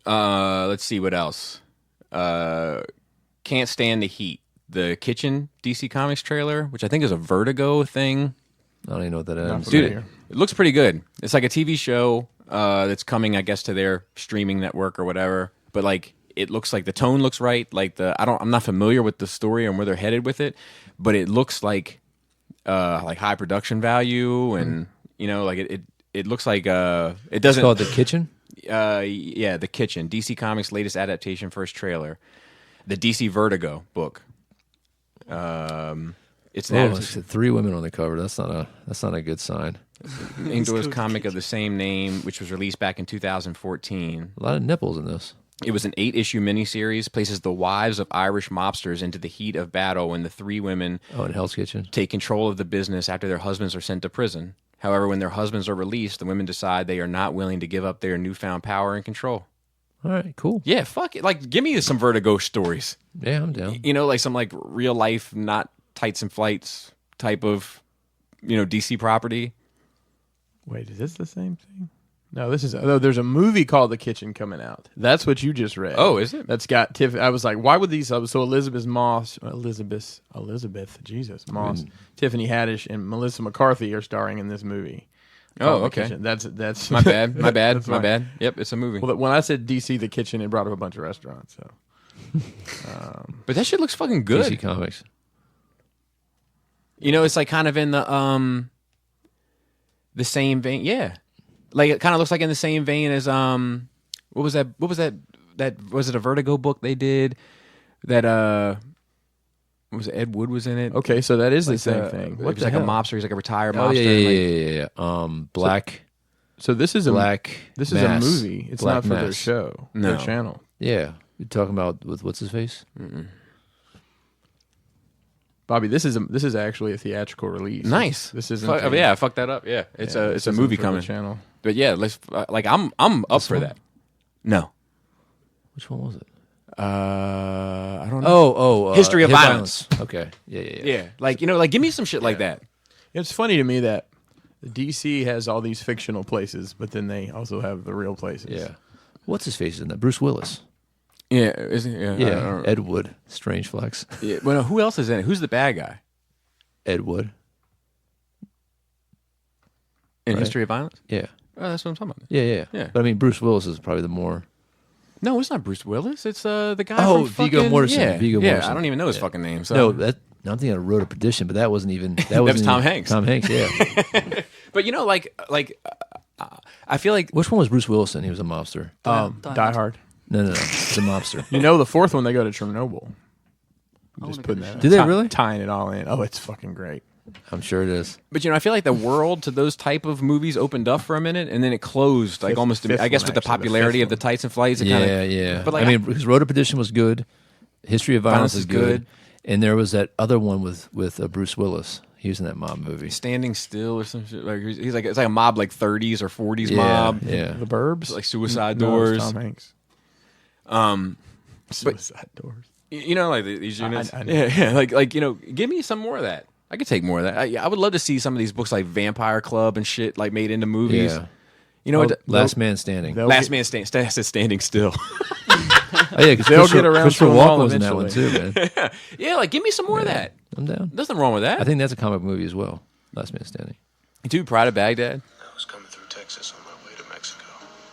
Let's see what else. Can't Stand the Heat. The Kitchen DC Comics trailer, which I think is a Vertigo thing. I don't even know what that is. Dude, it looks pretty good. It's like a TV show that's coming, I guess, to their streaming network or whatever. But like, it looks like the tone looks right. Like I'm not familiar with the story and where they're headed with it, but it looks like high production value and it looks like it doesn't. It's called The Kitchen? Yeah, The Kitchen. DC Comics' latest adaptation, first trailer. The DC Vertigo book. It's three women on the cover. That's not a good sign. Indoors comic of the same name, which was released back in 2014. A lot of nipples in this. It was an 8-issue miniseries, places the wives of Irish mobsters into the heat of battle when the three women in Hell's Kitchen take control of the business after their husbands are sent to prison. However, when their husbands are released, the women decide they are not willing to give up their newfound power and control. All right, cool. Yeah, fuck it. Like, give me some Vertigo stories. Yeah, I'm down. Like some like real life, not tights and flights type of, DC property. Wait, is this the same thing? No, this is. Oh, there's a movie called The Kitchen coming out. That's what you just read. Oh, is it? That's got Tiff. I was like, why would these? So Elizabeth Moss, Jesus Moss, Tiffany Haddish, and Melissa McCarthy are starring in this movie. Oh, okay. That's my bad. My bad. That's my fine. bad. Yep, it's a movie. Well, when I said DC The Kitchen, it brought up a bunch of restaurants. So, but that shit looks fucking good. DC Comics. It's like kind of in the same vein. Yeah, like it kind of looks like in the same vein as what was that? That was it a Vertigo book they did? That what was it? Ed Wood was in it. okay, so that is Like the same thing. He was like a mobster. He's like a retired Oh mobster. yeah. Black. So this is Black. This Mass. is a movie. It's Black not for their Mass. show. No. Their channel. Yeah, you're talking about with what's his face? Bobby, this is actually a theatrical release. Nice. This isn't. I fucked that up. Yeah, it's a movie for the coming. channel. But yeah, let's I'm up for one? that. No. Which one was it? I don't know. Oh, History of Hit Violence. Okay. Yeah. Yeah, like give me some shit like that. It's funny to me that DC has all these fictional places, but then they also have the real places. Yeah. What's his face in that? Bruce Willis. Yeah, isn't yeah? I don't know. Ed Wood. Strange flex. Yeah, well, no, who else is in it? Who's the bad guy Ed Wood. in Right. History of Violence? Yeah. Oh, that's what I'm talking about. Yeah. Yeah. But I mean, Bruce Willis is probably the more. No, it's not Bruce Willis. It's the guy. Oh, from Viggo fucking, Mortensen. Yeah, Viggo yeah. Mortensen. I don't even know his Yeah. fucking name. So. No, I'm thinking of Road of Perdition, but that wasn't even. That was Tom Hanks. Tom Hanks. Yeah. But I feel like Which one was Bruce Willis in? He was a mobster. Die Hard. No. He's a mobster. The fourth one they go to Chernobyl. I'm just putting that. Do they really? Tying it all in? Oh, it's fucking great. I'm sure it is. But I feel like the world to those type of movies opened up for a minute and then it closed like almost. fifth I guess one, with the actually, the popularity fifth of the one. tights and flights. It Yeah, kinda, yeah. But like, I mean, because Road of Perdition was good. History of Violence Violence is is good. good. And there was that other one with Bruce Willis. He was in that mob movie. Standing Still or some shit. Like he's like it's like a mob like 30s or 40s Yeah, mob. yeah. The Burbs, Like Suicide No, Doors. it's Tom Hanks. Suicide Doors. You know, like these units. I know. Yeah. Like you know, give me some more of that. I could take more of that. I would love to see some of these books like Vampire Club and shit like made into movies. Yeah. You know what? Last Man Standing. They'll Last get- Man Standing Still. Oh yeah, because They'll get around Christopher to them all Walken was in that one too, eventually. man. Yeah, like give me some more of that. I'm down. Nothing wrong with that. I think that's a comic movie as well. Last Man Standing. Dude, Pride of Baghdad. I was coming through Texas on my way to Mexico.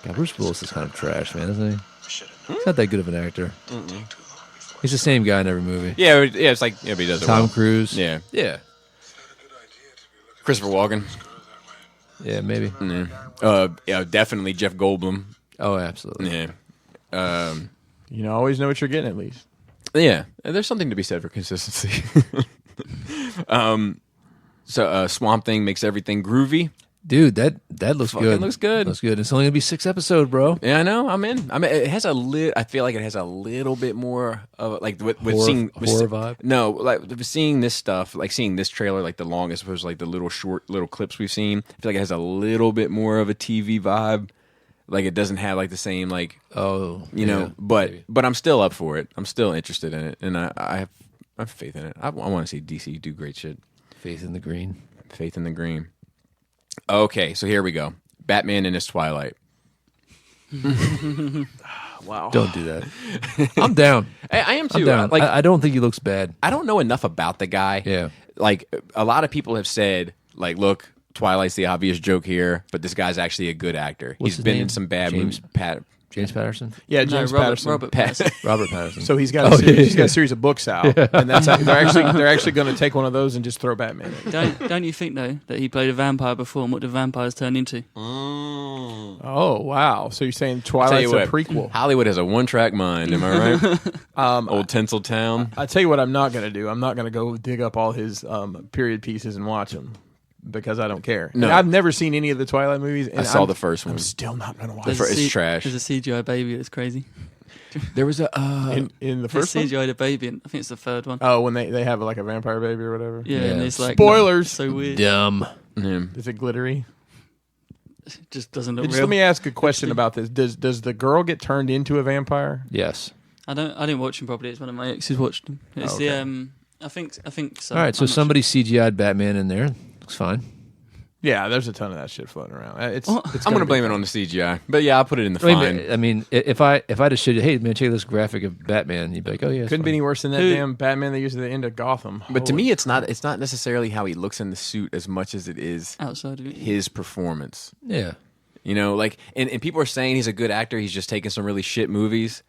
God, Bruce Willis is kind of trash, man, isn't he? I should have known. He's not that good of an actor. Didn't take too long before. He's the same guy in every movie. Yeah, it's like but he does it Tom well. Cruise. Yeah. Yeah. It's not a good idea to be looking Christopher Walken. that way. Yeah, maybe. Yeah, definitely Jeff Goldblum. Oh, absolutely. Yeah. You always know what you're getting at least. Yeah, and there's something to be said for consistency. So Swamp Thing makes everything groovy. Dude, that looks Fucking good. looks good. Looks good. It's only gonna be 6 episodes, bro. Yeah, I know. I'm in. I mean, it has I feel like it has a little bit more of like with Horror- seeing horror vibe? No, like with seeing this stuff, like seeing this trailer, like the longest, opposed to like the little clips we've seen. I feel like it has a little bit more of a TV vibe. Like it doesn't have like the same like Oh, you know, yeah, but maybe. I'm still up for it. I'm still interested in it, and I have faith in it. I want to see DC do great shit. Faith in the Green. Faith in the Green. Okay, so here we go. Batman in His Twilight. Wow. Don't do that. I'm down. I am too. I'm down. Like I don't think he looks bad. I don't know enough about the guy. Yeah. Like a lot of people have said, like, look, Twilight's the obvious joke here, but this guy's actually a good actor. What's He's his been name? in some bad James- movies. James Patterson. Yeah, No, James Robert, Patterson. Robert Patterson. Robert Patterson. So he's got he's got a series of books out, and that's they're actually going to take one of those and just throw Batman in. Don't you think though that he played a vampire before and what the vampires turned into? Oh wow! So you're saying Tell you Twilight's a what, prequel? Hollywood has a one-track mind. Am I right? Um, Old Tinseltown. I tell you what, I'm not going to do. I'm not going to go dig up all his period pieces and watch them because I don't care. No. And I've never seen any of the Twilight movies. And I saw I'm- the first one. I'm still not going to watch There's it. fir- it's trash. There's a CGI baby that's crazy. There was a In the There's first one. CGI the baby, and I think it's the third one. Oh, when they have like a vampire baby or whatever. Yeah, and it's like Spoilers. so weird. Dumb. Is it glittery? It just doesn't look Just real. let me ask a question about this. Does the girl get turned into a vampire? Yes. I didn't watch him properly. It's one of my exes watched him. It's Okay. the I think so. All right, so I'm not somebody CGI'd Batman in there. Looks fine. Yeah, there's a ton of that shit floating around. It's Oh, it's I'm going to be blame it fun. on the CGI. But yeah, I'll put it in the I fine. mean, if I just showed you, hey man, check this graphic of Batman, you'd be like, oh yeah, it's Couldn't be fine. any worse than that Who- damn Batman they used at the end of Gotham. But to Holy- me, it's not necessarily how he looks in the suit as much as it is outside of it. his performance. Yeah. You know, like, and people are saying he's a good actor. He's just taking some really shit movies.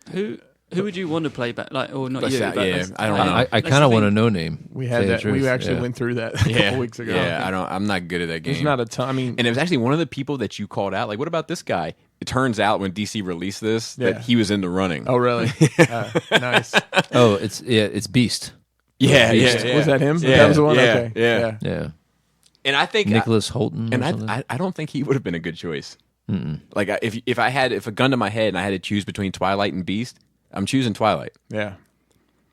Who would you want to play back? Like, or not That's you? that- but yeah, that's- I don't know. I that's kind of the want a thing. no name. we to had tell you that. the We truth. actually Yeah. went through that a couple weeks ago. Yeah, I'm not good at that game. There's not a ton. I mean, and it was actually one of the people that you called out. Like, what about this guy? It turns out when DC released this Yeah. that he was in the running. oh really? Nice. Oh, it's Beast. yeah, Was that him? Yeah, That was the one. yeah, Okay. yeah. Yeah. And I think Nicholas Holton. and or something? I don't think he would have been a good choice. Like if a gun to my head and I had to choose between Twilight and Beast, I'm choosing Twilight. Yeah.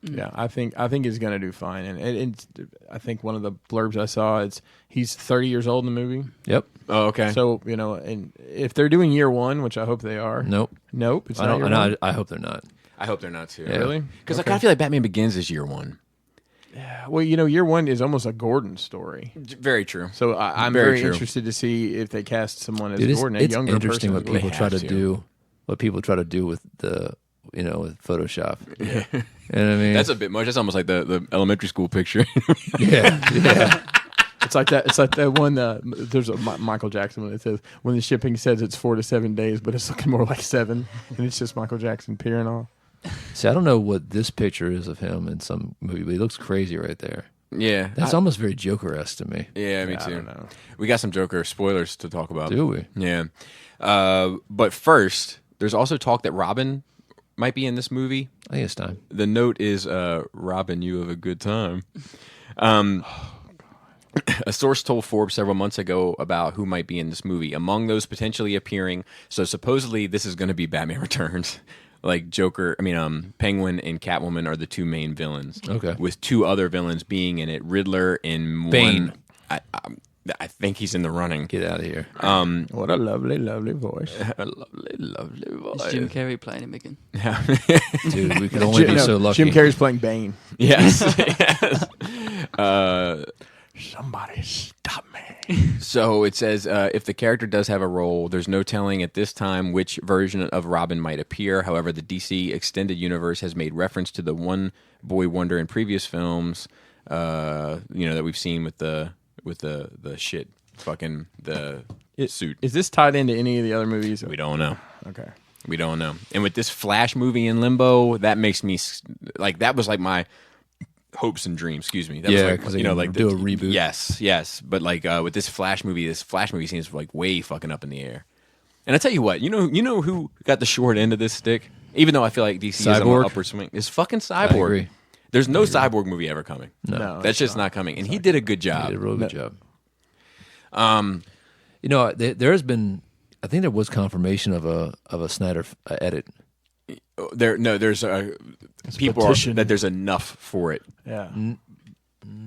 Yeah, I think he's gonna do fine, and I think one of the blurbs I saw he's 30 years old in the movie. Yep. Oh, okay. So and if they're doing year one, which I hope they are, Nope. it's I not don't. year No, one. I hope they're not. I hope they're not too. Yeah. Really? Because I Okay. kind of feel like Batman Begins is year one. Well, year one is almost a Gordon story. Very true. So I'm Very very true. interested to see if they cast someone as Dude, Gordon, a it's younger interesting person. what as people Gordon. try to have to. do. What people try to do with with Photoshop. Yeah. And I mean, That's a bit much. That's almost like the elementary school picture. yeah. It's like that. It's like that one. There's a Michael Jackson one that says when the shipping says it's 4 to 7 days, but it's looking more like 7, and it's just Michael Jackson peering off. See, I don't know what this picture is of him in some movie, but he looks crazy right there. Yeah. That's almost very Joker-esque to me. Yeah, me I too. don't know. We got some Joker spoilers to talk about. Do we? Yeah. But first, there's also talk that Robin might be in this movie. I think it's time. The note is, Robin, you have a good time. A source told Forbes several months ago about who might be in this movie. Among those potentially appearing, so supposedly this is going to be Batman Returns. like Penguin and Catwoman are the two main villains. Okay. With two other villains being in it, Riddler and Bane. I think he's in the running. Get out of here. What a lovely, lovely voice. A lovely voice. Is Jim Carrey playing him again? Dude, we could only be so lucky. Jim Carrey's playing Bane. Yes. Yes. Somebody stop me. So it says if the character does have a role, there's no telling at this time which version of Robin might appear. However, the DC extended universe has made reference to the one boy wonder in previous films, that we've seen with the shit, fucking the suit. Is this tied into any of the other movies? We don't know. Okay. We don't know. And with this Flash movie in limbo, that makes me like that was like my hopes and dreams. Excuse me. That was like, because do a reboot. Yes. But like with this Flash movie seems like way fucking up in the air. And I tell you what, you know who got the short end of this stick? Even though I feel like DC is on an upward swing, is fucking Cyborg. I agree. There's no Cyborg movie ever coming. No. That's just not coming. And he did a good job. He did a really good job. There has been, I think there was confirmation of a Snyder edit. There's that there's enough for it. Yeah.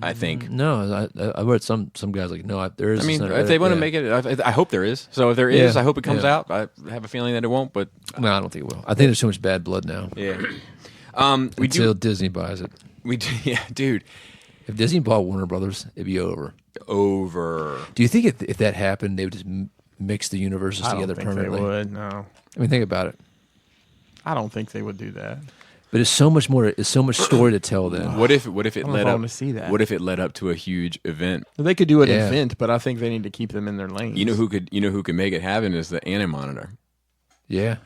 I think. No, I read some guys like, no, there is. I mean, a Snyder if they edit, want to make it, I hope there is. So if there is, I hope it comes yeah. out. I have a feeling that it won't, but No, I don't think it will. I think there's too much bad blood now. yeah. Until Disney buys it. Yeah, dude. If Disney bought Warner Brothers, it'd be over. Do you think if that happened, they would just mix the universes I together don't think permanently? they would. No. I mean, think about it. I don't think they would do that. But it's so much more. It's so much story to tell. Then What if it I don't know led if I up? want to see that. What if it led up to a huge event? They could do an Yeah. event, but I think they need to keep them in their lanes. You know who could make it happen is the Animonitor. Yeah.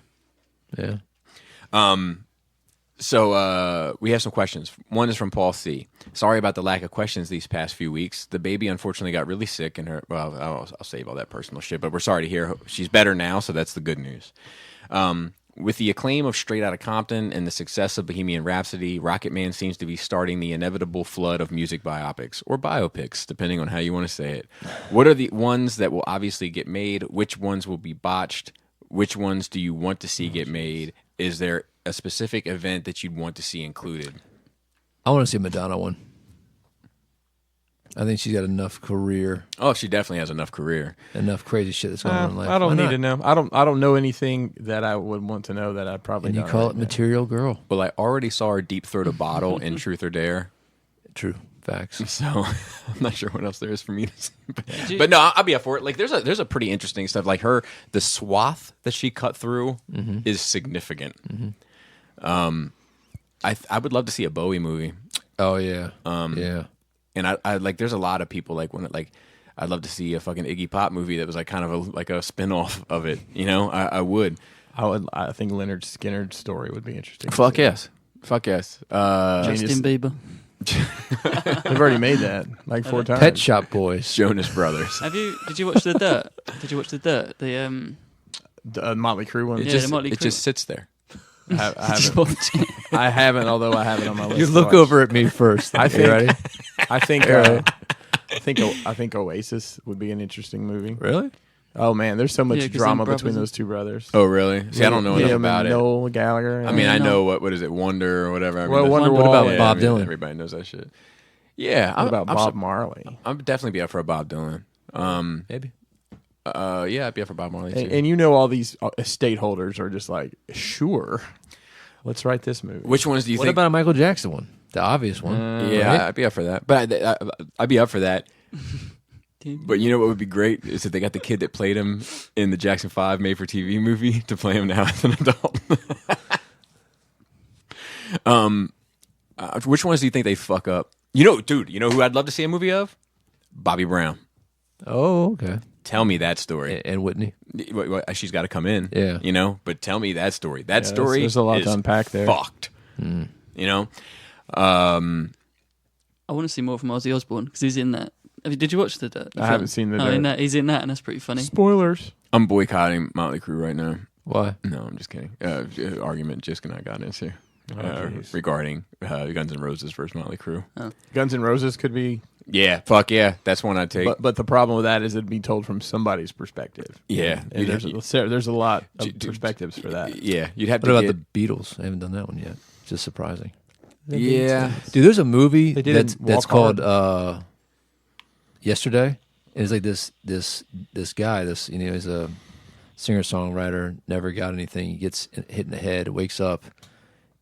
So we have some questions. One is from Paul C. Sorry about the lack of questions these past few weeks. The baby unfortunately got really sick, and I'll save all that personal shit. But we're sorry to hear she's better now, so that's the good news. With the acclaim of Straight Outta Compton and the success of Bohemian Rhapsody, Rocketman seems to be starting the inevitable flood of music biopics, or biopics, depending on how you want to say it. What are the ones that will obviously get made? Which ones will be botched? Which ones do you want to see get made? Is there a specific event that you'd want to see included? I want to see a Madonna one. I think she's got enough career, Oh, she definitely has enough career. enough crazy shit that's going on in life. I don't Why need not? to know. I don't know anything that I would want to know that I probably And you don't call right it now. Material Girl. Well, I already saw her deep throat a bottle in Truth or Dare, True facts. so I'm not sure what else there is for me to see. But no, I'll be up for it. Like, there's a pretty interesting stuff. Like the swath that she cut through is significant. I would love to see a Bowie movie. Oh yeah. Yeah. And I like, there's a lot of people like when it, like, I'd love to see a fucking Iggy Pop movie that was like kind of like a spin-off of it. You know, I would. I think Leonard Skinner's story would be interesting. Fuck yes. Justin Bieber. They've already made that like 4 times. Pet Shop Boys. Jonas Brothers. Did you watch The Dirt? Did you watch The Dirt? The Motley Crue one. It Yeah, the Motley it Crue. just sits there. I Did you haven't. watch it? I haven't. Although I have it on my list. You to look watch. over at me first. I You think- ready? I think Oasis would be an interesting movie. Really? Oh man, there's so much Yeah, 'cause drama them between brothers- those two brothers. Oh, really? See, I don't know enough Liam about and it. Noel Gallagher. I mean, I No. know what is it, Wonder or whatever. I mean, Well, that's- Wonderwall. What about yeah. Bob I mean, Dylan? Everybody knows that shit. Yeah, What about I'm Bob Marley? I'd definitely be up for a Bob Dylan. Maybe. Yeah, I'd be up for Bob Marley too. And you know, all these estate holders are just like, sure, let's write this movie. Which ones do you What think? about a Michael Jackson one? The obvious one. Yeah, right? I'd be up for that. But I'd be up for that. But you know what would be great is if they got the kid that played him in the Jackson 5 made-for-TV movie to play him now as an adult. Which ones do you think they fuck up? You know, dude, you know who I'd love to see a movie of? Bobby Brown. Oh, okay. Tell me that story. And Whitney. She's got to come in. Yeah. You know, but tell me that story. That story there's a lot is to unpack there. fucked. You know? I want to see more from Ozzy Osbourne because he's in that. Did you watch the Dirt? I haven't seen The Oh, Dirt. he's in that, and that's pretty funny. Spoilers. I'm boycotting Motley Crue right now. Why? No, I'm just kidding. Argument Jisk and I got into jeez. regarding Guns N' Roses versus Motley Crue. Guns N' Roses could be Yeah, fuck yeah, that's one I'd take. But the problem with that is it'd be told from somebody's perspective. Yeah. And there's a lot of perspectives for that. Yeah, you'd have What to about get... the Beatles? I haven't done that one yet. It's just surprising. Yeah. Dude, there's a movie They did that's Walk called Hard. Yesterday. And it's like this guy, he's a singer-songwriter, never got anything. He gets hit in the head, wakes up,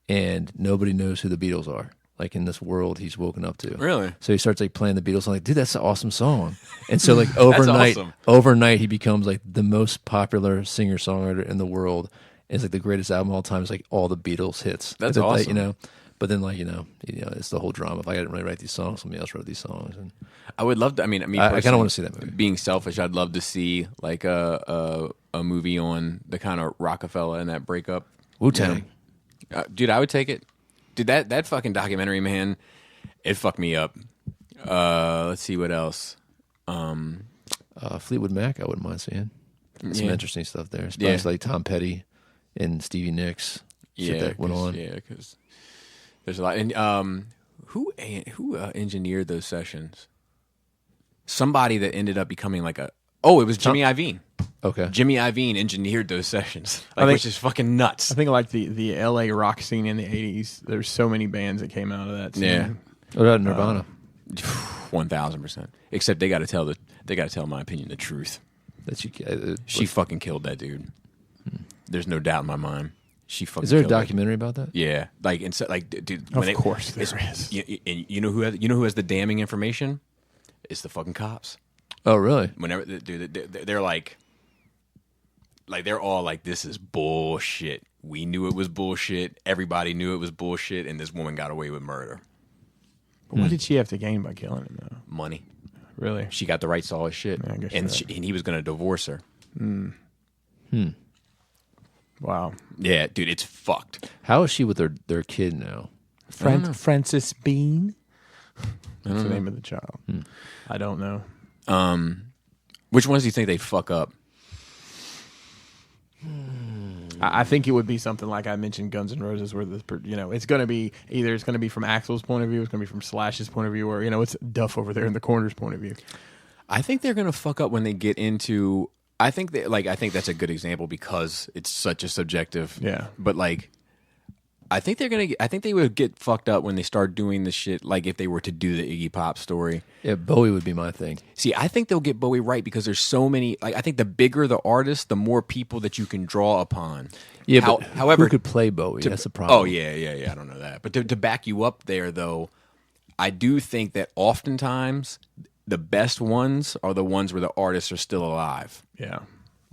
and nobody knows who the Beatles are. Like in this world he's woken up to. Really? So he starts like playing the Beatles. I'm like, dude, that's an awesome song. And so like overnight he becomes like the most popular singer-songwriter in the world. And it's like the greatest album of all time. It's like all the Beatles hits. That's Like, awesome. you know. But then, like, it's the whole drama. If I didn't really write these songs, somebody else wrote these songs. And I would love to. I mean, I kind of personally, want to see that movie. Being selfish, I'd love to see like a movie on the kind of Rockefeller and that breakup. Wu-Tang. Dude, I would take it. Dude, that fucking documentary, man, it fucked me up. Let's see what else. Fleetwood Mac, I wouldn't mind seeing. Some Yeah. interesting stuff there. Especially like Tom Petty and Stevie Nicks. Shit that went on. Yeah, because there's a lot. And who engineered those sessions? Somebody that ended up becoming like it was Jimmy Iovine. Okay. Jimmy Iovine engineered those sessions, which is fucking nuts. I think like the LA rock scene in the 80s, there's so many bands that came out of that scene. Yeah. What about Nirvana? 1000%. Except they got to tell in my opinion, the truth. She fucking killed that dude. There's no doubt in my mind. She fucking. Is there a killed that documentary about that? Yeah, like instead, like dude. Of course there is. You know who has the damning information? It's the fucking cops. Oh, really? Whenever they're like they're all like, this is bullshit. We knew it was bullshit. Everybody knew it was bullshit, and this woman got away with murder. But what did she have to gain by killing him, though? Money. Really? She got the rights to all his shit, Yeah, I guess and he was going to divorce her. Wow. Yeah, dude, it's fucked. How is she with their kid now? Frances Bean? That's the name of the child. I don't know. Which ones do you think they fuck up? I think it would be something like I mentioned, Guns N' Roses, where it's going to be either it's going to be from Axl's point of view, it's going to be from Slash's point of view, or it's Duff over there in the corner's point of view. I think they're going to fuck up when they get into. I think that's a good example because it's such a subjective. Yeah. But like, I think they would get fucked up when they start doing the shit. Like if they were to do the Iggy Pop story. Yeah, Bowie would be my thing. See, I think they'll get Bowie right because there's so many. Like, I think the bigger the artist, the more people that you can draw upon. Yeah, but however, who could play Bowie? That's the problem. Oh yeah. I don't know that, but to back you up there, though, I do think that oftentimes the best ones are the ones where the artists are still alive. Yeah.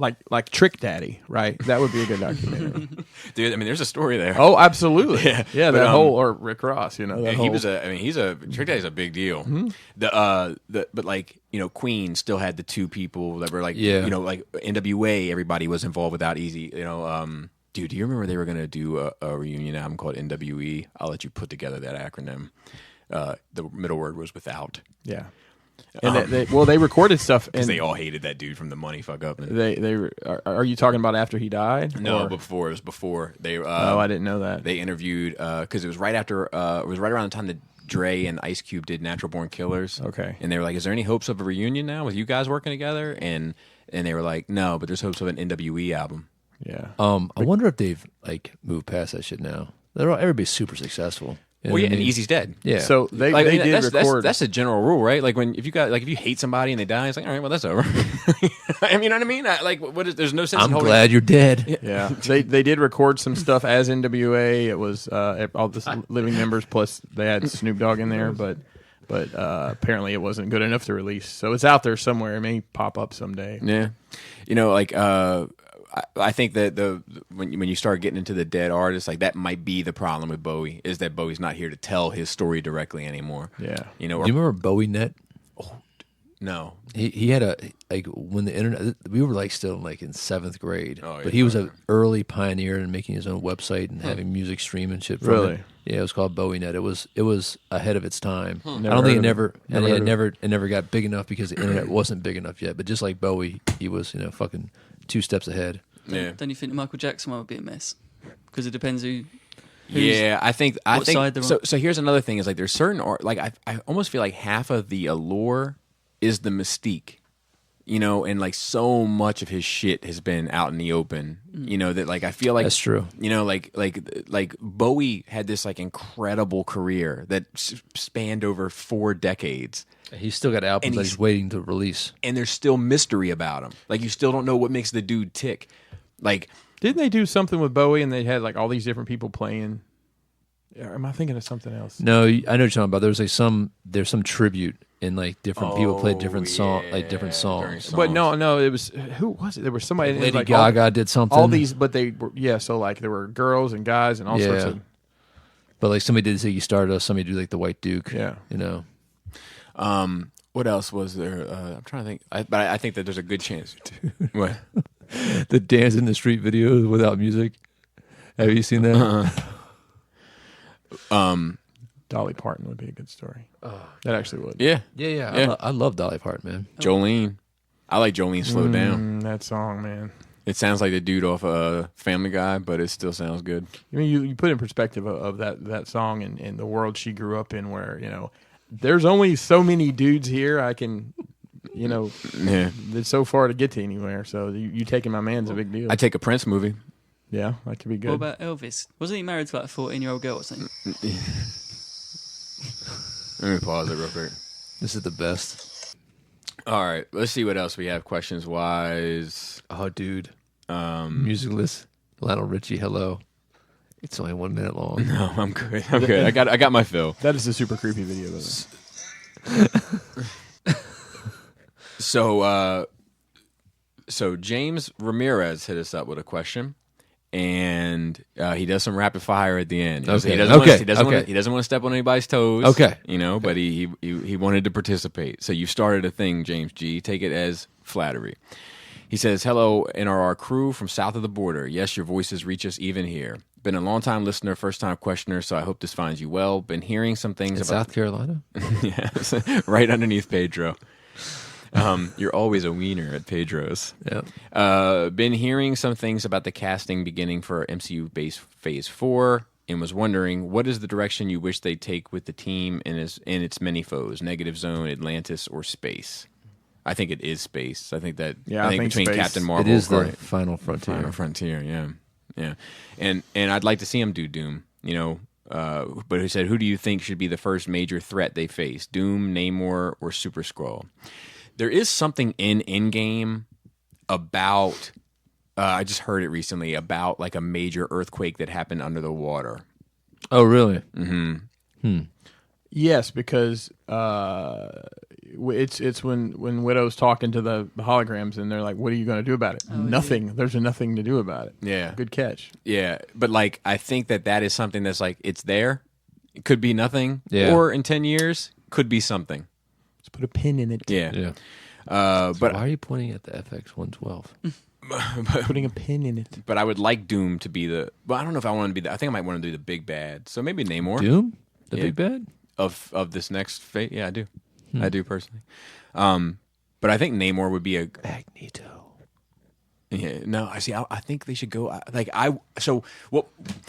Like Trick Daddy, right? That would be a good documentary. Dude, I mean, there's a story there. Oh, absolutely. Yeah, but, that whole, or Rick Ross, that he whole. was Trick Daddy's a big deal. But like, Queen still had the two people that were like, like NWA, everybody was involved without Easy, Dude, do you remember they were going to do a reunion album called NWE? I'll let you put together that acronym. The middle word was without. Yeah. And they recorded stuff, and because they all hated that dude from the Money Fuck Up. Are you talking about after he died? No, or? before it was before they. I didn't know that. They interviewed because it was right after. It was right around the time that Dre and Ice Cube did Natural Born Killers. Okay, and they were like, "Is there any hopes of a reunion now with you guys working together?" And they were like, "No, but there's hopes of an NWE album." Yeah. I wonder if they've like moved past that shit now. Everybody's super successul. You know Well, yeah, what I and mean? Easy's dead. Yeah. So they did record. That's a general rule, right? Like if you hate somebody and they die, it's like, all right, well, that's over. I mean, you know what I mean? There's no sense. I'm in holding glad you're dead. Yeah, they did record some stuff as NWA. It was all the living members plus they had Snoop Dogg in there, but apparently it wasn't good enough to release. So it's out there somewhere. It may pop up someday. Yeah, I think that when you start getting into the dead artists, like that might be the problem with Bowie is that Bowie's not here to tell his story directly anymore. Yeah, Do you remember Bowie Net? No, He had when the internet, we were like still like in 7th grade, Oh, yeah. but he was an early pioneer in making his own website and having music stream and shit. From Really? it. Yeah, it was called Bowie Net. It was ahead of its time. I Never don't think heard it never got big enough because the internet wasn't big enough yet. But just like Bowie, he was fucking 2 steps ahead. yeah. Don't you think the Michael Jackson one would be a mess? Because it depends who. Yeah, I think side they're on. so. Here's another thing: is like there's certain art. Like I almost feel like half of the allure is the mystique, you know, and like so much of his shit has been out in the open, you know, that like I feel like That's true. You know, like Bowie had this like incredible career that spanned over 4 decades. He's still got albums that he's waiting to release, and there's still mystery about him. Like you still don't know what makes the dude tick. Like, didn't they do something with Bowie and they had like all these different people playing? Or am I thinking of something else? No, I know what you're talking about. There's like there's some tribute and like different people played different different songs. But no, it was who was it? There was somebody. Lady like Gaga did something. All these, but they were so like there were girls and guys and all sorts of. But like somebody did Ziggy Stardust, somebody did like the White Duke. Yeah, you know. What else was there? I'm trying to think. But I think that there's a good chance. Dude. What? The Dance in the Street videos without music. Have you seen that? Dolly Parton would be a good story. That actually would. Yeah. I love Dolly Parton, man. Jolene. I like Jolene Slow Down. That song, man. It sounds like the dude off Family Guy, but it still sounds good. I mean, you put in perspective of that song and the world she grew up in, where you know there's only so many dudes here I can, you know, it's so far to get to anywhere. So you taking my man's a big deal. I take a Prince movie. Yeah, that could be good. What about Elvis? Wasn't he married to like a 14-year-old girl or something? Let me pause it real quick. This is the best. All right, let's see what else we have questions wise. Oh, dude. Musicless. Lionel Richie, hello. It's only 1 minute long. No, I'm good. I'm good. I got my fill. That is a super creepy video. So James Ramirez hit us up with a question, and he does some rapid fire at the end. He doesn't want to step on anybody's toes. Okay, you know, but he wanted to participate. So you've started a thing, James G. Take it as flattery. He says, "Hello, NRR crew from south of the border. Yes, your voices reach us even here. Been a long-time listener, first-time questioner, so I hope this finds you well. Been hearing some things about South Carolina. Yes, right underneath Pedro. You're always a wiener at Pedro's. Yeah. Been hearing some things about the casting beginning for MCU base Phase 4, and was wondering what is the direction you wish they'd take with the team in its many foes: Negative Zone, Atlantis, or space." I think it is space. I think that. Yeah, I think between space. Captain Marvel, it is the final frontier. Final frontier. Yeah. And I'd like to see him do Doom. You know, but he said, "Who do you think should be the first major threat they face? Doom, Namor, or Super Skrull?" There is something in Endgame about. I just heard it recently about like a major earthquake that happened under the water. Oh, really? Mm-hmm. Yes, because it's when Widow's talking to the holograms and they're like, "What are you going to do about it?" Nothing. Yeah. There's nothing to do about it. Yeah. Good catch. Yeah, but like I think that is something that's like it's there. It could be nothing. Yeah. Or in 10 years could be something. Let's put a pin in it. Yeah. Yeah. But why are you pointing at the FX 112? Putting a pin in it. But I would like Doom to be the. Well, I don't know if I want to be. I think I might want to do the big bad. So maybe Namor. Doom, the big bad of this next fate. Yeah, I do. I do personally. But I think Namor would be a Magneto. Yeah, no, I see. I think they should go So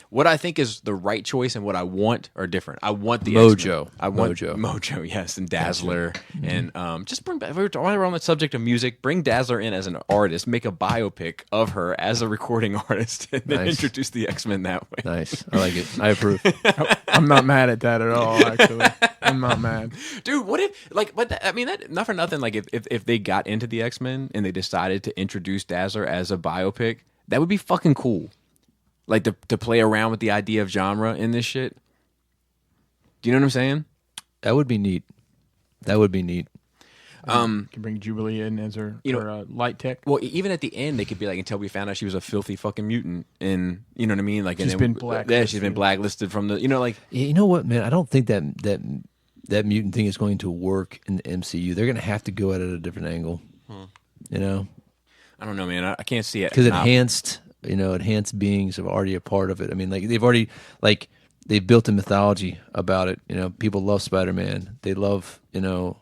what I think is the right choice and what I want are different. I want the Mojo. X-Men. I want Mojo, yes, and Dazzler, and just bring back. While we're on the subject of music, bring Dazzler in as an artist, make a biopic of her as a recording artist, and then introduce the X-Men that way. Nice, I like it. I approve. I'm not mad at that at all. Actually, I'm not mad, dude. What if that, not for nothing. Like if they got into the X-Men and they decided to introduce Dazzler as a biopic, that would be fucking cool. Like to play around with the idea of genre in this shit. Do you know what I'm saying? That would be neat. Can bring Jubilee in as her light tech. Well, even at the end, they could be like, until we found out she was a filthy fucking mutant, and you know what I mean? Like, she's been blacklisted. Yeah, she's been blacklisted from the, like. You know what, man? I don't think that mutant thing is going to work in the MCU. They're going to have to go at it at a different angle. You know. I don't know, man. I can't see it because enhanced beings are already a part of it. I mean, like they've built a mythology about it. You know, people love Spider-Man. They love the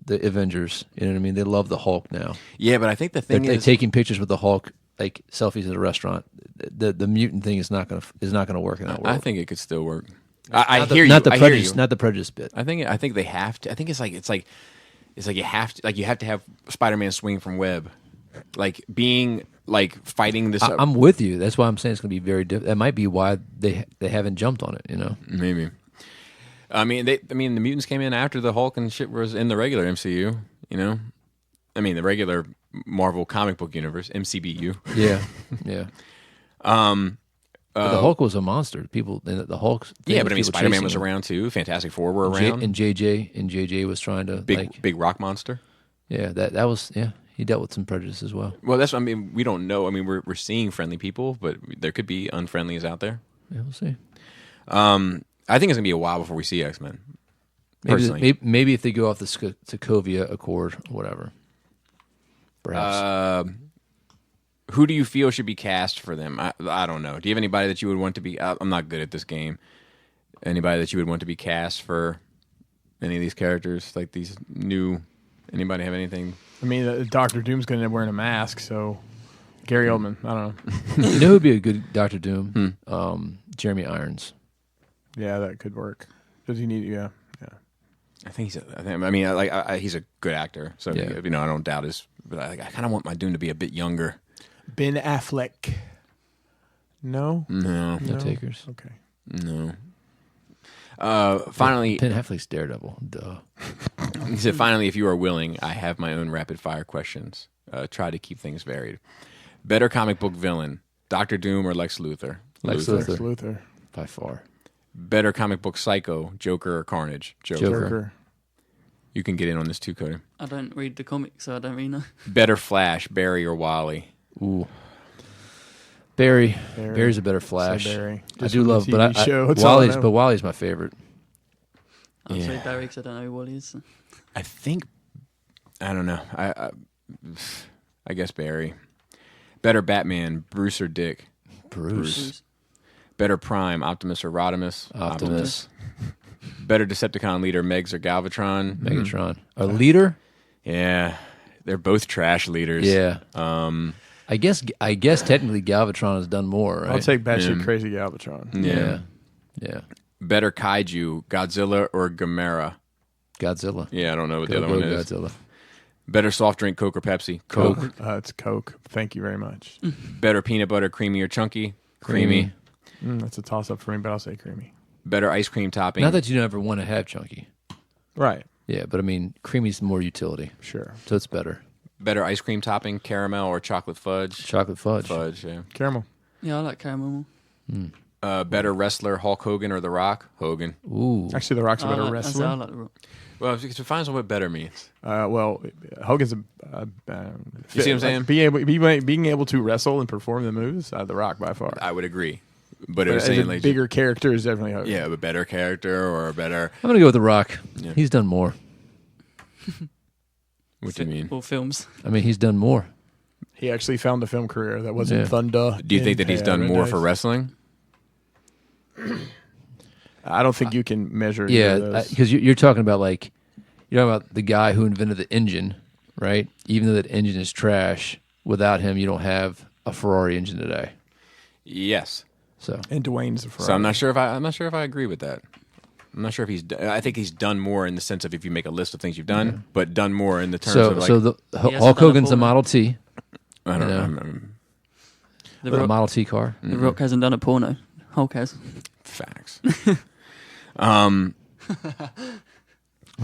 Avengers. You know what I mean? They love the Hulk now. Yeah, but I think the thing they're taking pictures with the Hulk like selfies at a restaurant, the mutant thing is not gonna work in that world. I think it could still work. I Not the- hear you. Not the I hear prejudice, you. not the prejudice bit. I think they have to. I think it's like you have to have Spider-Man swing from web, like being like fighting this. I'm with you. That's why I'm saying it's going to be very different. That might be why they haven't jumped on it. You know, Maybe. I mean, the mutants came in after the Hulk and shit was in the regular MCU. You know, I mean the regular Marvel comic book universe MCBU. yeah, yeah. But the Hulk was a monster. People, the Hulk. Yeah, but I mean, people Spider-Man chasing was him. around too. Fantastic Four were around. And JJ was trying to big rock monster. Yeah, that was He dealt with some prejudice as well. Well, that's. I mean, we don't know. I mean, we're seeing friendly people, but there could be unfriendlies out there. Yeah, we'll see. I think it's gonna be a while before we see X-Men. Personally, Maybe if they go off the Sokovia Accord, or whatever. Perhaps. who do you feel should be cast for them? I don't know. Do you have anybody that you would want to be? I'm not good at this game. Anybody that you would want to be cast for any of these characters, like these new? Anybody have anything? I mean, Doctor Doom's going to end up wearing a mask, so Gary Oldman. I don't know. You know who'd be a good Doctor Doom? Jeremy Irons. Yeah, that could work. Does he need? Yeah. I think he's a good actor. So Yeah. I don't doubt his. But I kind of want my Doom to be a bit younger. Ben Affleck. No. No, No takers. Okay. no. Finally, Ben Affleck's Daredevil. Duh. he said, "Finally, if you are willing, I have my own rapid fire questions. Try to keep things varied. Better comic book villain, Doctor Doom or Lex Luthor? Lex Lex Luthor. Luthor. By far. Better comic book psycho, Joker or Carnage? Joker. Joker. You can get in on this too, Cody. I don't read the comics, so I don't really know. Better Flash, Barry or Wally? Ooh. Barry. Barry's a better Flash. Say Barry. I Just do from the love, TV but show, that's all I know. Wally's my favorite. I'll say Barry because I don't know who Wally is. So. I think. I don't know. I guess Barry. Better Batman, Bruce or Dick? Bruce. Better Prime, Optimus or Rodimus? Optimus. Better Decepticon leader, Megs or Galvatron? Megatron. A leader? Yeah, they're both trash leaders. Yeah. I guess technically Galvatron has done more, right? I'll take batshit crazy Galvatron. Yeah. Yeah. Better Kaiju, Godzilla or Gamera? Godzilla. Yeah, I don't know what the Go other one is. Godzilla. Better soft drink, Coke or Pepsi? Coke. It's Coke. Thank you very much. Better peanut butter, creamy or chunky? Creamy. That's a toss up for me, but I'll say creamy. Better ice cream topping? Not that you never want to have chunky. Right. Yeah, but I mean, creamy's more utility, Sure. so it's better. Better ice cream topping, caramel or chocolate fudge? Chocolate fudge. Fudge, yeah. Caramel. Yeah, I like caramel more. Better wrestler, Hulk Hogan or The Rock? Hogan. Ooh. Actually, The Rock's a better I wrestler. like the Rock. Well, if you could find out what better means. Well, Hogan's a. You see what I'm saying? Being able to wrestle and perform the moves, The Rock by far. I would agree. But it But was as saying a like bigger character is definitely Hogan. yeah, a better character or a better. I'm gonna go with The Rock. Yeah. He's done more. What do you mean? Or films. I mean, he's done more. He actually found a film career that wasn't Yeah. Thunder. Do you think that he's done more for wrestling? wrestling? I don't think you can measure. either of Yeah, those. because you're talking about the guy who invented the engine, right? Even though that engine is trash, without him, you don't have a Ferrari engine today. Yes. So And Dwayne's a Ferrari. So I'm not sure if I agree with that. I'm not sure if I think he's done more in the sense of if you make a list of things you've done, but done more in the terms of like. the hasn't Hulk done a Hogan's a porno. Model T, I don't you know. know. The a Rock, Model T car. the Rock hasn't done a porno. Hulk has. Facts. I'm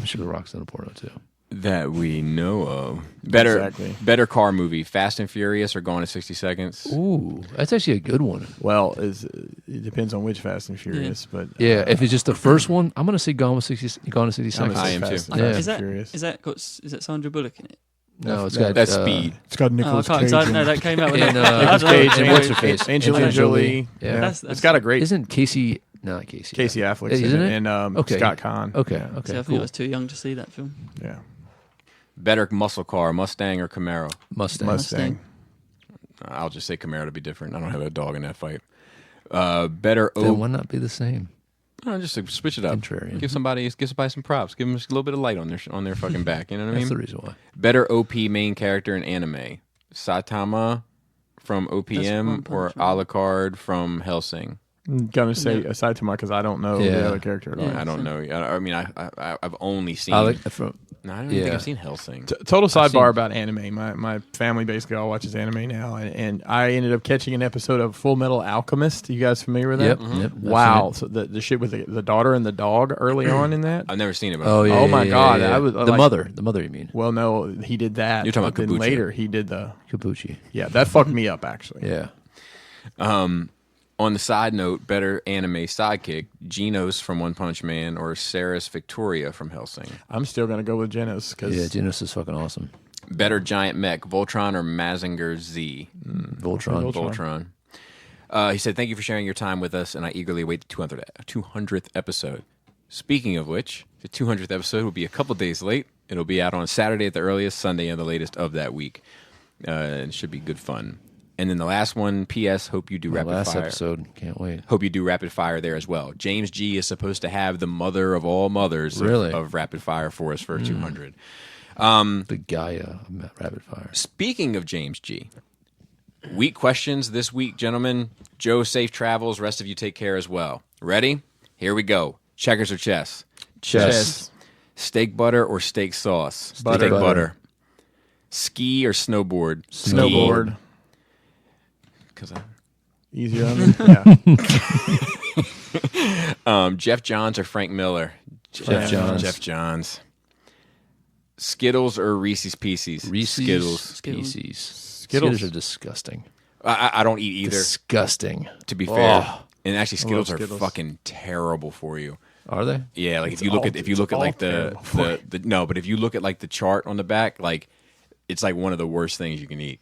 sure The Rock's done a porno too. That we know of. Better car movie, Fast and Furious or Gone in 60 Seconds? Ooh, that's actually a good one. Well, it depends on which Fast and Furious, but Yeah, if it's just the first one, I'm gonna say Gone in 60 I'm gonna Seconds. say I am Fast too. and Yeah. Fast Is and that Furious. is that Sandra Bullock in it? No, it's No, got That's Speed. It's got Oh, I Nicolas can't. Cage. I know that came out with And, I don't know. Cage and what's her face? Angelina Jolie. Yeah. That's It's got a great Isn't Casey? No, not Casey. Casey Affleck Isn't it? and Okay. Scott Conn. Okay. Yeah. Okay. See, I think cool. I was too young to see that film. Yeah. Better muscle car, Mustang or Camaro? Mustang. Mustang. I'll just say Camaro to be different. I don't have a dog in that fight. Better Then why not be the same? just to switch it up. Contrarian. Give somebody some props. Give them a little bit of light on their fucking back. You know what I That's mean? the reason why. Better OP main character in anime, Saitama from One OPM Punch or Man. Alucard from Hellsing? I'm gonna say aside to because I don't know Yeah. the other character at all. Yeah. I don't know. I mean, I've only seen. I like from. No, I don't even think Yeah. I've seen Hellsing. Total sidebar seen- about anime. My family basically all watches anime now, and I ended up catching an episode of Full Metal Alchemist. You guys familiar with that? Yep. Yep. I've Wow. seen So the shit with the daughter and the dog early on in that. I've never seen it. it. But Oh yeah. Oh, my yeah, God, yeah, yeah. I was, the like- mother. The mother. You mean Well, no, he did that. You're talking but about then Kabuki. later he did the Kabuchi? that fucked me up actually. Yeah. On the side note, better anime sidekick: Genos from One Punch Man or Saris Victoria from Hellsing. I'm still gonna go with Genos because Yeah. Genos is fucking awesome. Better giant mech: Voltron or Mazinger Z? Voltron. Voltron. He said, "Thank you for sharing your time with us, and I eagerly await the 200th episode." Speaking of which, the 200th episode will be a couple days late. It'll be out on Saturday at the earliest, Sunday at the latest of that week. It should be good fun. And then the last one, P.S. Hope you do The rapid last fire. episode. Can't wait. Hope you do rapid fire there as well. James G is supposed to have the mother of all mothers Really? of rapid fire for us for 200. The Gaia rapid fire. Speaking of James G, week questions this week, gentlemen. Joe, safe travels. Rest of you take care as well. Ready? Here we go. Checkers or chess? Chess. Steak butter or steak sauce? Butter. Steak butter. Ski or snowboard? snowboard. Because Easier on me. Yeah. Jeff Johns or Frank Miller? Jeff Johns. Jeff Johns. Skittles or Reese's Pieces? Reese's Skittles. Pieces. Skittles. Skittles are disgusting. I don't eat either, Disgusting. to be fair. Oh. And actually, Skittles are Skittles. fucking terrible for you. Are they? Yeah, like if you look at like the no, but if you look at like the chart on the back, like it's like one of the worst things you can eat.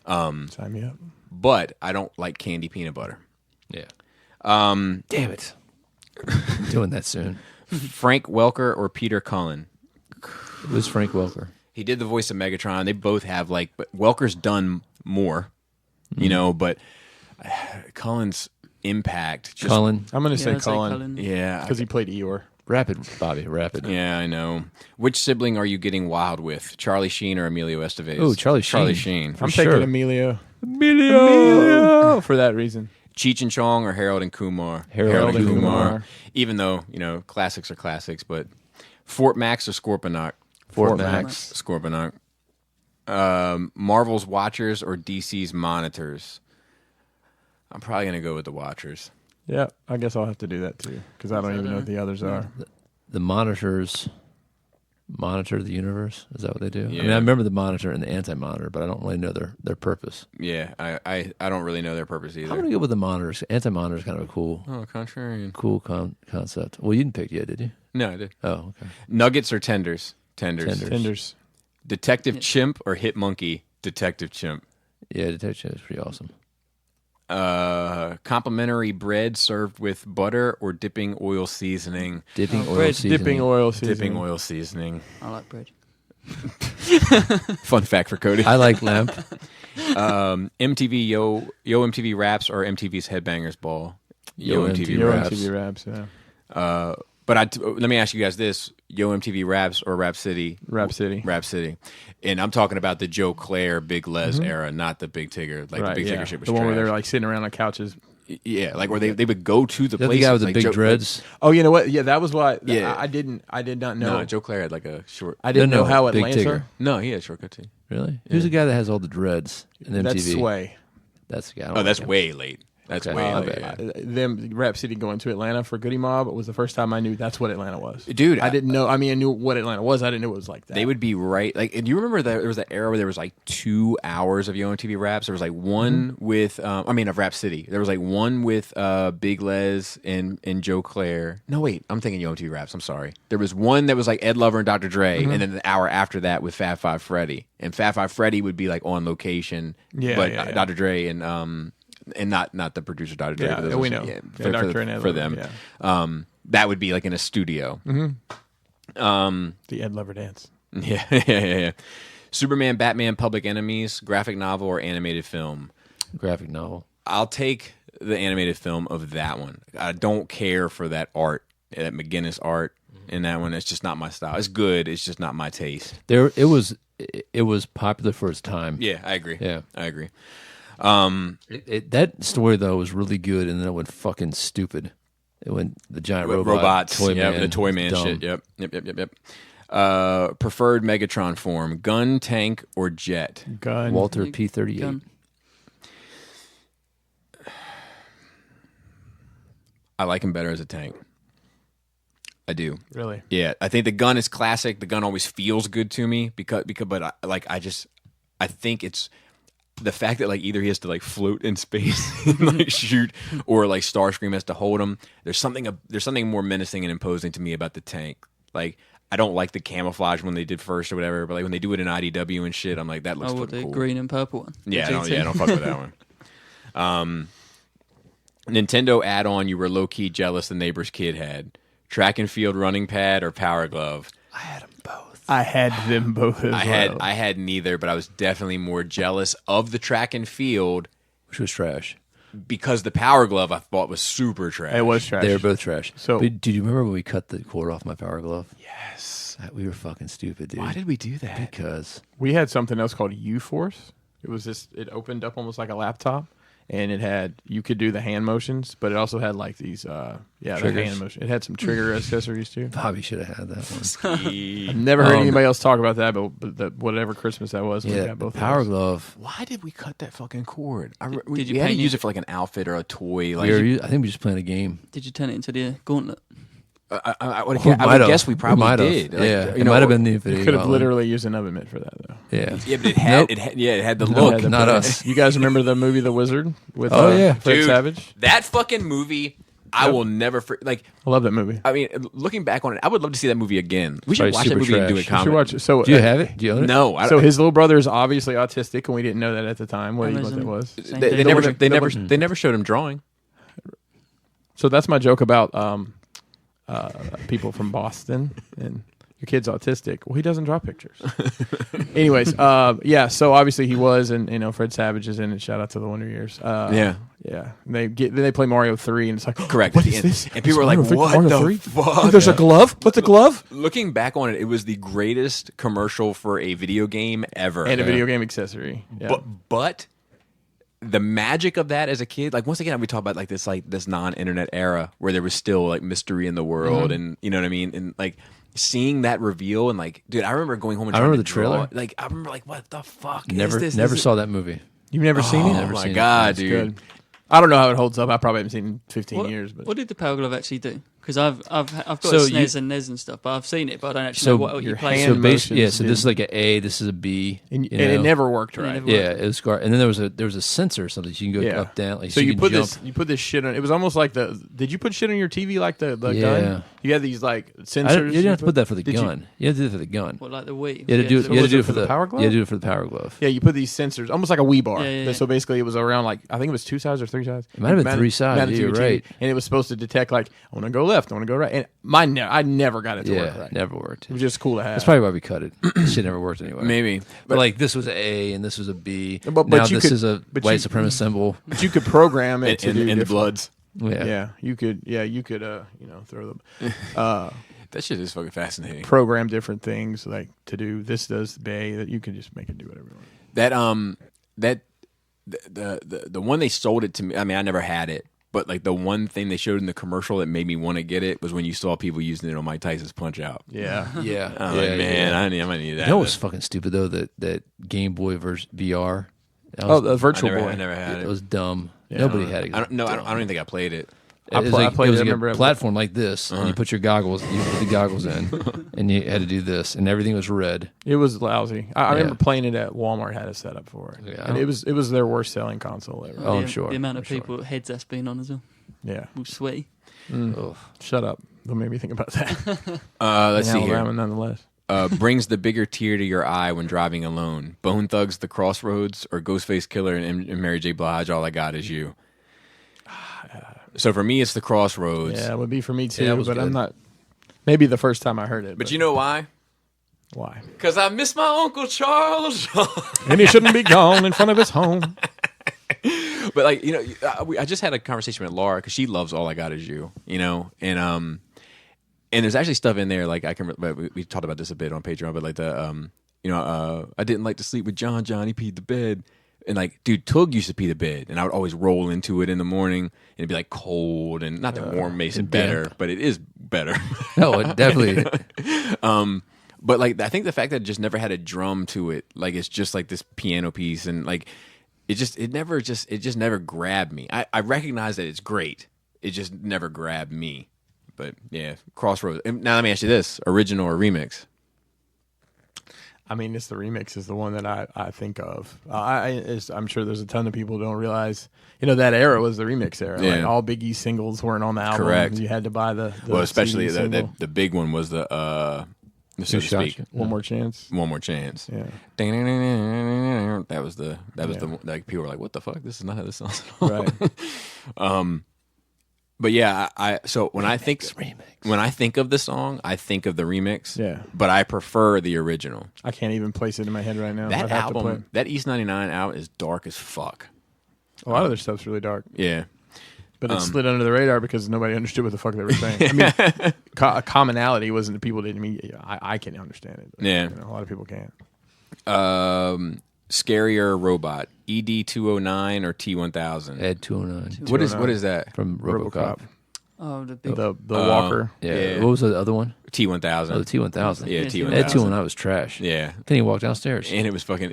Sign me up. But I don't like candy peanut butter. Yeah. Damn it. I'm doing that soon. Frank Welker or Peter Cullen? It was Frank Welker. He did the voice of Megatron. They both have like, but Welker's done more, you know, but Cullen's impact. Just, Cullen. I'm gonna say I'd say Cullen Yeah. because he played Eeyore. Rapid, Bobby. Rapid. Yeah, I know. Which sibling are you getting wild with? Charlie Sheen or Emilio Estevez? Oh, Charlie Sheen. Charlie Sheen. I'm sure. taking Emilio for that reason. Cheech and Chong or Harold and Kumar? Harold and Kumar. Even though, you know, classics are classics, but Fort Max or Scorponok? Fort Max. Scorponok. Marvel's Watchers or DC's Monitors? I'm probably going to go with the Watchers. Yeah, I guess I'll have to do that too because I don't even know what the others are. The monitors monitor the universe. Is that what they do? I mean, Yeah. I remember the monitor and the anti-monitor, but I don't really know their purpose. Yeah, I don't really know their purpose either. I'm going to go with the monitors. Anti-monitor is kind of a cool contrarian. concept. Well, you didn't pick yet, did you? No, I did. Oh, okay. Nuggets or tenders? Tenders. Tenders. Detective Chimp or Hit Monkey? Detective Chimp. Yeah, detection is pretty awesome. Complimentary bread served with butter or dipping oil seasoning? Dipping oil bread. seasoning. Dipping oil seasoning. Dipping oil seasoning. I like bread. Fun fact for Cody. I like lamp. MTV Yo MTV Raps or MTV's Headbangers Ball? Yo MTV MTV Raps. MTV Raps, yeah. But let me ask you guys this: Yo MTV Raps or Rap City? Rap City. Rap City. And I'm talking about the Joe Claire, Big Les era, not the Big Tigger. Like Right, the Big yeah. Tigger shit was the one where trash. they're like sitting around on couches. Yeah, like where they would go to the The place. guy with the like big Joe, dreads. Oh, you know what? Yeah, that was why. Yeah. I did not know. No, Joe Claire had like a short. I didn't No, know how Big Atlanta. Tigger. No, he had a shortcut too. Really? Who's the guy that has all the dreads in MTV? That's Sway. That's the guy. I don't Oh, like that's him. way late. That's Okay. way My late. bad. Them Rap City going to Atlanta for Goody Mob was the first time I knew that's what Atlanta was. Dude, I didn't know. I mean, I knew what Atlanta was. I didn't know it was like that. They would be right. Like, and you remember that there was that era where there was like 2 hours of Yo MTV Raps. There was like one with, of Rap City. There was like one with Big Les and Joe Claire. No, wait, I'm thinking Yo MTV Raps. I'm sorry. There was one that was like Ed Lover and Dr. Dre, and then the hour after that with Fat Five Freddy. And Fat Five Freddy would be like on location, Yeah, but yeah, yeah. Dr. Dre and not the producer Dr. Dre. Yeah, but those we was- know. yeah, Yeah, for, Dr. for, and Ed for Lover, them. yeah. That would be like in a studio. The Ed Lover dance. Yeah. Superman, Batman, Public Enemies, graphic novel or animated film? graphic novel. I'll take the animated film of that one. I don't care for that art, that McGinnis art in that one. It's just not my style. It's good. It's just not my taste. It was popular for its time. Yeah, I agree. Yeah. I agree. That story though was really good, and then it went fucking stupid. It went the giant robots, toy man, the toy man dumb. shit. Yep. Preferred Megatron form: gun, tank, or jet. Gun. Walter P-38. Gun. I like him better as a tank. I do. Really? Yeah, I think the gun is classic. The gun always feels good to me but I think it's the fact that like either he has to like float in space and like shoot, or like Starscream has to hold him. There's something more menacing and imposing to me about the tank. Like I don't like the camouflage when they did first or whatever, but like when they do it in IDW and shit, I'm like that looks the cool. green and purple one. Yeah, I GT. don't fuck with that one. Nintendo add-on you were low-key jealous the neighbor's kid had. Track and field running pad or power glove? I had them both. I had them both as well. I had neither, but I was definitely more jealous of the track and field Which was trash. because the power glove I thought was super trash. It was trash. They were both trash. So- but did you remember when we cut the cord off my power glove? Yes. We were fucking stupid, dude. Why did we do that? Because We had something else called U-Force. It was it opened up almost like a laptop, and you could do the hand motions, but it also had like these, the Triggers. hand motion. It had some trigger accessories too. Bobby should have had that one. I've never heard anybody else talk about that, but whatever Christmas that was, we Yeah, got both of power those. glove. Why did we cut that fucking cord? We Did you had to paint use it? it for like an outfit or a toy. Like, I think we just playing a game. Did you turn it into the gauntlet? I would might have. guess we probably might have. did. Like, Yeah, you it know, might have been the Infinity. Could have Gauntlet. literally used an oven mitt for that though. Yeah. Yeah, but it had, Nope. it had the No, look. Had the not put- us. You guys remember the movie The Wizard with Oh, yeah. Fred Dude, Savage? That fucking movie, I will never like. I love that movie. I mean, looking back on it, I would love to see that movie again. We should Probably watch that super movie and do trash. a You You should comment. watch it. So Do you have it? Do you own it? No, I So don't. his little brother is obviously autistic, and we didn't know that at the time. What Amazon. that was. Same They thing. never, one- they the never, one- they never showed him drawing. So that's my joke about people from Boston and your kid's autistic. Well, he doesn't draw pictures. Anyways, yeah. So obviously he was, and Fred Savage is in it. Shout out to the Wonder Years. Yeah. Yeah. Then they play Mario 3, and it's like Correct. What At the is end. this? And people are like, Mario 3? "What Mario the 3? fuck?" Oh, there's a glove. What's a glove? Looking back on it, it was the greatest commercial for a video game ever. And a video game accessory. Yeah. But the magic of that as a kid, like once again, we talk about like this non-internet era where there was still like mystery in the world, and you know what I mean, and like seeing that reveal, and like, dude, I remember going home and I trying remember to the trailer. draw. Like, I remember like, what the fuck? Never, is this? never Is it- saw that movie. You've never seen it? Oh Never my seen it. god, It's dude! good. I don't know how it holds up. I probably haven't seen it in 15 years, but What did the Power Glove actually do? Because I've got So a you- SNES and NES and stuff, but I've seen it, but I don't actually So know what you your play. hand So motions basically, so this is did- like an A. This is a B. and you it know? never worked And it right. never- Yeah, it was scar. And then there was a sensor or something. So you can go Yeah. up, down. Like, So you you can put jump. this shit on. It was almost like Did you put shit on your TV like the Yeah. gun? You had these like sensors. You didn't have to put that for the Did you- gun. You had to do it for the gun. What, like the Wii? You had to do it. so You had to was do it it for for the power glove? You had to do it for the power glove. Yeah, you put these sensors, almost like a Wii bar. Yeah. So basically, it was around like I think it was 2 sides or 3 sides. It might have been 3 sides, mounted to yeah, your you're TV. right. And it was supposed to detect like I want to go left, I want to go right. And I never got it to work Yeah, right. never worked. It was just cool to have. That's probably why we cut it. Shit never worked anyway. Maybe, But like this was A and this was a B. But now you this could- is a but white you- supremacist symbol. But you could program it to in do the different- Bloods. Yeah. Yeah, you could. Yeah, you could. Throw them. That shit is fucking fascinating. Program different things like to do this does Bay that you can just make it do whatever you want. That the one they sold it to me. I mean, I never had it, but like the one thing they showed in the commercial that made me want to get it was when you saw people using it on Mike Tyson's Punch Out. Yeah. Yeah. I'm like, man, I might need that. You know what's fucking stupid though? That Game Boy VR. That Oh, was, the Virtual I Boy. never had it it. was dumb. Yeah. Nobody had it. I don't even think I played it. It was I like, played it was it, I like remember a it. platform like this, and you put your goggles, you put the goggles in, and you had to do this, and everything was red. It was lousy. I remember Yeah. playing it at Walmart. Had a setup for it, Yeah. and it was their worst selling console ever. Oh, I'm the, sure. The amount of I'm sure. people heads that's been on as well. Yeah. All sweaty. Ugh. Shut up. Don't make me think about that. Let's In see here. Alabama, nonetheless. Brings the bigger tear to your eye when driving alone. Bone Thugs, The Crossroads, or Ghostface Killer and Mary J. Blige. All I Got Is You. So for me, it's The Crossroads. Yeah, it would be for me too, Yeah, it was but I'm good. not. Maybe the first time I heard it. But you know why? why? Because I miss my Uncle Charles. And he shouldn't be gone in front of his home. But like, you know, I just had a conversation with Laura because she loves All I Got Is You, you know, and there's actually stuff in there like I can. We talked about this a bit on Patreon, but like I didn't like to sleep with John. He peed the bed, And like, dude, Tug used to pee the bed, and I would always roll into it in the morning, and it'd be like cold, and not that warm makes it better, but it is better. No, it definitely. But like, I think the fact that it just never had a drum to it, like it's just like this piano piece, and like it just never grabbed me. I recognize that it's great. It just never grabbed me. But yeah, Crossroads. And now let me ask you this: original or remix? I mean, it's the remix is the one that I think of. I'm sure there's a ton of people who don't realize, that era was the remix era. Yeah. Like all Biggie's singles weren't on the album. Correct. You had to buy the Well, especially CD the big one was the so to speak, One More Chance. One More Chance. Yeah. That was the like people were like, what the fuck? This is not how this sounds. Right. But yeah, so when I think of the song, I think of the remix. Yeah. But I prefer the original. I can't even place it in my head right now. That I'd have to play album, that East 99 album is dark as fuck. A lot of their stuff's really dark. Yeah. But it slid under the radar because nobody understood what the fuck they were saying. I mean, a commonality wasn't that people didn't mean. I can understand it. But, Yeah. a lot of people can't. Scarier Robot, ED209 or T1000? Ed 209 What is that? from RoboCop. Oh, the big. The Walker. Yeah. What was the other one? T1000. Oh, the T1000. Yeah, T1000. Ed 209 was trash. Yeah. Then he walked downstairs. And it was fucking.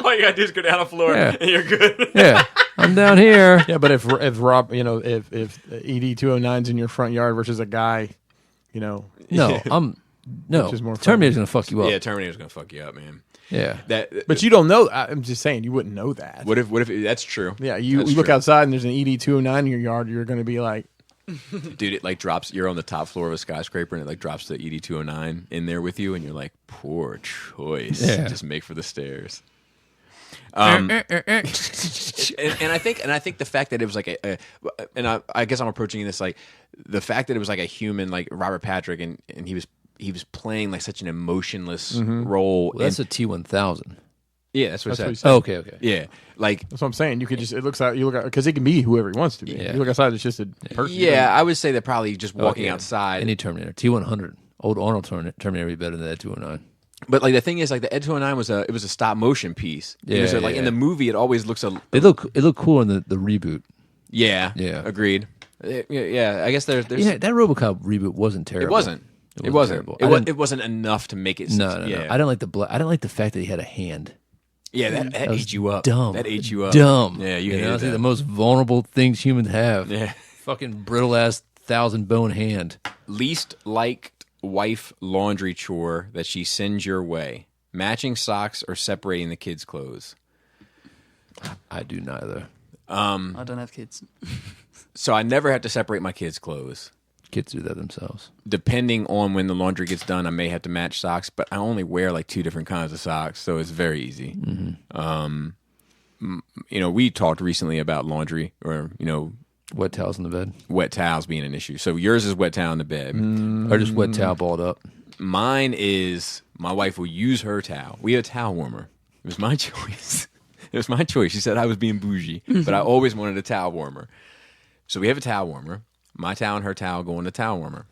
All you gotta do is go down the floor Yeah. and you're good. Yeah, I'm down here. Yeah, but if Rob, if ED 209's in your front yard versus a guy, No, Which is more fun. Terminator's gonna fuck you up. Yeah, Terminator's gonna fuck you up, man. Yeah. but you don't know. I'm just saying you wouldn't know that. What if that's true? Yeah, you That's look true. outside and there's an ED 209 in your yard. You're going to be like, Dude, it like drops. You're on the top floor of a skyscraper, and it like drops the ED209 in there with you, and you're like, poor choice. Yeah. Just make for the stairs. And I think the fact that it was like I guess I'm approaching this like the fact that it was like a human like Robert Patrick, and he was playing like such an emotionless role. Well, that's a T1000. Yeah, that's what That's what it he said. said. Oh, okay. Yeah, like that's what I'm saying. You could just, it looks like, you look because it can be whoever he wants to be. Yeah. You look outside, it's just a person. yeah, I would say that probably just walking yeah. outside. Any Terminator. T100. Old Arnold Terminator would be better than that 209. But like the thing is, like the Ed 209 was a stop motion piece. Yeah, It was like yeah. in the movie, it always looks a. It looked cool in the reboot. Yeah, Yeah. agreed. Yeah, I guess there's. Yeah, that RoboCop reboot wasn't terrible. It wasn't. It wasn't. terrible. It wasn't enough to make it. No. Yeah. I didn't like I didn't like the fact that he had a hand. Yeah, that was ate you up. Dumb. That ate you up. Dumb. Yeah, you know, hated it's like that. the most vulnerable things humans have. Yeah. Fucking brittle ass 1,000-bone hand. Least liked wife laundry chore that she sends your way: matching socks or separating the kids' clothes. I do neither. I don't have kids. So I never have to separate my kids' clothes. Kids do that themselves. Depending on when the laundry gets done, I may have to match socks, but I only wear like 2 different kinds of socks, so it's very easy. We talked recently about laundry, or Wet towels in the bed. wet towels being an issue. So yours is wet towel in the bed. Or just wet towel balled up. Mine is my wife will use her towel. We have a towel warmer. It was my choice. It was my choice. She said I was being bougie, but I always wanted a towel warmer. So we have a towel warmer. My towel and her towel go in the towel warmer.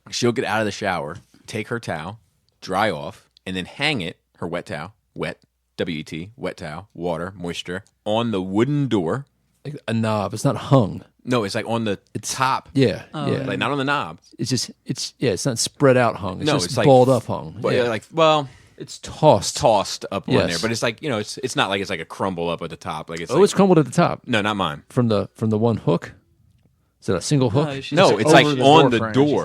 She'll get out of the shower, take her towel, dry off, and then hang it, her wet towel, wet, W-E-T, wet towel, water, moisture, on the wooden door. Like a knob. It's not hung. No, it's like on the top. Yeah. Like not on the knob. It's not spread out hung. It's No, just it's like balled up hung. But yeah. It's tossed. Up on Yes. there. But it's like, it's not like it's like a crumble up at the top. Like it's Oh, like, it's crumbled at the top. no, not mine. From the one hook? Is it a single hook? No, it's like over the on door the frame. door.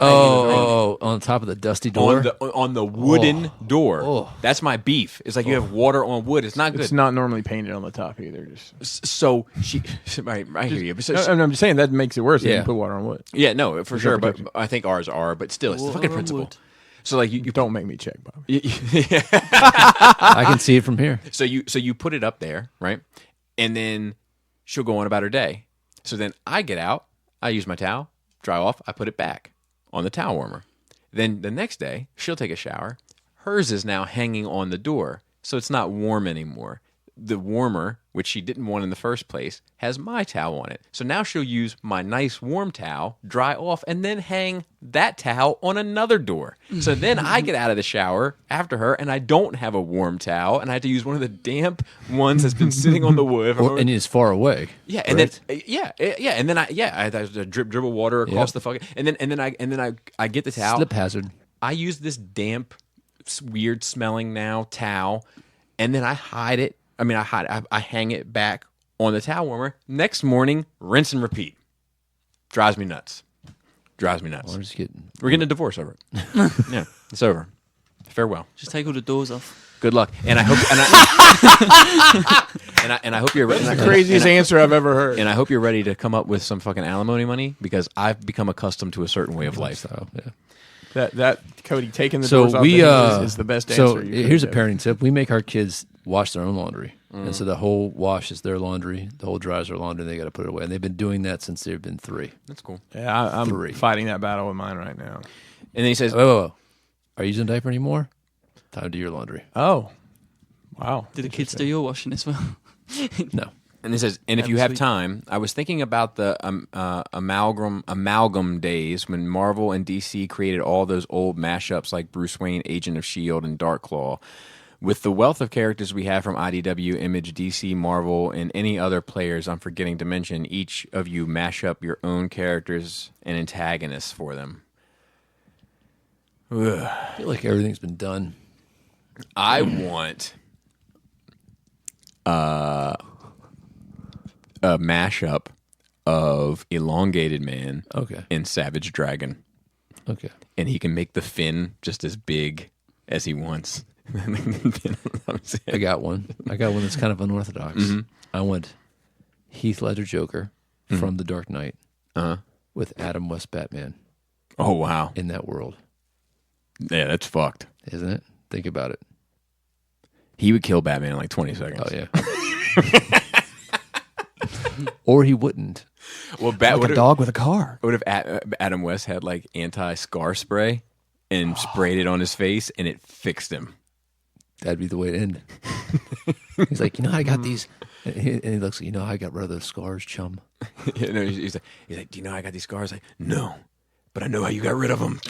On top of the dusty door? On the wooden door. Oh. That's my beef. It's like you have water on wood. It's not good. It's not normally painted on the top either. Just So she, right, I hear you. But so I'm just saying that makes it worse if Yeah. you put water on wood. yeah, no, for sure. But protection. I think ours are. But still, it's the fucking principle. Wood. So like you Don't make me check, Bob. I can see it from here. so you put it up there, right? And then she'll go on about her day. So then I get out, I use my towel, dry off, I put it back on the towel warmer. Then the next day, she'll take a shower. Hers is now hanging on the door, so it's not warm anymore. The warmer which she didn't want in the first place, has my towel on it. So now she'll use my nice warm towel, dry off, and then hang that towel on another door. So then I get out of the shower after her, and I don't have a warm towel, and I have to use one of the damp ones that's been sitting on the wood. And it's far away. Yeah, and then and then I have to dribble water across the fucking, and then I get the towel. Slip hazard. I use this damp, weird smelling now towel, and then I hide it. I hang it back on the towel warmer. Next morning, rinse and repeat. Drives me nuts. We're getting a divorce over it. Yeah, it's over. Farewell. Just take all the doors off. Good luck. And I hope and I hope you're ready. That's the craziest answer I've ever heard. And I hope you're ready to come up with some fucking alimony money, because I've become accustomed to a certain way of life. Yeah. That Cody taking the doors off is the best answer. So here's a parenting tip: we make our kids wash their own laundry, and so the whole wash is their laundry, the whole dry is their laundry. And they got to put it away, and they've been doing that since they've been 3. That's cool. Yeah, I'm 3. fighting that battle with mine right now. And then he says, "Whoa. Are you using a diaper anymore? Time to do your laundry." Oh, wow! Did the kids do your washing as well? No. And he says, and if you have time, I was thinking about the amalgam days when Marvel and DC created all those old mashups like Bruce Wayne, Agent of S.H.I.E.L.D., and Darkclaw. With the wealth of characters we have from IDW, Image, DC, Marvel, and any other players I'm forgetting to mention, each of you mash up your own characters and antagonists for them. Ugh. I feel like everything's been done. I want a mashup of Elongated Man and Savage Dragon. Okay. And he can make the fin just as big as he wants. I got one that's kind of unorthodox. Mm-hmm. I went Heath Ledger Joker from The Dark Knight with Adam West Batman. Oh, wow. In that world. Yeah, that's fucked. Isn't it? Think about it. He would kill Batman in like 20 seconds. Oh, yeah. Or he wouldn't. Well, like a dog with a car. What if Adam West had like anti-scar spray and sprayed it on his face and it fixed him? That'd be the way to end. He's like, I got these. And he looks like, I got rid of those scars, chum. He's like, do you know how I got these scars? Like, no, but I know how you got rid of them.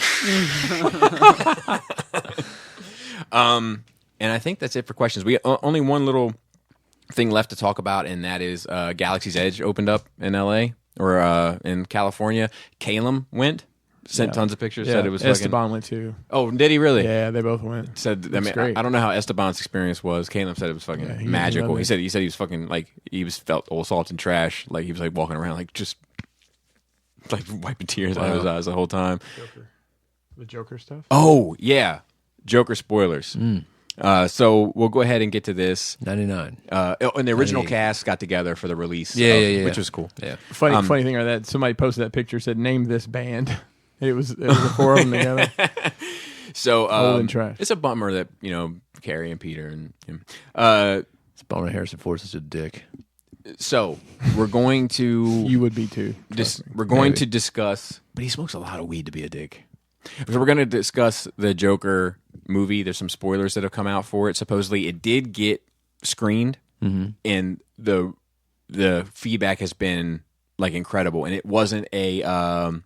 And I think that's it for questions. We only one little thing left to talk about, and that is Galaxy's Edge opened up in LA or in California. Calum went, sent tons of pictures, said it was Esteban went too. Oh, did he really? Yeah, they both went. Said, I don't know how Esteban's experience was. Calum said it was fucking magical. He said he was fucking like felt all salt and trash. Like he was like walking around like just like wiping tears out of his eyes the whole time. The Joker stuff. Oh yeah, Joker spoilers. So we'll go ahead and get to this. 99. And the original cast got together for the release. Which was cool. Yeah. Funny thing are that somebody posted that picture, said, name this band. It was the 4 of them together. So trash. It's a bummer that, Carrie and Peter and him. It's a bummer Harrison Ford's such a dick. So we're going to... You would be too. We're going to discuss... But he smokes a lot of weed to be a dick. So we're going to discuss the Joker movie. There's some spoilers that have come out for it. Supposedly, it did get screened, and the feedback has been like incredible. And it wasn't a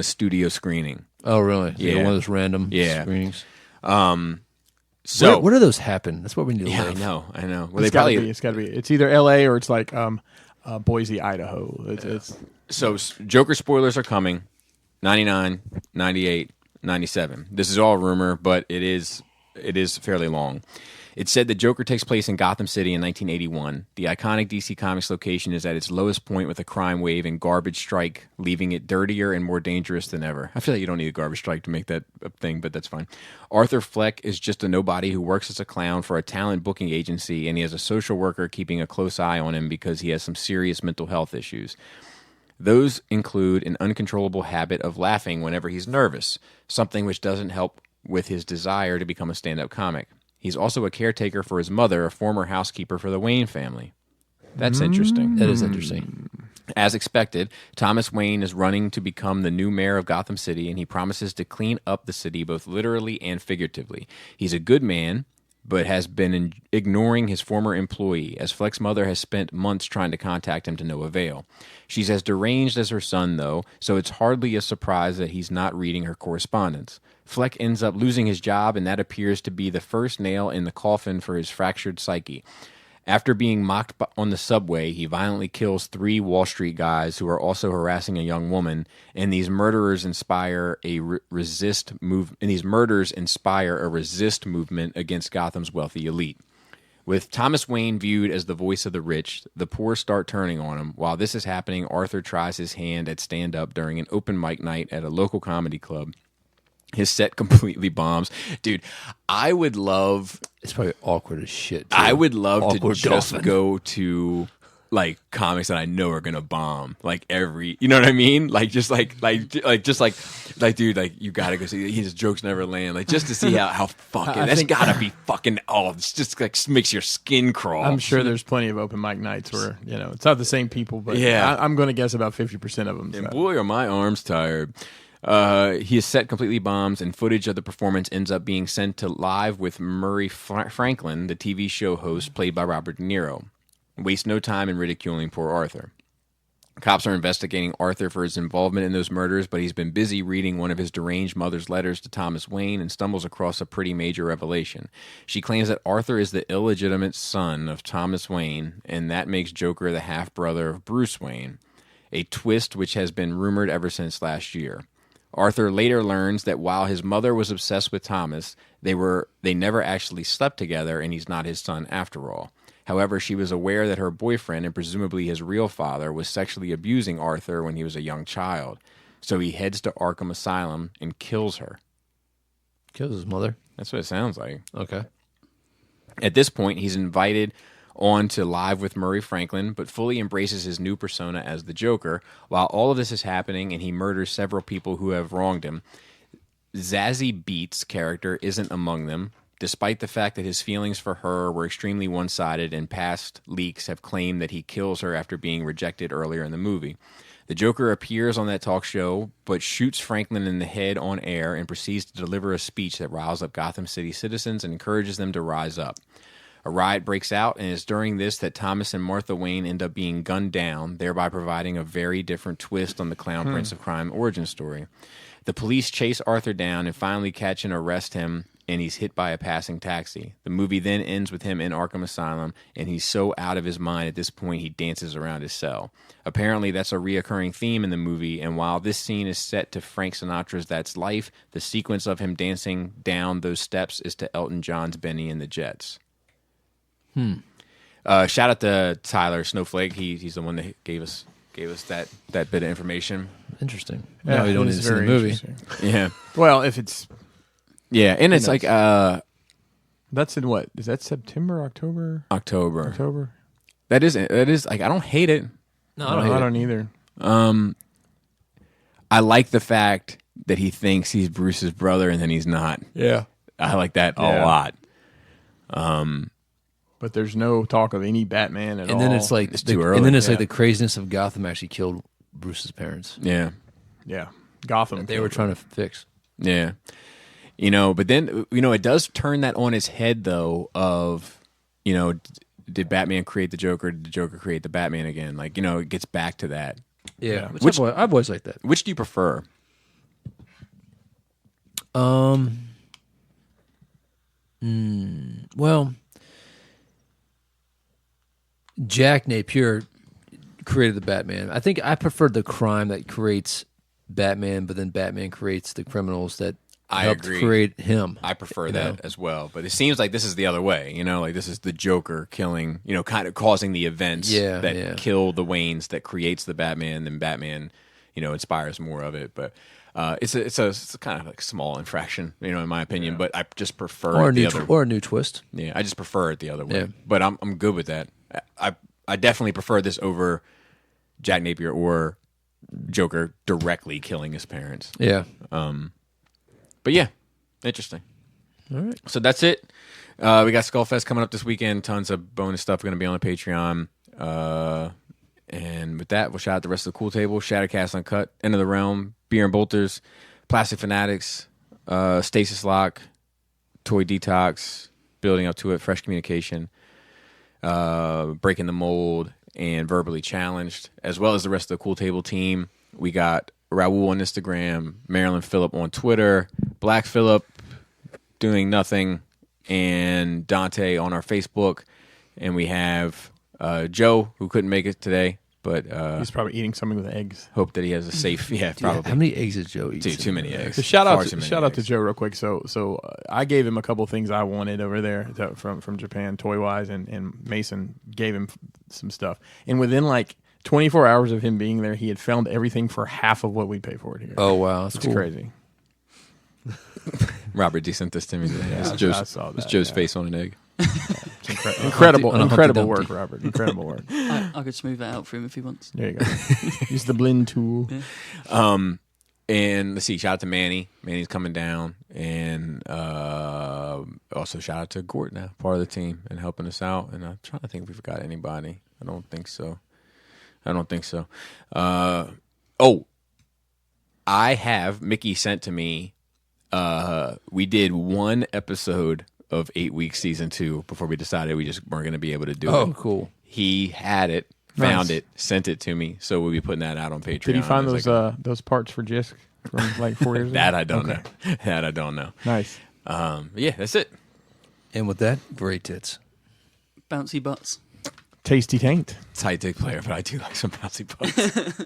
studio screening. Oh, really? So yeah, one of those random screenings. So where do those happen? That's what we need to live. I know. Well, it's got to be. It's either L.A. or it's like Boise, Idaho. It's so Joker spoilers are coming. 99, 98, 97. This is all rumor, but it is fairly long. It said the Joker takes place in Gotham City in 1981. The iconic DC Comics location is at its lowest point with a crime wave and garbage strike, leaving it dirtier and more dangerous than ever. I feel like you don't need a garbage strike to make that a thing, but that's fine. Arthur Fleck is just a nobody who works as a clown for a talent booking agency, and he has a social worker keeping a close eye on him because he has some serious mental health issues. Those include an uncontrollable habit of laughing whenever he's nervous, something which doesn't help with his desire to become a stand-up comic. He's also a caretaker for his mother, a former housekeeper for the Wayne family. That's interesting. That is interesting. As expected, Thomas Wayne is running to become the new mayor of Gotham City, and he promises to clean up the city both literally and figuratively. He's a good man, but has been ignoring his former employee, as Fleck's mother has spent months trying to contact him to no avail. She's as deranged as her son, though, so it's hardly a surprise that he's not reading her correspondence. Fleck ends up losing his job, and that appears to be the first nail in the coffin for his fractured psyche. After being mocked on the subway, he violently kills 3 Wall Street guys who are also harassing a young woman, and these murders inspire a resist movement against Gotham's wealthy elite. With Thomas Wayne viewed as the voice of the rich, the poor start turning on him. While this is happening, Arthur tries his hand at stand-up during an open mic night at a local comedy club. His set completely bombs. Dude, I would love... It's probably awkward as shit, too. I would love awkward to just dolphin. go to, like, comics that I know are going to bomb. Like, every... You know what I mean? Like, dude, like, you got to go see... His jokes never land. Like, just to see how fucking... That's got to be fucking... Oh, it's just, like, makes your skin crawl. I'm sure there's plenty of open mic nights where, it's not the same people, but Yeah. I'm going to guess about 50% of them. And so. boy, are my arms tired. His set completely bombs, and footage of the performance ends up being sent to live with Murray Franklin, the TV show host played by Robert De Niro. Waste no time in ridiculing poor Arthur. Cops are investigating Arthur for his involvement in those murders, but he's been busy reading one of his deranged mother's letters to Thomas Wayne and stumbles across a pretty major revelation. She claims that Arthur is the illegitimate son of Thomas Wayne, and that makes Joker the half-brother of Bruce Wayne, a twist which has been rumored ever since last year. Arthur later learns that while his mother was obsessed with Thomas, they never actually slept together, and he's not his son after all. However, she was aware that her boyfriend, and presumably his real father, was sexually abusing Arthur when he was a young child. So he heads to Arkham Asylum and kills her. Kills his mother. That's what it sounds like. Okay. At this point, he's invited on to Live with Murray Franklin, but fully embraces his new persona as the Joker. While all of this is happening and he murders several people who have wronged him, Zazie Beetz' character isn't among them, despite the fact that his feelings for her were extremely one-sided, and past leaks have claimed that he kills her after being rejected earlier in the movie. The Joker appears on that talk show, but shoots Franklin in the head on air and proceeds to deliver a speech that riles up Gotham City citizens and encourages them to rise up. A riot breaks out, and it's during this that Thomas and Martha Wayne end up being gunned down, thereby providing a very different twist on the Clown Prince of Crime origin story. The police chase Arthur down and finally catch and arrest him, and he's hit by a passing taxi. The movie then ends with him in Arkham Asylum, and he's so out of his mind at this point he dances around his cell. Apparently that's a reoccurring theme in the movie, and while this scene is set to Frank Sinatra's That's Life, the sequence of him dancing down those steps is to Elton John's Benny and the Jets. Shout out to Tyler Snowflake. He's the one that gave us that bit of information. Interesting. Yeah, No, you don't it need is to see the very movie. interesting. Yeah. Well, if it's Yeah, and it's like that's in what? Is that September, October? October. That is like, I don't hate it. No, I don't hate I it. don't either. I like the fact that he thinks he's Bruce's brother and then he's not. Yeah. I like that a Yeah. lot. But there's no talk of any Batman at all. And then it's like It's too early. And then it's like Yeah. the craziness of Gotham actually killed Bruce's parents. Yeah. yeah, Gotham. They were trying to fix. Yeah. But then, it does turn that on its head, though, of, did Batman create the Joker? Did the Joker create the Batman again? Like, it gets back to that. Yeah, Which- I've always liked that. Which do you prefer? Well, Jack Napier created the Batman. I think I prefer the crime that creates Batman, but then Batman creates the criminals that I helped agree. create him. I prefer You that know? as well. But it seems like this is the other way, like this is the Joker killing, kind of causing the events that kill the Waynes, that creates the Batman, then Batman, inspires more of it. But it's a kind of like small infraction, in my opinion. But I just prefer or it the other. or a new twist. Yeah, I just prefer it the other way. Yeah. But I'm good with that. I definitely prefer this over Jack Napier or Joker directly killing his parents. Yeah. But yeah, interesting. All right. So that's it. We got Skullfest coming up this weekend. Tons of bonus stuff going to be on the Patreon. And with that, we'll shout out the rest of the Cool Table, Shattercast Uncut, End of the Realm, Beer and Bolters, Plastic Fanatics, Stasis Lock, Toy Detox, building up to it. Fresh communication, breaking the mold, and verbally challenged, as well as the rest of the Cool Table team. We got Raul on Instagram, Marilyn Phillip on Twitter, Black Phillip doing nothing, and Dante on our Facebook. And we have Joe, who couldn't make it today, but He's probably eating something with eggs. hope that he has a safe. Yeah, probably. How many eggs did Joe eat? Too many eggs. So shout Far out too many to eggs. Joe real quick. So I gave him a couple things I wanted over there from Japan, toy wise, and Mason gave him some stuff. And within like 24 hours of him being there, he had found everything for half of what we pay for it here. Oh wow, that's it's cool. crazy. Robert, you sent this to me today. Yeah, It's I saw that, Joe's yeah. face on an egg. It's incredible Humpty Dumpty. work, Robert. Incredible work. I could smooth that out for him if he wants. There you go. Use the blend tool. And let's see, shout out to Manny. Manny's coming down. And also shout out to Gort now, part of the team, and helping us out. And I'm trying to think if we forgot anybody. I don't think so. I have, Mickey sent to me, we did one episode of 8 Weeks season 2 before we decided we just weren't going to be able to do it. Oh, cool. He had it, found Nice. it, sent it to me, so we'll be putting that out on Patreon. Did he find It's those like those parts for Jisk from like 4 years ago? that I don't Okay. know. That I don't know. Nice. Yeah, that's it. And with that, great tits. Bouncy butts. Tasty taint. It's a high dick player, but I do like some bouncy butts.